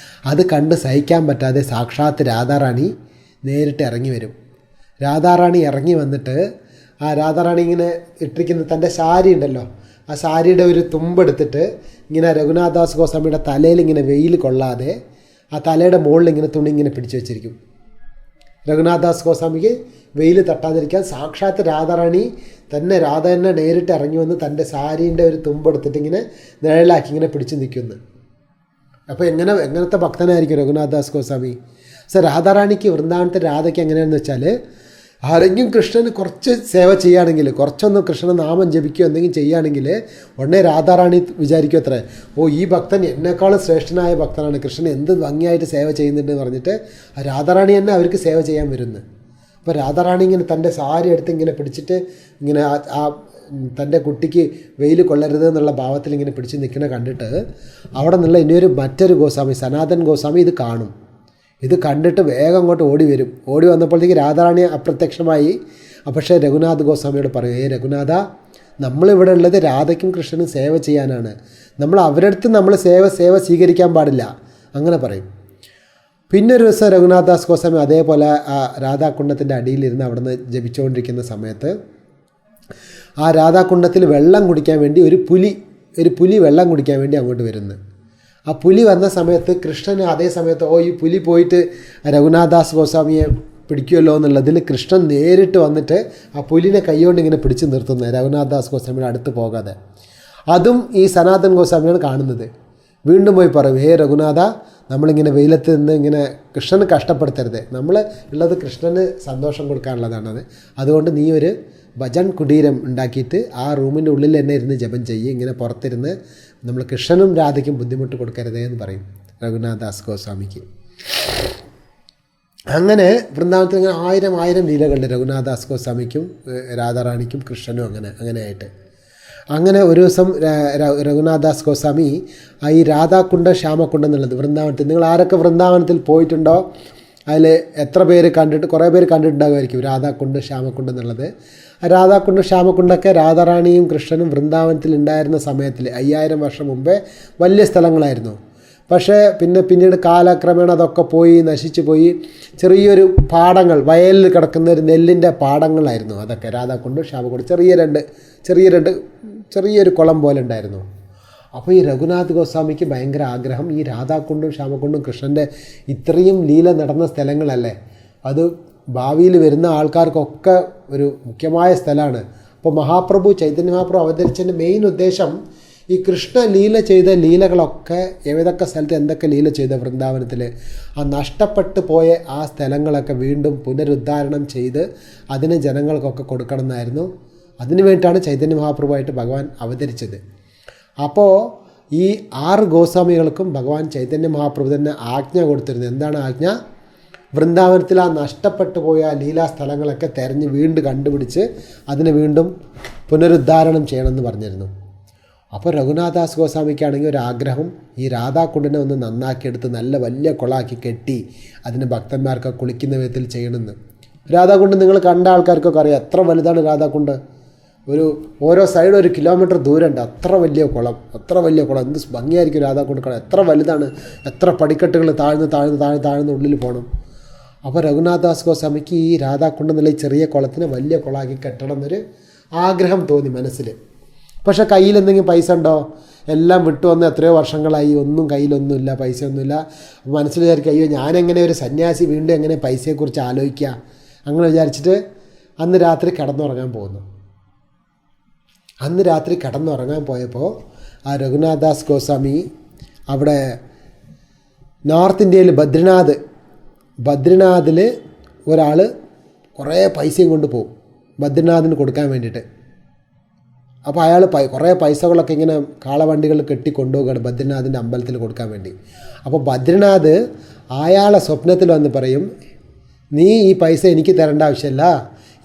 അത് കണ്ട് സഹിക്കാൻ പറ്റാതെ സാക്ഷാത്ത് രാധാറാണി നേരിട്ട് ഇറങ്ങി വരും. രാധാറാണി ഇറങ്ങി വന്നിട്ട് ആ രാധാറാണി ഇങ്ങനെ ഇട്ടിരിക്കുന്ന തൻ്റെ സാരി ഉണ്ടല്ലോ, ആ സാരിയുടെ ഒരു തുമ്പെടുത്തിട്ട് ഇങ്ങനെ രഘുനാഥദാസ് ഗോസ്വാമിയുടെ തലയിൽ ഇങ്ങനെ വെയിൽ കൊള്ളാതെ ആ തലയുടെ മുകളിൽ ഇങ്ങനെ തുണി ഇങ്ങനെ പിടിച്ചു വെച്ചിരിക്കും. രഘുനാഥദാസ് ഗോസ്വാമിക്ക് വെയിൽ തട്ടാതിരിക്കാൻ സാക്ഷാത്ത് രാധാറാണി രാധ തന്നെ നേരിട്ട് ഇറങ്ങി വന്ന് തൻ്റെ സാരീൻ്റെ ഒരു തുമ്പെടുത്തിട്ട് ഇങ്ങനെ നിഴലാക്കി ഇങ്ങനെ പിടിച്ച് നിൽക്കുന്നു. അപ്പോൾ എങ്ങനത്തെ ഭക്തനായിരിക്കും രഘുനാഥദാസ് ഗോസ്വാമി? രാധാറാണിക്ക് വൃന്ദാവനത്തെ രാധയ്ക്ക് എങ്ങനെയാണെന്ന് വെച്ചാൽ, ആരെങ്കിലും കൃഷ്ണന് കുറച്ച് സേവ ചെയ്യുകയാണെങ്കിൽ, കുറച്ചൊന്ന് കൃഷ്ണൻ നാമം ജപിക്കുകയോ എന്തെങ്കിലും ചെയ്യുകയാണെങ്കിൽ ഉടനെ രാധാറാണി വിചാരിക്കും അത്രേ, ഈ ഭക്തൻ എന്നെക്കാളും ശ്രേഷ്ഠനായ ഭക്തനാണ്, കൃഷ്ണൻ എന്ത് ഭംഗിയായിട്ട് സേവ ചെയ്യുന്നുണ്ട് എന്ന് പറഞ്ഞിട്ട് ആ രാധാറാണി തന്നെ അവർക്ക് സേവ ചെയ്യാൻ വരുന്നു. അപ്പോൾ രാധാറാണി ഇങ്ങനെ തൻ്റെ സാരി എടുത്ത് ഇങ്ങനെ പിടിച്ചിട്ട് ഇങ്ങനെ ആ തൻ്റെ കുട്ടിക്ക് വെയിൽ കൊള്ളരുത് എന്നുള്ള ഭാവത്തിൽ ഇങ്ങനെ പിടിച്ച് നിൽക്കുന്ന കണ്ടിട്ട് അവിടെ നിന്നുള്ള മറ്റൊരു ഗോസ്വാമി, സനാതൻ ഗോസ്വാമി ഇത് കാണും. ഇത് കണ്ടിട്ട് വേഗം അങ്ങോട്ട് ഓടി വരും. ഓടി വന്നപ്പോഴത്തേക്ക് രാധാറാണി അപ്രത്യക്ഷമായി. പക്ഷേ രഘുനാഥ് ഗോസ്വാമിയോട് പറയും, രഘുനാഥ, നമ്മളിവിടെ ഉള്ളത് രാധയ്ക്കും കൃഷ്ണനും സേവ ചെയ്യാനാണ്, നമ്മൾ അവരടുത്ത് നമ്മൾ സേവ സ്വീകരിക്കാൻ പാടില്ല, അങ്ങനെ പറയും. പിന്നെ ഒരു ദിവസം രഘുനാഥദാസ് ഗോസ്വാമി അതേപോലെ ആ രാധാകുണ്ഡത്തിൻ്റെ അടിയിലിരുന്ന് അവിടെ നിന്ന് ജപിച്ചുകൊണ്ടിരിക്കുന്ന സമയത്ത് ആ രാധാകുണ്ഡത്തിൽ വെള്ളം കുടിക്കാൻ വേണ്ടി ഒരു പുലി വെള്ളം കുടിക്കാൻ വേണ്ടി അങ്ങോട്ട് വരുന്നു. ആ പുലി വന്ന സമയത്ത് കൃഷ്ണന് അതേ സമയത്ത് ഈ പുലി പോയിട്ട് രഘുനാഥദാസ് ഗോസ്വാമിയെ പിടിക്കുമല്ലോ എന്നുള്ളതിൽ കൃഷ്ണൻ നേരിട്ട് വന്നിട്ട് ആ പുലിനെ കൈകൊണ്ട് ഇങ്ങനെ പിടിച്ച് നിർത്തുന്നത്, രഘുനാഥദാസ് ഗോസ്വാമിയുടെ അടുത്ത് പോകാതെ. അതും ഈ സനാതൻ ഗോസ്വാമിയാണ് കാണുന്നത്. വീണ്ടും പോയി പറയും, രഘുനാഥ, നമ്മളിങ്ങനെ വെയിലത്ത് നിന്ന് ഇങ്ങനെ കൃഷ്ണന് കഷ്ടപ്പെടുത്തരുത്, നമ്മൾ ഉള്ളത് കൃഷ്ണന് സന്തോഷം കൊടുക്കാനുള്ളതാണത്. അതുകൊണ്ട് നീ ഒരു ഭജൻ കുടീരം ഉണ്ടാക്കിയിട്ട് ആ റൂമിൻ്റെ ഉള്ളിൽ തന്നെ ഇരുന്ന് ജപം ചെയ്യുക, ഇങ്ങനെ പുറത്തിരുന്ന് നമ്മൾ കൃഷ്ണനും രാധയ്ക്കും ബുദ്ധിമുട്ട് കൊടുക്കരുതേ എന്ന് പറയും രഘുനാഥദാസ് ഗോസ്വാമിക്ക്. അങ്ങനെ വൃന്ദാവനത്തിൽ ഇങ്ങനെ 1000 ലീലകളുണ്ട് രഘുനാഥദാസ് ഗോസ്വാമിക്കും രാധാറാണിക്കും കൃഷ്ണനും അങ്ങനെയായിട്ട്. അങ്ങനെ ഒരു ദിവസം രഘുനാഥദാസ് ഗോസ്വാമി ഈ രാധാകുണ്ഡം ശ്യാമകുണ്ഡം എന്നുള്ളത് വൃന്ദാവനത്തിൽ, നിങ്ങൾ ആരൊക്കെ വൃന്ദാവനത്തിൽ പോയിട്ടുണ്ടോ അതിൽ എത്ര പേര് കുറേ പേര് കണ്ടിട്ടുണ്ടാകുമായിരിക്കും രാധാകുണ്ഡം ശ്യാമകുണ്ഡം എന്നുള്ളത്. രാധാകുണ്ഡം ശ്യാമകുണ്ടൊക്കെ രാധാറാണിയും കൃഷ്ണനും വൃന്ദാവനത്തിൽ ഉണ്ടായിരുന്ന സമയത്തിൽ 5000 വർഷം മുമ്പേ വലിയ സ്ഥലങ്ങളായിരുന്നു. പക്ഷേ പിന്നീട് കാലക്രമേണ അതൊക്കെ പോയി നശിച്ചു പോയി. ചെറിയൊരു പാടങ്ങൾ, വയലിൽ കിടക്കുന്ന ഒരു നെല്ലിൻ്റെ പാടങ്ങളായിരുന്നു അതൊക്കെ. രാധാകുണ്ഡം ശ്യാമകുണ്ഡം ചെറിയൊരു കുളം പോലെ ഉണ്ടായിരുന്നു. അപ്പോൾ ഈ രഘുനാഥ് ഗോസ്വാമിക്ക് ഭയങ്കര ആഗ്രഹം, ഈ രാധാകുണ്ഡം ശ്യാമകുണ്ഡം കൃഷ്ണൻ്റെ ഇത്രയും ലീല നടന്ന സ്ഥലങ്ങളല്ലേ, അത് ഭാവിയിൽ വരുന്ന ആൾക്കാർക്കൊക്കെ ഒരു മുഖ്യമായ സ്ഥലമാണ്. അപ്പോൾ ചൈതന്യ മഹാപ്രഭു അവതരിച്ചതിൻ്റെ മെയിൻ ഉദ്ദേശം ഈ കൃഷ്ണ ലീല ചെയ്ത ലീലകളൊക്കെ ഏതൊക്കെ സ്ഥലത്ത് എന്തൊക്കെ ലീല ചെയ്ത വൃന്ദാവനത്തിൽ ആ നഷ്ടപ്പെട്ടു പോയ ആ സ്ഥലങ്ങളൊക്കെ വീണ്ടും പുനരുദ്ധാരണം ചെയ്ത് അതിനെ ജനങ്ങൾക്കൊക്കെ കൊടുക്കണം എന്നായിരുന്നു. അതിനു വേണ്ടിയിട്ടാണ് ചൈതന്യ മഹാപ്രഭുവായിട്ട് ഭഗവാൻ അവതരിച്ചത്. അപ്പോൾ ഈ 6 ഗോസ്വാമികൾക്കും ഭഗവാൻ ചൈതന്യ മഹാപ്രഭു തന്നെ ആജ്ഞ കൊടുത്തിരുന്നത്. എന്താണ് ആജ്ഞ? വൃന്ദാവനത്തിൽ ആ നഷ്ടപ്പെട്ടു പോയ ആ ലീലാസ്ഥലങ്ങളൊക്കെ തിരഞ്ഞ് വീണ്ടും കണ്ടുപിടിച്ച് അതിനെ വീണ്ടും പുനരുദ്ധാരണം ചെയ്യണമെന്ന് പറഞ്ഞിരുന്നു. അപ്പോൾ രഘുനാഥദാസ് ഗോസ്വാമിക്കാണെങ്കിൽ ഒരാഗ്രഹം, ഈ രാധാകുണ്ടിനെ ഒന്ന് നന്നാക്കിയെടുത്ത് നല്ല വലിയ കുളമാക്കി കെട്ടി അതിന് ഭക്തന്മാർക്ക് കുളിക്കുന്ന വിധത്തിൽ ചെയ്യണമെന്ന്. രാധാകുണ്ട് നിങ്ങൾ കണ്ട ആൾക്കാർക്കൊക്കെ അറിയാം, എത്ര വലുതാണ് രാധാകുണ്ട്. ഓരോ സൈഡ് 1 കിലോമീറ്റർ ദൂരമുണ്ട്. അത്ര വലിയ കുളം, എന്ത് ഭംഗിയായിരിക്കും രാധാകുണ്ട് കുളം. എത്ര വലുതാണ്, എത്ര പടിക്കെട്ടുകൾ താഴ്ന്ന് ഉള്ളിൽ പോകണം. അപ്പോൾ രഘുനാഥദാസ് ഗോസ്വാമിക്ക് ഈ രാധാകുണ്ട് എന്നുള്ള ഈ ചെറിയ കുളത്തിനെ വലിയ കുളമാക്കി കെട്ടണം എന്നൊരു ആഗ്രഹം തോന്നി മനസ്സിൽ. പക്ഷേ കയ്യിൽ എന്തെങ്കിലും പൈസ ഉണ്ടോ? എല്ലാം വിട്ടു വന്ന് എത്രയോ വർഷങ്ങളായി, ഒന്നും കയ്യിലൊന്നുമില്ല, പൈസയൊന്നുമില്ല. മനസ്സിൽ വിചാരിക്കുക, അയ്യോ ഞാനെങ്ങനെ ഒരു സന്യാസി വീണ്ടും എങ്ങനെ പൈസയെക്കുറിച്ച് ആലോചിക്കുക, അങ്ങനെ വിചാരിച്ചിട്ട് അന്ന് രാത്രി കിടന്നുറങ്ങാൻ പോകുന്നു. അന്ന് രാത്രി കിടന്നുറങ്ങാൻ പോയപ്പോൾ ആ രഘുനാഥദാസ് ഗോസ്വാമി അവിടെ നോർത്ത് ഇന്ത്യയിൽ ബദ്രിനാഥിൽ ഒരാൾ കുറേ പൈസയും കൊണ്ട് പോകും ബദ്രിനാഥിന് കൊടുക്കാൻ വേണ്ടിയിട്ട്. അപ്പോൾ അയാൾ കുറേ പൈസകളൊക്കെ ഇങ്ങനെ കാളവണ്ടികൾ കെട്ടി കൊണ്ടുപോവുകയാണ് ബദ്രിനാഥിൻ്റെ അമ്പലത്തിൽ കൊടുക്കാൻ വേണ്ടി. അപ്പോൾ ബദ്രിനാഥ് അയാളെ സ്വപ്നത്തിൽ വന്ന് പറയും, നീ ഈ പൈസ എനിക്ക് തരേണ്ട ആവശ്യമില്ല,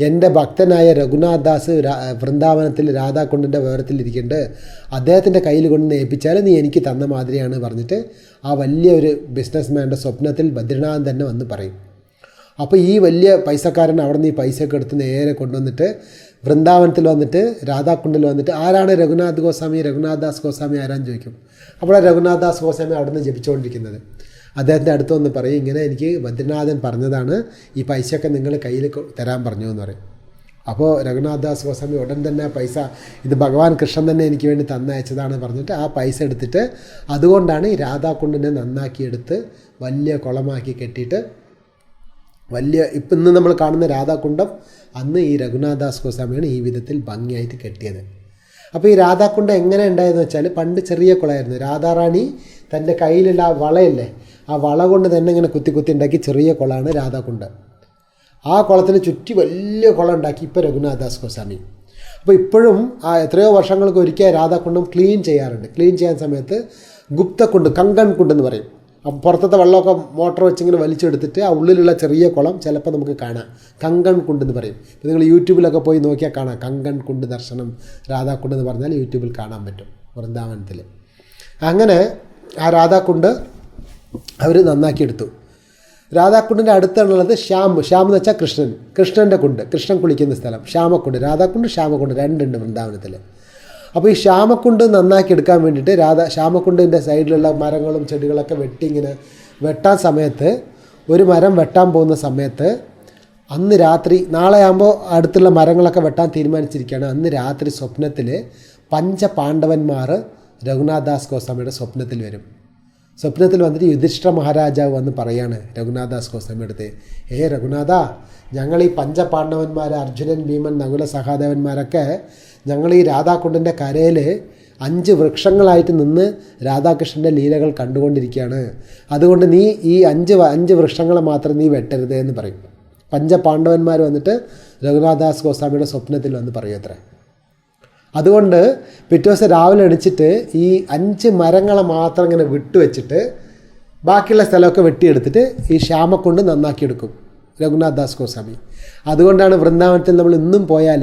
എൻ്റെ ഭക്തനായ രഘുനാഥദാസ് വൃന്ദാവനത്തിൽ രാധാകുണ്ടിൻ്റെ വിവരത്തിലിരിക്കുന്നുണ്ട്, അദ്ദേഹത്തിൻ്റെ കയ്യിൽ കൊണ്ട് ഏൽപ്പിച്ചാൽ നീ എനിക്ക് തന്ന മാതിരിയാണ് പറഞ്ഞിട്ട് ആ വലിയൊരു ബിസിനസ്മാൻ്റെ സ്വപ്നത്തിൽ ബദ്രിനാഥൻ തന്നെ വന്ന് പറയും. അപ്പോൾ ഈ വലിയ പൈസക്കാരൻ അവിടെ നിന്ന് ഈ പൈസയൊക്കെ എടുത്ത് നേരെ കൊണ്ടുവന്നിട്ട് വൃന്ദാവനത്തിൽ വന്നിട്ട് രാധാകുണ്ടിൽ വന്നിട്ട് ആരാണ് രഘുനാഥദാസ് ഗോസ്വാമി ആരാന്ന് ചോദിക്കും. അപ്പോൾ രഘുനാഥദാസ് ഗോസ്വാമി അവിടെ നിന്ന് ജപിച്ചുകൊണ്ടിരിക്കുന്നത്. അദ്ദേഹത്തിൻ്റെ അടുത്ത് വന്ന് പറയും, ഇങ്ങനെ എനിക്ക് ബദ്രിനാഥൻ പറഞ്ഞതാണ് ഈ പൈസയൊക്കെ നിങ്ങൾ കയ്യിൽ തരാൻ പറഞ്ഞു എന്ന് പറയും. അപ്പോൾ രഘുനാഥദാസ് ഗോസ്വാമി ഉടൻ തന്നെ പൈസ, ഇത് ഭഗവാൻ കൃഷ്ണൻ തന്നെ എനിക്ക് വേണ്ടി തന്നയച്ചതാണ് പറഞ്ഞിട്ട് ആ പൈസ എടുത്തിട്ട് അതുകൊണ്ടാണ് ഈ രാധാകുണ്ടിനെ നന്നാക്കിയെടുത്ത് വലിയ കുളമാക്കി കെട്ടിയിട്ട് ഇപ്പം ഇന്ന് നമ്മൾ കാണുന്ന രാധാകുണ്ടം അന്ന് ഈ രഘുനാഥദാസ് ഗോസ്വാമിയാണ് ഈ വിധത്തിൽ ഭംഗിയായിട്ട് കെട്ടിയത്. അപ്പോൾ ഈ രാധാകുണ്ടം എങ്ങനെ ഉണ്ടായതെന്ന് വെച്ചാൽ പണ്ട് ചെറിയ കുളമായിരുന്നു. രാധാറാണി തൻ്റെ കയ്യിലുള്ള ആ വളയല്ലേ, ആ വള കൊണ്ട് തന്നെ ഇങ്ങനെ കുത്തി ഉണ്ടാക്കി ചെറിയ കുളമാണ് രാധാകുണ്ട്. ആ കുളത്തിന് ചുറ്റി വലിയ കുളം ഉണ്ടാക്കി ഇപ്പോൾ രഘുനാഥദാസ് ഗോസ്വാമി. അപ്പോൾ ഇപ്പോഴും ആ എത്രയോ വർഷങ്ങൾക്ക് ഒരിക്കൽ രാധാകുണ്ടം ക്ലീൻ ചെയ്യാറുണ്ട്. ക്ലീൻ ചെയ്യാൻ സമയത്ത് ഗുപ്തക്കുണ്ട്, കങ്കൺ കുണ്ട് എന്ന് പറയും. അപ്പം പുറത്തത്തെ വെള്ളമൊക്കെ മോട്ടർ വെച്ചിങ്ങനെ വലിച്ചെടുത്തിട്ട് ആ ഉള്ളിലുള്ള ചെറിയ കുളം ചിലപ്പോൾ നമുക്ക് കാണാം, കങ്കൺ കുണ്ട് എന്ന് പറയും. ഇപ്പോൾ നിങ്ങൾ യൂട്യൂബിലൊക്കെ പോയി നോക്കിയാൽ കാണാം, കങ്കൺ കുണ്ട് ദർശനം രാധാകുണ്ട് എന്ന് പറഞ്ഞാൽ യൂട്യൂബിൽ കാണാൻ പറ്റും വൃന്ദാവനത്തിൽ. അങ്ങനെ ആ രാധാകുണ്ട് അവർ നന്നാക്കിയെടുത്തു. രാധാകുണ്ടിൻ്റെ അടുത്തുള്ളത് ശ്യാം എന്ന് വെച്ചാൽ കൃഷ്ണൻ്റെ കുണ്ട്, കൃഷ്ണൻ കുളിക്കുന്ന സ്ഥലം. ശ്യാമക്കുണ്ട്, രാധാകുണ്ട് ശ്യാമക്കുണ്ട് രണ്ടുണ്ട് വൃന്ദാവനത്തിൽ. അപ്പോൾ ഈ ശ്യാമക്കുണ്ട് നന്നാക്കി എടുക്കാൻ വേണ്ടിയിട്ട് ശ്യാമക്കുണ്ടിൻ്റെ സൈഡിലുള്ള മരങ്ങളും ചെടികളൊക്കെ വെട്ടാൻ സമയത്ത്, ഒരു മരം വെട്ടാൻ പോകുന്ന സമയത്ത് അന്ന് രാത്രി, നാളെ ആകുമ്പോൾ അടുത്തുള്ള മരങ്ങളൊക്കെ വെട്ടാൻ തീരുമാനിച്ചിരിക്കുകയാണ്. അന്ന് രാത്രി സ്വപ്നത്തിൽ പഞ്ചപാണ്ഡവന്മാർ രഘുനാഥദാസ് ഗോസ്വാമിയുടെ സ്വപ്നത്തിൽ വരും. സ്വപ്നത്തിൽ വന്നിട്ട് യുധിഷ്ഠിര മഹാരാജാവ് വന്ന് പറയാണ് രഘുനാഥദാസ് ഗോസ്വാമിയുടെ അടുത്ത്, രഘുനാഥ, ഞങ്ങൾ ഈ പഞ്ചപാണ്ഡവന്മാർ അർജുനൻ, ഭീമൻ, നകുല, സഹാദേവന്മാരൊക്കെ ഞങ്ങൾ ഈ രാധാകുണ്ടിൻ്റെ കരയിൽ 5 വൃക്ഷങ്ങളായിട്ട് നിന്ന് രാധാകൃഷ്ണൻ്റെ ലീലകൾ കണ്ടുകൊണ്ടിരിക്കുകയാണ്. അതുകൊണ്ട് നീ ഈ 5 വൃക്ഷങ്ങളെ മാത്രം നീ വെട്ടരുത് എന്ന് പറയും. പഞ്ചപാണ്ഡവന്മാർ വന്നിട്ട് രഘുനാഥദാസ് ഗോസ്വാമിയുടെ സ്വപ്നത്തിൽ വന്ന് പറയും അത്രേ. അതുകൊണ്ട് പിറ്റേ ദിവസം രാവിലെ എണിച്ചിട്ട് ഈ 5 മരങ്ങളെ മാത്രം ഇങ്ങനെ വിട്ടുവെച്ചിട്ട് ബാക്കിയുള്ള സ്ഥലമൊക്കെ വെട്ടിയെടുത്തിട്ട് ഈ ശ്യാമക്കുണ്ട് നന്നാക്കിയെടുക്കും രഘുനാഥദാസ് ഗോസ്വാമി. അതുകൊണ്ടാണ് വൃന്ദാവനത്തിൽ നമ്മൾ ഇന്നും പോയാൽ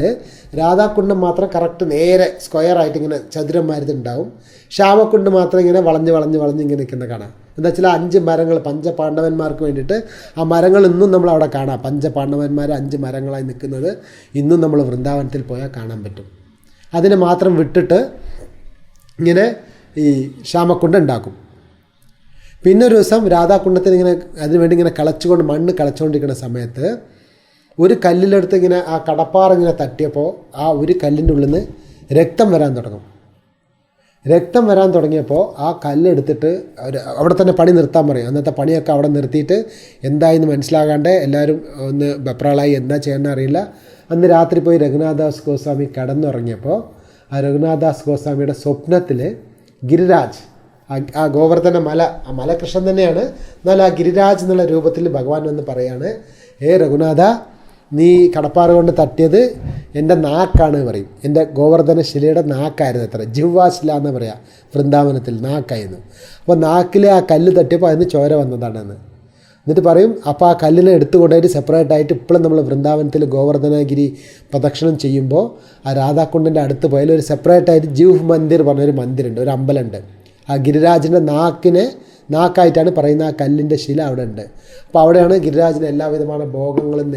രാധാകുണ്ടം മാത്രം കറക്റ്റ് നേരെ സ്ക്വയറായിട്ട് ഇങ്ങനെ ചതുരന്മാരുണ്ടാവും, ശ്യാമക്കുണ്ട് മാത്രം ഇങ്ങനെ വളഞ്ഞ് ഇങ്ങനെ നിൽക്കുന്ന കാണാം. എന്താ വെച്ചാൽ 5 മരങ്ങൾ പഞ്ചപാണ്ഡവന്മാർക്ക് വേണ്ടിയിട്ട് ആ മരങ്ങൾ ഇന്നും നമ്മൾ അവിടെ കാണാം. പഞ്ചപാണ്ഡവന്മാർ 5 മരങ്ങളായി നിൽക്കുന്നത് ഇന്നും നമ്മൾ വൃന്ദാവനത്തിൽ പോയാൽ കാണാൻ പറ്റും. അതിനെ മാത്രം വിട്ടിട്ട് ഇങ്ങനെ ഈ ശ്യാമക്കുണ്ട് ഉണ്ടാക്കും. പിന്നെ ഒരു ദിവസം രാധാകുണ്ടത്തിന് ഇങ്ങനെ അതിനുവേണ്ടി ഇങ്ങനെ മണ്ണ് കളച്ചുകൊണ്ടിരിക്കുന്ന സമയത്ത് ഒരു കല്ലിലെടുത്ത് ഇങ്ങനെ ആ കടപ്പാറ ഇങ്ങനെ തട്ടിയപ്പോൾ ആ ഒരു കല്ലിൻ്റെ ഉള്ളിൽ നിന്ന് രക്തം വരാൻ തുടങ്ങിയപ്പോൾ ആ കല്ലെടുത്തിട്ട് അവിടെ തന്നെ പണി നിർത്താൻ പറയും. അന്നത്തെ പണിയൊക്കെ അവിടെ നിർത്തിയിട്ട് എന്തായെന്ന് മനസ്സിലാകാണ്ട് എല്ലാവരും ഒന്ന് വെപ്രാളായി, എന്താ ചെയ്യണമെന്ന് അറിയില്ല. അന്ന് രാത്രി പോയി രഘുനാഥദാസ് ഗോസ്വാമി കിടന്നുറങ്ങിയപ്പോൾ ആ രഘുനാഥദാസ് ഗോസ്വാമിയുടെ സ്വപ്നത്തിൽ ഗിരിരാജ്, ആ ഗോവർദ്ധന മല, ആ മല കൃഷ്ണൻ തന്നെയാണ്, എന്നാൽ ആ ഗിരിരാജ് എന്നുള്ള രൂപത്തിൽ ഭഗവാൻ വന്ന് പറയാണ്, രഘുനാഥ, നീ കടപ്പാറ കൊണ്ട് തട്ടിയത് എൻ്റെ നാക്കാണ് പറയും. എൻ്റെ ഗോവർദ്ധന ശിലയുടെ നാക്കായിരുന്നു അത്ര, ജിഹ്വാശില എന്ന് പറയാം വൃന്ദാവനത്തിൽ, നാക്കായിരുന്നു. അപ്പോൾ നാക്കിൽ ആ കല്ല് തട്ടിയപ്പോൾ അതിന് ചോര വന്നതാണെന്ന്. എന്നിട്ട് പറയും അപ്പോൾ ആ കല്ലിനെ എടുത്തു കൊണ്ടുപോയിട്ട് സെപ്പറേറ്റായിട്ട് ഇപ്പോഴും നമ്മൾ വൃന്ദാവനത്തിൽ ഗോവർദ്ധനഗിരി പ്രദക്ഷിണം ചെയ്യുമ്പോൾ ആ രാധാകുണ്ടിൻ്റെ അടുത്ത് പോയാൽ ഒരു സെപ്പറേറ്റായിട്ട് ജീവ് മന്ദിർ പറഞ്ഞൊരു മന്ദിരമുണ്ട്, ഒരു അമ്പലമുണ്ട്. ആ ഗിരിരാജൻ്റെ നാക്കായിട്ടാണ് പറയുന്ന ആ കല്ലിൻ്റെ ശില അവിടെ ഉണ്ട്. അപ്പോൾ അവിടെയാണ് ഗിരിരാജന് എല്ലാവിധமான ഭോഗങ്ങളും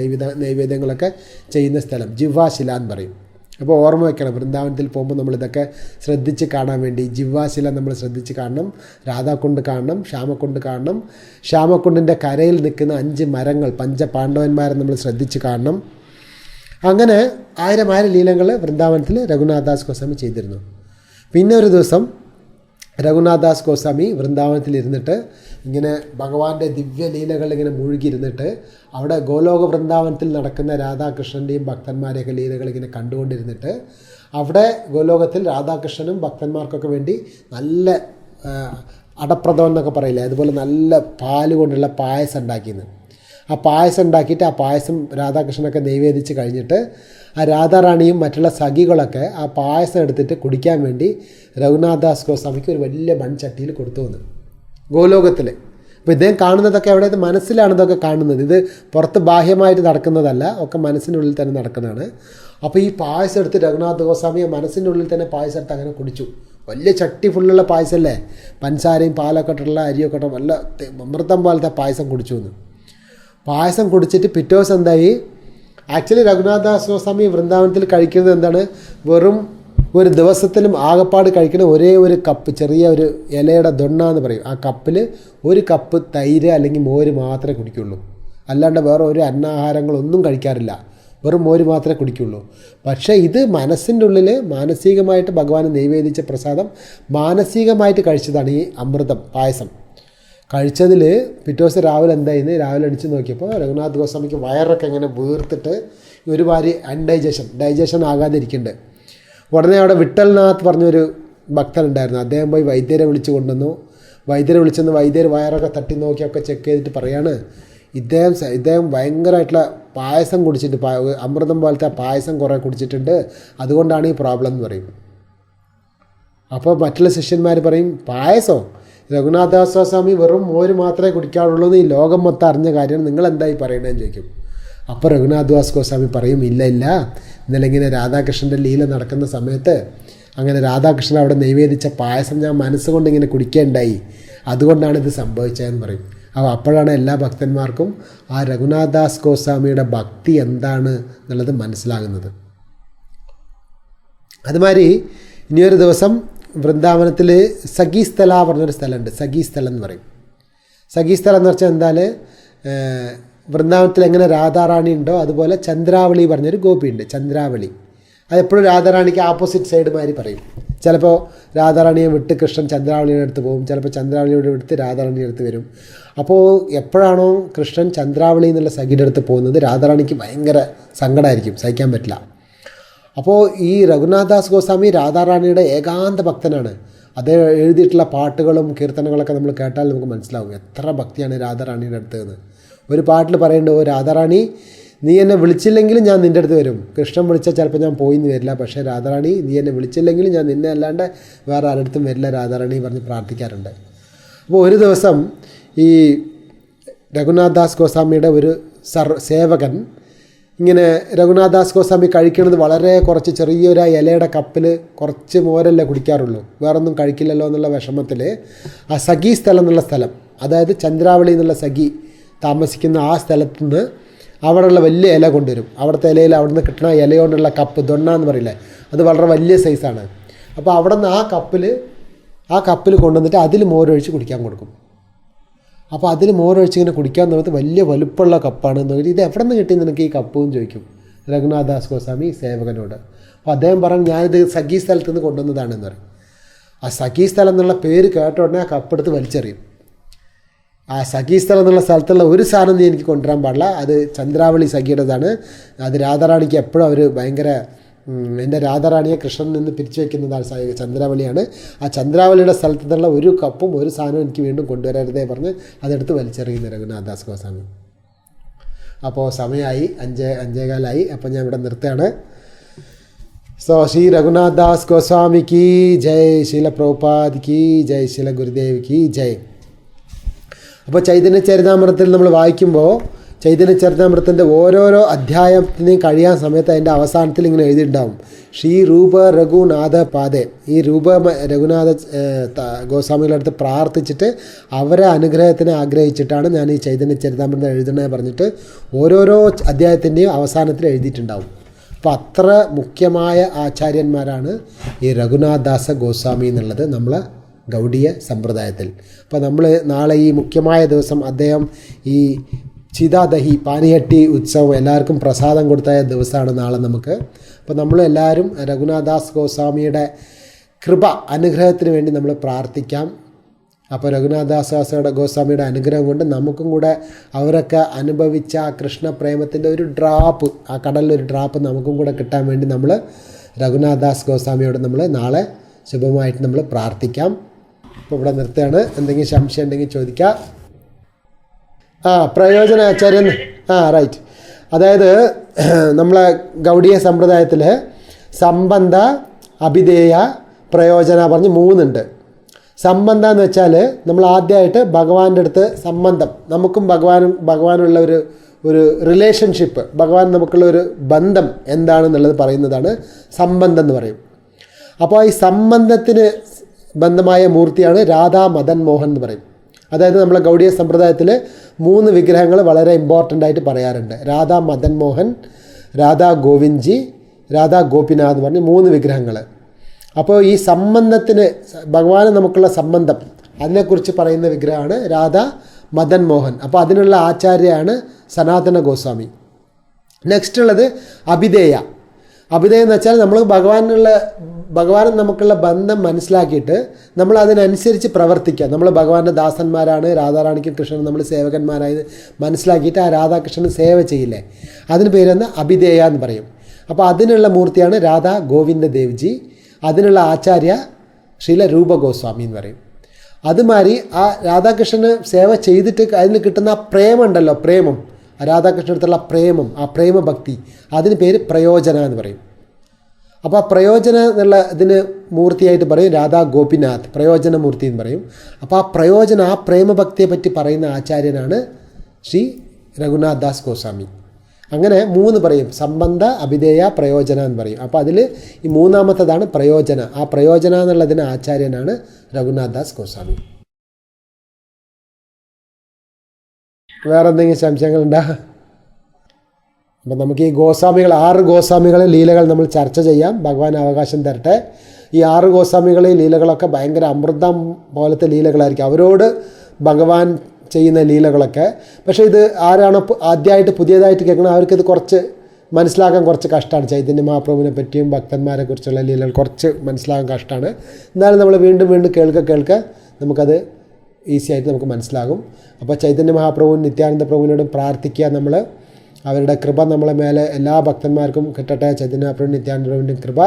നൈവേദ്യങ്ങളൊക്കെ ചെയ്യുന്ന സ്ഥലം, ജിഹ്വാശില എന്ന് പറയും. അപ്പോൾ ഓർമ്മ വയ്ക്കണം, വൃന്ദാവനത്തിൽ പോകുമ്പോൾ നമ്മളിതൊക്കെ ശ്രദ്ധിച്ച് കാണാൻ വേണ്ടി ജിഹ്വാശില നമ്മൾ ശ്രദ്ധിച്ച് കാണണം, രാധാകുണ്ട് കാണണം, ശ്യാമക്കുണ്ട് കാണണം. ശ്യാമക്കുണ്ടിൻ്റെ കരയിൽ നിൽക്കുന്ന 5 മരങ്ങൾ പഞ്ചപാണ്ഡവന്മാരെ നമ്മൾ ശ്രദ്ധിച്ച് കാണണം. അങ്ങനെ 1000 ലീലകൾ വൃന്ദാവനത്തിൽ രഘുനാഥദാസ് ഗോസ്വാമി ചെയ്തിരുന്നു. പിന്നെ ഒരു ദിവസം രഘുനാഥദാസ് ഗോസ്വാമി വൃന്ദാവനത്തിൽ ഇരുന്നിട്ട് ഇങ്ങനെ ഭഗവാന്റെ ദിവ്യലീലകൾ ഇങ്ങനെ മുഴുകിയിരുന്നിട്ട് അവിടെ ഗോലോക വൃന്ദാവനത്തിൽ നടക്കുന്ന രാധാകൃഷ്ണൻ്റെയും ഭക്തന്മാരെയൊക്കെ ലീലകൾ ഇങ്ങനെ കണ്ടുകൊണ്ടിരുന്നിട്ട് അവിടെ ഗോലോകത്തിൽ രാധാകൃഷ്ണനും ഭക്തന്മാർക്കൊക്കെ വേണ്ടി നല്ല അടപ്രദം എന്നൊക്കെ പറയില്ലേ, അതുപോലെ നല്ല പാല് കൊണ്ടുള്ള പായസം ഉണ്ടാക്കിയെന്ന്. ആ പായസം ഉണ്ടാക്കിയിട്ട് ആ പായസം രാധാകൃഷ്ണനൊക്കെ നൈവേദിച്ച് കഴിഞ്ഞിട്ട് ആ രാധാറാണിയും മറ്റുള്ള സഖികളൊക്കെ ആ പായസം എടുത്തിട്ട് കുടിക്കാൻ വേണ്ടി രഘുനാഥദാസ് ഗോസ്വാമിക്ക് ഒരു വലിയ മൺചട്ടിയിൽ കൊടുത്തു വന്നു ഗോലോകത്തിൽ. അപ്പോൾ ഇദ്ദേഹം കാണുന്നതൊക്കെ അവിടെ മനസ്സിലാണ് ഇതൊക്കെ കാണുന്നത്, ഇത് പുറത്ത് ബാഹ്യമായിട്ട് നടക്കുന്നതല്ല, ഒക്കെ മനസ്സിനുള്ളിൽ തന്നെ നടക്കുന്നതാണ്. അപ്പോൾ ഈ പായസം എടുത്ത് രഘുനാഥ ഗോസ്വാമിയെ മനസ്സിൻ്റെ ഉള്ളിൽ തന്നെ പായസം എടുത്ത് അങ്ങനെ കുടിച്ചു. വലിയ ചട്ടി ഫുള്ളുള്ള പായസമല്ലേ, പഞ്ചസാരയും പാലൊക്കെ ഇട്ടുള്ള അരിയൊക്കെ ഇട്ട നല്ല അമൃതം പോലത്തെ പായസം കുടിച്ചു എന്ന്. പായസം കുടിച്ചിട്ട് പിറ്റേ ദിവസം എന്തായി, ആക്ച്വലി രഘുനാഥദാസ് ഗോസ്വാമി വൃന്ദാവനത്തിൽ കഴിക്കുന്നത് എന്താണ്, വെറും ഒരു ദിവസത്തിലും ആകപ്പാട് കഴിക്കുന്ന ഒരേ ഒരു കപ്പ്, ചെറിയ ഒരു ഇലയുടെ ദൊണ്ണ എന്ന് പറയും, ആ കപ്പിൽ 1 കപ്പ് തൈര് അല്ലെങ്കിൽ മോര് മാത്രമേ കുടിക്കുള്ളൂ. അല്ലാണ്ട് വേറെ ഒരു അന്നാഹാരങ്ങളൊന്നും കഴിക്കാറില്ല, വെറും മോര് മാത്രമേ കുടിക്കുള്ളൂ. പക്ഷേ ഇത് മനസ്സിൻ്റെ ഉള്ളിൽ മാനസികമായിട്ട് ഭഗവാന് നൈവേദിച്ച പ്രസാദം മാനസികമായിട്ട് കഴിച്ചതാണ് ഈ അമൃതം പായസം. കഴിച്ചതിൽ പിറ്റേ ദിവസം രാവിലെ എന്തായിരുന്നു, രാവിലെ അടിച്ച് നോക്കിയപ്പോൾ രഘുനാഥ് ഗോസ്വാമിക്ക് വയറൊക്കെ ഇങ്ങനെ വീർത്തിട്ട് ഒരുപാട് ഡൈജഷൻ ആകാതിരിക്കുന്നുണ്ട്. ഉടനെ അവിടെ വിട്ടൽനാഥ് പറഞ്ഞൊരു ഭക്തനുണ്ടായിരുന്നു, അദ്ദേഹം പോയി വൈദ്യരെ വിളിച്ച് കൊണ്ടുവന്നു. വൈദ്യർ വയറൊക്കെ തട്ടി നോക്കിയൊക്കെ ചെക്ക് ചെയ്തിട്ട് പറയാണ്, ഇദ്ദേഹം ഭയങ്കരമായിട്ടുള്ള പായസം കുടിച്ചിട്ട്, അമൃതം പോലത്തെ പായസം കുറേ കുടിച്ചിട്ടുണ്ട്, അതുകൊണ്ടാണ് ഈ പ്രോബ്ലം എന്ന് പറയും. അപ്പോൾ മറ്റുള്ള ശിഷ്യന്മാർ പറയും, പായസോ, രഘുനാഥദാസ് ഗോസ്വാമി വെറും മോര് മാത്രമേ കുടിക്കാറുള്ളൂ എന്ന് ഈ ലോകം മൊത്തം അറിഞ്ഞ കാര്യമാണ്, നിങ്ങളെന്തായി പറയണതെന്ന് ചോദിക്കും. അപ്പോൾ രഘുനാഥദാസ് ഗോസ്വാമി പറയും, ഇല്ല ഇന്നലെ ഇങ്ങനെ രാധാകൃഷ്ണൻ്റെ ലീല നടക്കുന്ന സമയത്ത് അങ്ങനെ രാധാകൃഷ്ണൻ അവിടെ നൈവേദിച്ച പായസം ഞാൻ മനസ്സുകൊണ്ട് ഇങ്ങനെ കുടിക്കേണ്ടായി, അതുകൊണ്ടാണ് ഇത് സംഭവിച്ചതെന്ന് പറയും. അപ്പോഴാണ് എല്ലാ ഭക്തന്മാർക്കും ആ രഘുനാഥദാസ് ഗോസ്വാമിയുടെ ഭക്തി എന്താണ് എന്നുള്ളത് മനസ്സിലാകുന്നത്. അതുമാതിരി ഇനിയൊരു ദിവസം വൃന്ദാവനത്തിൽ സഖീസ്ഥല പറഞ്ഞൊരു സ്ഥലമുണ്ട്, സഖീസ്ഥലം എന്ന് പറയും. സഖീസ്ഥലം എന്ന് വെച്ചാൽ എന്താൽ, വൃന്ദാവനത്തിൽ എങ്ങനെ രാധാറാണി ഉണ്ടോ അതുപോലെ ചന്ദ്രാവളി പറഞ്ഞൊരു ഗോപിയുണ്ട്, ചന്ദ്രാവളി. അതെപ്പോഴും രാധാറാണിക്ക് ആപ്പോസിറ്റ് സൈഡ് മാതിരി പറയും. ചിലപ്പോൾ രാധാറാണിയെ വിട്ട് കൃഷ്ണൻ ചന്ദ്രാവളിയുടെ അടുത്ത് പോകും, ചിലപ്പോൾ ചന്ദ്രാവളിയുടെ അടുത്ത് രാധാറാണിയുടെ അടുത്ത് വരും. അപ്പോൾ എപ്പോഴാണോ കൃഷ്ണൻ ചന്ദ്രാവളി എന്നുള്ള സഖിയുടെ അടുത്ത് പോകുന്നത് രാധാറാണിക്ക് ഭയങ്കര സങ്കടമായിരിക്കും, സഹിക്കാൻ പറ്റില്ല. അപ്പോൾ ഈ രഘുനാഥദാസ് ഗോസ്വാമി രാധാറാണിയുടെ ഏകാന്ത ഭക്തനാണ്. അത് എഴുതിയിട്ടുള്ള പാട്ടുകളും കീർത്തനങ്ങളൊക്കെ നമ്മൾ കേട്ടാൽ നമുക്ക് മനസ്സിലാവും എത്ര ഭക്തിയാണ് രാധാറാണിയുടെ അടുത്ത് എന്ന്. ഒരു പാട്ടിൽ പറയുന്നുണ്ട്, ഓ രാധാറാണി, നീ എന്നെ വിളിച്ചില്ലെങ്കിലും ഞാൻ നിൻ്റെ അടുത്ത് വരും. കൃഷ്ണൻ വിളിച്ചാൽ ചിലപ്പോൾ ഞാൻ പോയിന്ന് വരില്ല, പക്ഷേ രാധാറാണി നീ എന്നെ വിളിച്ചില്ലെങ്കിലും ഞാൻ നിന്നെ അല്ലാണ്ട് വേറെ ആരുടെ വരില്ല രാധാറാണി പറഞ്ഞ് പ്രാർത്ഥിക്കാറുണ്ട്. അപ്പോൾ ഒരു ദിവസം ഈ രഘുനാഥദാസ് ഗോസ്വാമിയുടെ ഒരു സേവകൻ ഇങ്ങനെ രഘുനാഥദാസ് ഗോസ്വാമി കഴിക്കുന്നത് വളരെ കുറച്ച് ചെറിയൊരു ഇലയുടെ കപ്പിൽ കുറച്ച് മോരല്ലേ കുടിക്കാറുള്ളൂ, വേറൊന്നും കഴിക്കില്ലല്ലോ എന്നുള്ള വിഷമത്തിൽ ആ സഖി സ്ഥലം എന്നുള്ള സ്ഥലം, അതായത് ചന്ദ്രാവളി എന്നുള്ള സഖി താമസിക്കുന്ന ആ സ്ഥലത്ത് നിന്ന് അവിടെയുള്ള വലിയ ഇല കൊണ്ടുവരും. അവിടുത്തെ ഇലയിൽ അവിടെ നിന്ന് കിട്ടുന്ന ഇല കൊണ്ടുള്ള കപ്പ്, ദൊണ്ണ എന്ന് പറയില്ലേ, അത് വളരെ വലിയ സൈസാണ്. അപ്പോൾ അവിടെ നിന്ന് ആ കപ്പിൽ കൊണ്ടുവന്നിട്ട് അതിൽ മോരൊഴിച്ച് കുടിക്കാൻ കൊടുക്കും. അപ്പോൾ അതിൽ മോരൊഴിച്ച് ഇങ്ങനെ കുടിക്കാൻ സമയത്ത് വലിയ വലുപ്പമുള്ള കപ്പാണ് എന്ന് പറഞ്ഞാൽ, ഇത് എവിടെ നിന്ന് കിട്ടി നിനക്ക് ഈ കപ്പ് എന്ന് ചോദിക്കും രഘുനാഥദാസ് ഗോസ്വാമി സേവകനോട്. അപ്പോൾ അദ്ദേഹം പറഞ്ഞു, ഞാനിത് സഖി സ്ഥലത്ത് നിന്ന് കൊണ്ടുവന്നതാണെന്ന് പറയും. ആ സഖി സ്ഥലം എന്നുള്ള പേര് കേട്ട ഉടനെ ആ കപ്പെടുത്ത് വലിച്ചെറിയും. ആ സഖി സ്ഥലം എന്നുള്ള സ്ഥലത്തുള്ള ഒരു സാധനം നീ എനിക്ക് കൊണ്ടുവരാൻ പാടില്ല, അത് ചന്ദ്രാവളി സഖിയുടേതാണ്, അത് രാധാറാണിക്ക് എപ്പോഴും അവർ ഭയങ്കര, എൻ്റെ രാധാറാണിയെ കൃഷ്ണനിൽ നിന്ന് പിരിച്ചു വയ്ക്കുന്നതാണ് ചന്ദ്രാവളിയാണ്, ആ ചന്ദ്രാവളിയുടെ സ്ഥലത്തു നിന്നുള്ള ഒരു കപ്പും ഒരു സാധനവും എനിക്ക് വീണ്ടും കൊണ്ടുവരരുതേ പറഞ്ഞ് അതെടുത്ത് വലിച്ചെറിയുന്ന രഘുനാഥദാസ് ഗോസ്വാമി. അപ്പോൾ സമയമായി 5:15. അപ്പോൾ ഞാൻ ഇവിടെ നിർത്തുകയാണ്. സോ ശ്രീ രഘുനാഥദാസ് ഗോസ്വാമി കി ജയ്, ശീല പ്രഭുപാദ് കി ജയ്, ശീല ഗുരുദേവ് കി ജയ്. അപ്പോൾ ചൈതന്യ ചരിതാമൃതത്തിൽ നമ്മൾ വായിക്കുമ്പോൾ ചൈതന്യ ചരിതാമൃതത്തിൻ്റെ ഓരോരോ അധ്യായത്തിനെയും കഴിയാൻ സമയത്ത് അതിൻ്റെ അവസാനത്തിൽ ഇങ്ങനെ എഴുതിയിട്ടുണ്ടാവും ശ്രീ രൂപ രഘുനാഥ പാദേ. ഈ രൂപ രഘുനാഥ ഗോസ്വാമികളുടെ അടുത്ത് പ്രാർത്ഥിച്ചിട്ട് അവരെ അനുഗ്രഹത്തിനെ ആഗ്രഹിച്ചിട്ടാണ് ഞാൻ ഈ ചൈതന്യ ചരിതാമൃതം എഴുതണേ പറഞ്ഞിട്ട് ഓരോരോ അധ്യായത്തിൻ്റെയും അവസാനത്തിൽ എഴുതിയിട്ടുണ്ടാവും. അപ്പോൾ അത്ര മുഖ്യമായ ആചാര്യന്മാരാണ് ഈ രഘുനാഥദാസ ഗോസ്വാമി എന്നുള്ളത് നമ്മളെ ഗൗഡീയ സമ്പ്രദായത്തിൽ. അപ്പോൾ നമ്മൾ നാളെ ഈ മുഖ്യമായ ദിവസം അദ്ദേഹം ഈ ചിതാദഹി പാനിഹട്ടി ഉത്സവം എല്ലാവർക്കും പ്രസാദം കൊടുത്ത ദിവസമാണ് നാളെ നമുക്ക്. അപ്പോൾ നമ്മളെല്ലാവരും രഘുനാഥദാസ് ഗോസ്വാമിയുടെ കൃപ അനുഗ്രഹത്തിന് വേണ്ടി നമ്മൾ പ്രാർത്ഥിക്കാം. അപ്പോൾ രഘുനാഥദാസ് ഗോസ്വാമിയുടെ അനുഗ്രഹം കൊണ്ട് നമുക്കും കൂടെ അവരൊക്കെ അനുഭവിച്ച ആ കൃഷ്ണപ്രേമത്തിൻ്റെ ഒരു ഡ്രാപ്പ്, ആ കടലിലൊരു ഡ്രാപ്പ് നമുക്കും കൂടെ കിട്ടാൻ വേണ്ടി നമ്മൾ രഘുനാഥദാസ് ഗോസ്വാമിയോട് നമ്മൾ നാളെ ശുഭമായിട്ട് നമ്മൾ പ്രാർത്ഥിക്കാം. അപ്പോൾ ഇവിടെ നിർത്തുകയാണ്. എന്തെങ്കിലും സംശയം ഉണ്ടെങ്കിൽ ചോദിക്കാം. പ്രയോജനാചാര്യൻ റൈറ്റ്. അതായത് നമ്മളെ ഗൗഡീയ സമ്പ്രദായത്തിൽ സംബന്ധ, അഭിധേയ, പ്രയോജന പറഞ്ഞ് 3 ഉണ്ട്. സംബന്ധം എന്ന് വെച്ചാൽ നമ്മൾ ആദ്യമായിട്ട് ഭഗവാന്റെ അടുത്ത് സംബന്ധം, നമുക്കും ഭഗവാനുള്ള ഒരു റിലേഷൻഷിപ്പ്, ഭഗവാൻ നമുക്കുള്ള ഒരു ബന്ധം എന്താണെന്നുള്ളത് പറയുന്നതാണ് സംബന്ധം എന്ന് പറയും. അപ്പോൾ ഈ സംബന്ധത്തിന് ബന്ധമായ മൂർത്തിയാണ് രാധാ മദൻ മോഹൻ എന്ന് പറയും. അതായത് നമ്മളെ ഗൗഡീയ സമ്പ്രദായത്തിൽ 3 വിഗ്രഹങ്ങൾ വളരെ ഇമ്പോർട്ടൻ്റ് ആയിട്ട് പറയാറുണ്ട്. രാധാ മദൻ മോഹൻ, രാധാ ഗോവിന്ദ്ജി, രാധാ ഗോപിനാഥ് എന്ന് പറഞ്ഞ് 3 വിഗ്രഹങ്ങൾ. അപ്പോൾ ഈ സംബന്ധത്തിന്, ഭഗവാന് നമുക്കുള്ള സംബന്ധം, അതിനെക്കുറിച്ച് പറയുന്ന വിഗ്രഹമാണ് രാധാ മദൻ മോഹൻ. അപ്പോൾ അതിനുള്ള ആചാര്യയാണ് സനാതന ഗോസ്വാമി. നെക്സ്റ്റ് ഉള്ളത് അഭിധേയ. അഭിധേയം എന്ന് വെച്ചാൽ നമ്മൾ ഭഗവാനും നമുക്കുള്ള ബന്ധം മനസ്സിലാക്കിയിട്ട് നമ്മൾ അതിനനുസരിച്ച് പ്രവർത്തിക്കുക. നമ്മൾ ഭഗവാന്റെ ദാസന്മാരാണ്, രാധാറാണിക്കും കൃഷ്ണനും നമ്മൾ സേവകന്മാരായി മനസ്സിലാക്കിയിട്ട് ആ രാധാകൃഷ്ണന് സേവ ചെയ്യില്ലേ, അതിന് പേരെന്ന് അഭിധേയ എന്ന് പറയും. അപ്പോൾ അതിനുള്ള മൂർത്തിയാണ് രാധാ ഗോവിന്ദ ദേവ്ജി. അതിനുള്ള ആചാര്യ ശ്രീല രൂപ ഗോസ്വാമി എന്ന് പറയും. അതുമാതിരി ആ രാധാകൃഷ്ണന് സേവ ചെയ്തിട്ട് അതിന് കിട്ടുന്ന ആ പ്രേമം ഉണ്ടല്ലോ, പ്രേമം, രാധാകൃഷ്ണടുത്തുള്ള പ്രേമം, ആ പ്രേമഭക്തി, അതിന് പേര് പ്രയോജന എന്ന് പറയും. അപ്പോൾ ആ പ്രയോജന എന്നുള്ള ഇതിന് മൂർത്തിയായിട്ട് പറയും രാധാ ഗോപിനാഥ്, പ്രയോജന മൂർത്തി എന്ന് പറയും. അപ്പോൾ ആ പ്രയോജന, ആ പ്രേമഭക്തിയെ പറ്റി പറയുന്ന ആചാര്യനാണ് ശ്രീ രഘുനാഥദാസ് ഗോസ്വാമി. അങ്ങനെ 3 പറയും, സംബന്ധ, അഭിധേയ, പ്രയോജന എന്ന് പറയും. അപ്പോൾ അതിൽ ഈ 3ാമത്തേതാണ് പ്രയോജന. ആ പ്രയോജന എന്നുള്ളതിന് ആചാര്യനാണ് രഘുനാഥദാസ് ഗോസ്വാമി. വേറെ എന്തെങ്കിലും സംശയങ്ങളുണ്ടോ? അപ്പം നമുക്ക് ഈ ഗോസ്വാമികൾ 6 ഗോസ്വാമികളെ ലീലകൾ നമ്മൾ ചർച്ച ചെയ്യാം, ഭഗവാൻ അവകാശം തരട്ടെ. ഈ 6 ഗോസ്വാമികളെ ലീലകളൊക്കെ ഭയങ്കര അമൃതം പോലത്തെ ലീലകളായിരിക്കും, അവരോട് ഭഗവാൻ ചെയ്യുന്ന ലീലകളൊക്കെ. പക്ഷേ ഇത് ആരാണോ ആദ്യമായിട്ട് പുതിയതായിട്ട് കേൾക്കണം അവർക്കിത് കുറച്ച് മനസ്സിലാക്കാൻ കുറച്ച് കഷ്ടമാണ്. ചൈതന്യ മഹാപ്രഭുവിനെ പറ്റിയും ഭക്തന്മാരെ കുറിച്ചുള്ള ലീലകൾ കുറച്ച് മനസ്സിലാക്കാൻ കഷ്ടമാണ്. എന്നാലും നമ്മൾ വീണ്ടും വീണ്ടും കേൾക്കുക നമുക്കത് ഈസി ആയിട്ട് നമുക്ക് മനസ്സിലാകും. അപ്പോൾ ചൈതന്യ മഹാപ്രഭുവും നിത്യാനന്ദ പ്രഭുവിനോടും പ്രാർത്ഥിക്കുക. നമ്മൾ അവരുടെ കൃപ നമ്മളെ മേലെ എല്ലാ ഭക്തന്മാർക്കും കിട്ടട്ടെ, ചൈതന്യ മഹാപ്രഭു നിത്യാനന്ദ പ്രഭുവിൻ്റെ കൃപ.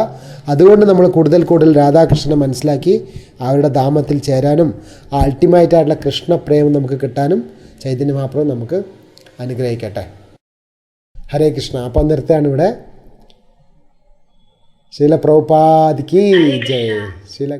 അതുകൊണ്ട് നമ്മൾ കൂടുതൽ രാധാകൃഷ്ണനെ മനസ്സിലാക്കി അവരുടെ ധാമത്തിൽ ചേരാനും ആ അൾട്ടിമേറ്റായിട്ടുള്ള കൃഷ്ണപ്രേമം നമുക്ക് കിട്ടാനും ചൈതന്യ മഹാപ്രഭു നമുക്ക് അനുഗ്രഹിക്കട്ടെ. ഹരേ കൃഷ്ണ. അപ്പം നിർത്തുകയാണ് ഇവിടെ. ശീല പ്രഭുപാദ് കി ജയ്. ശീല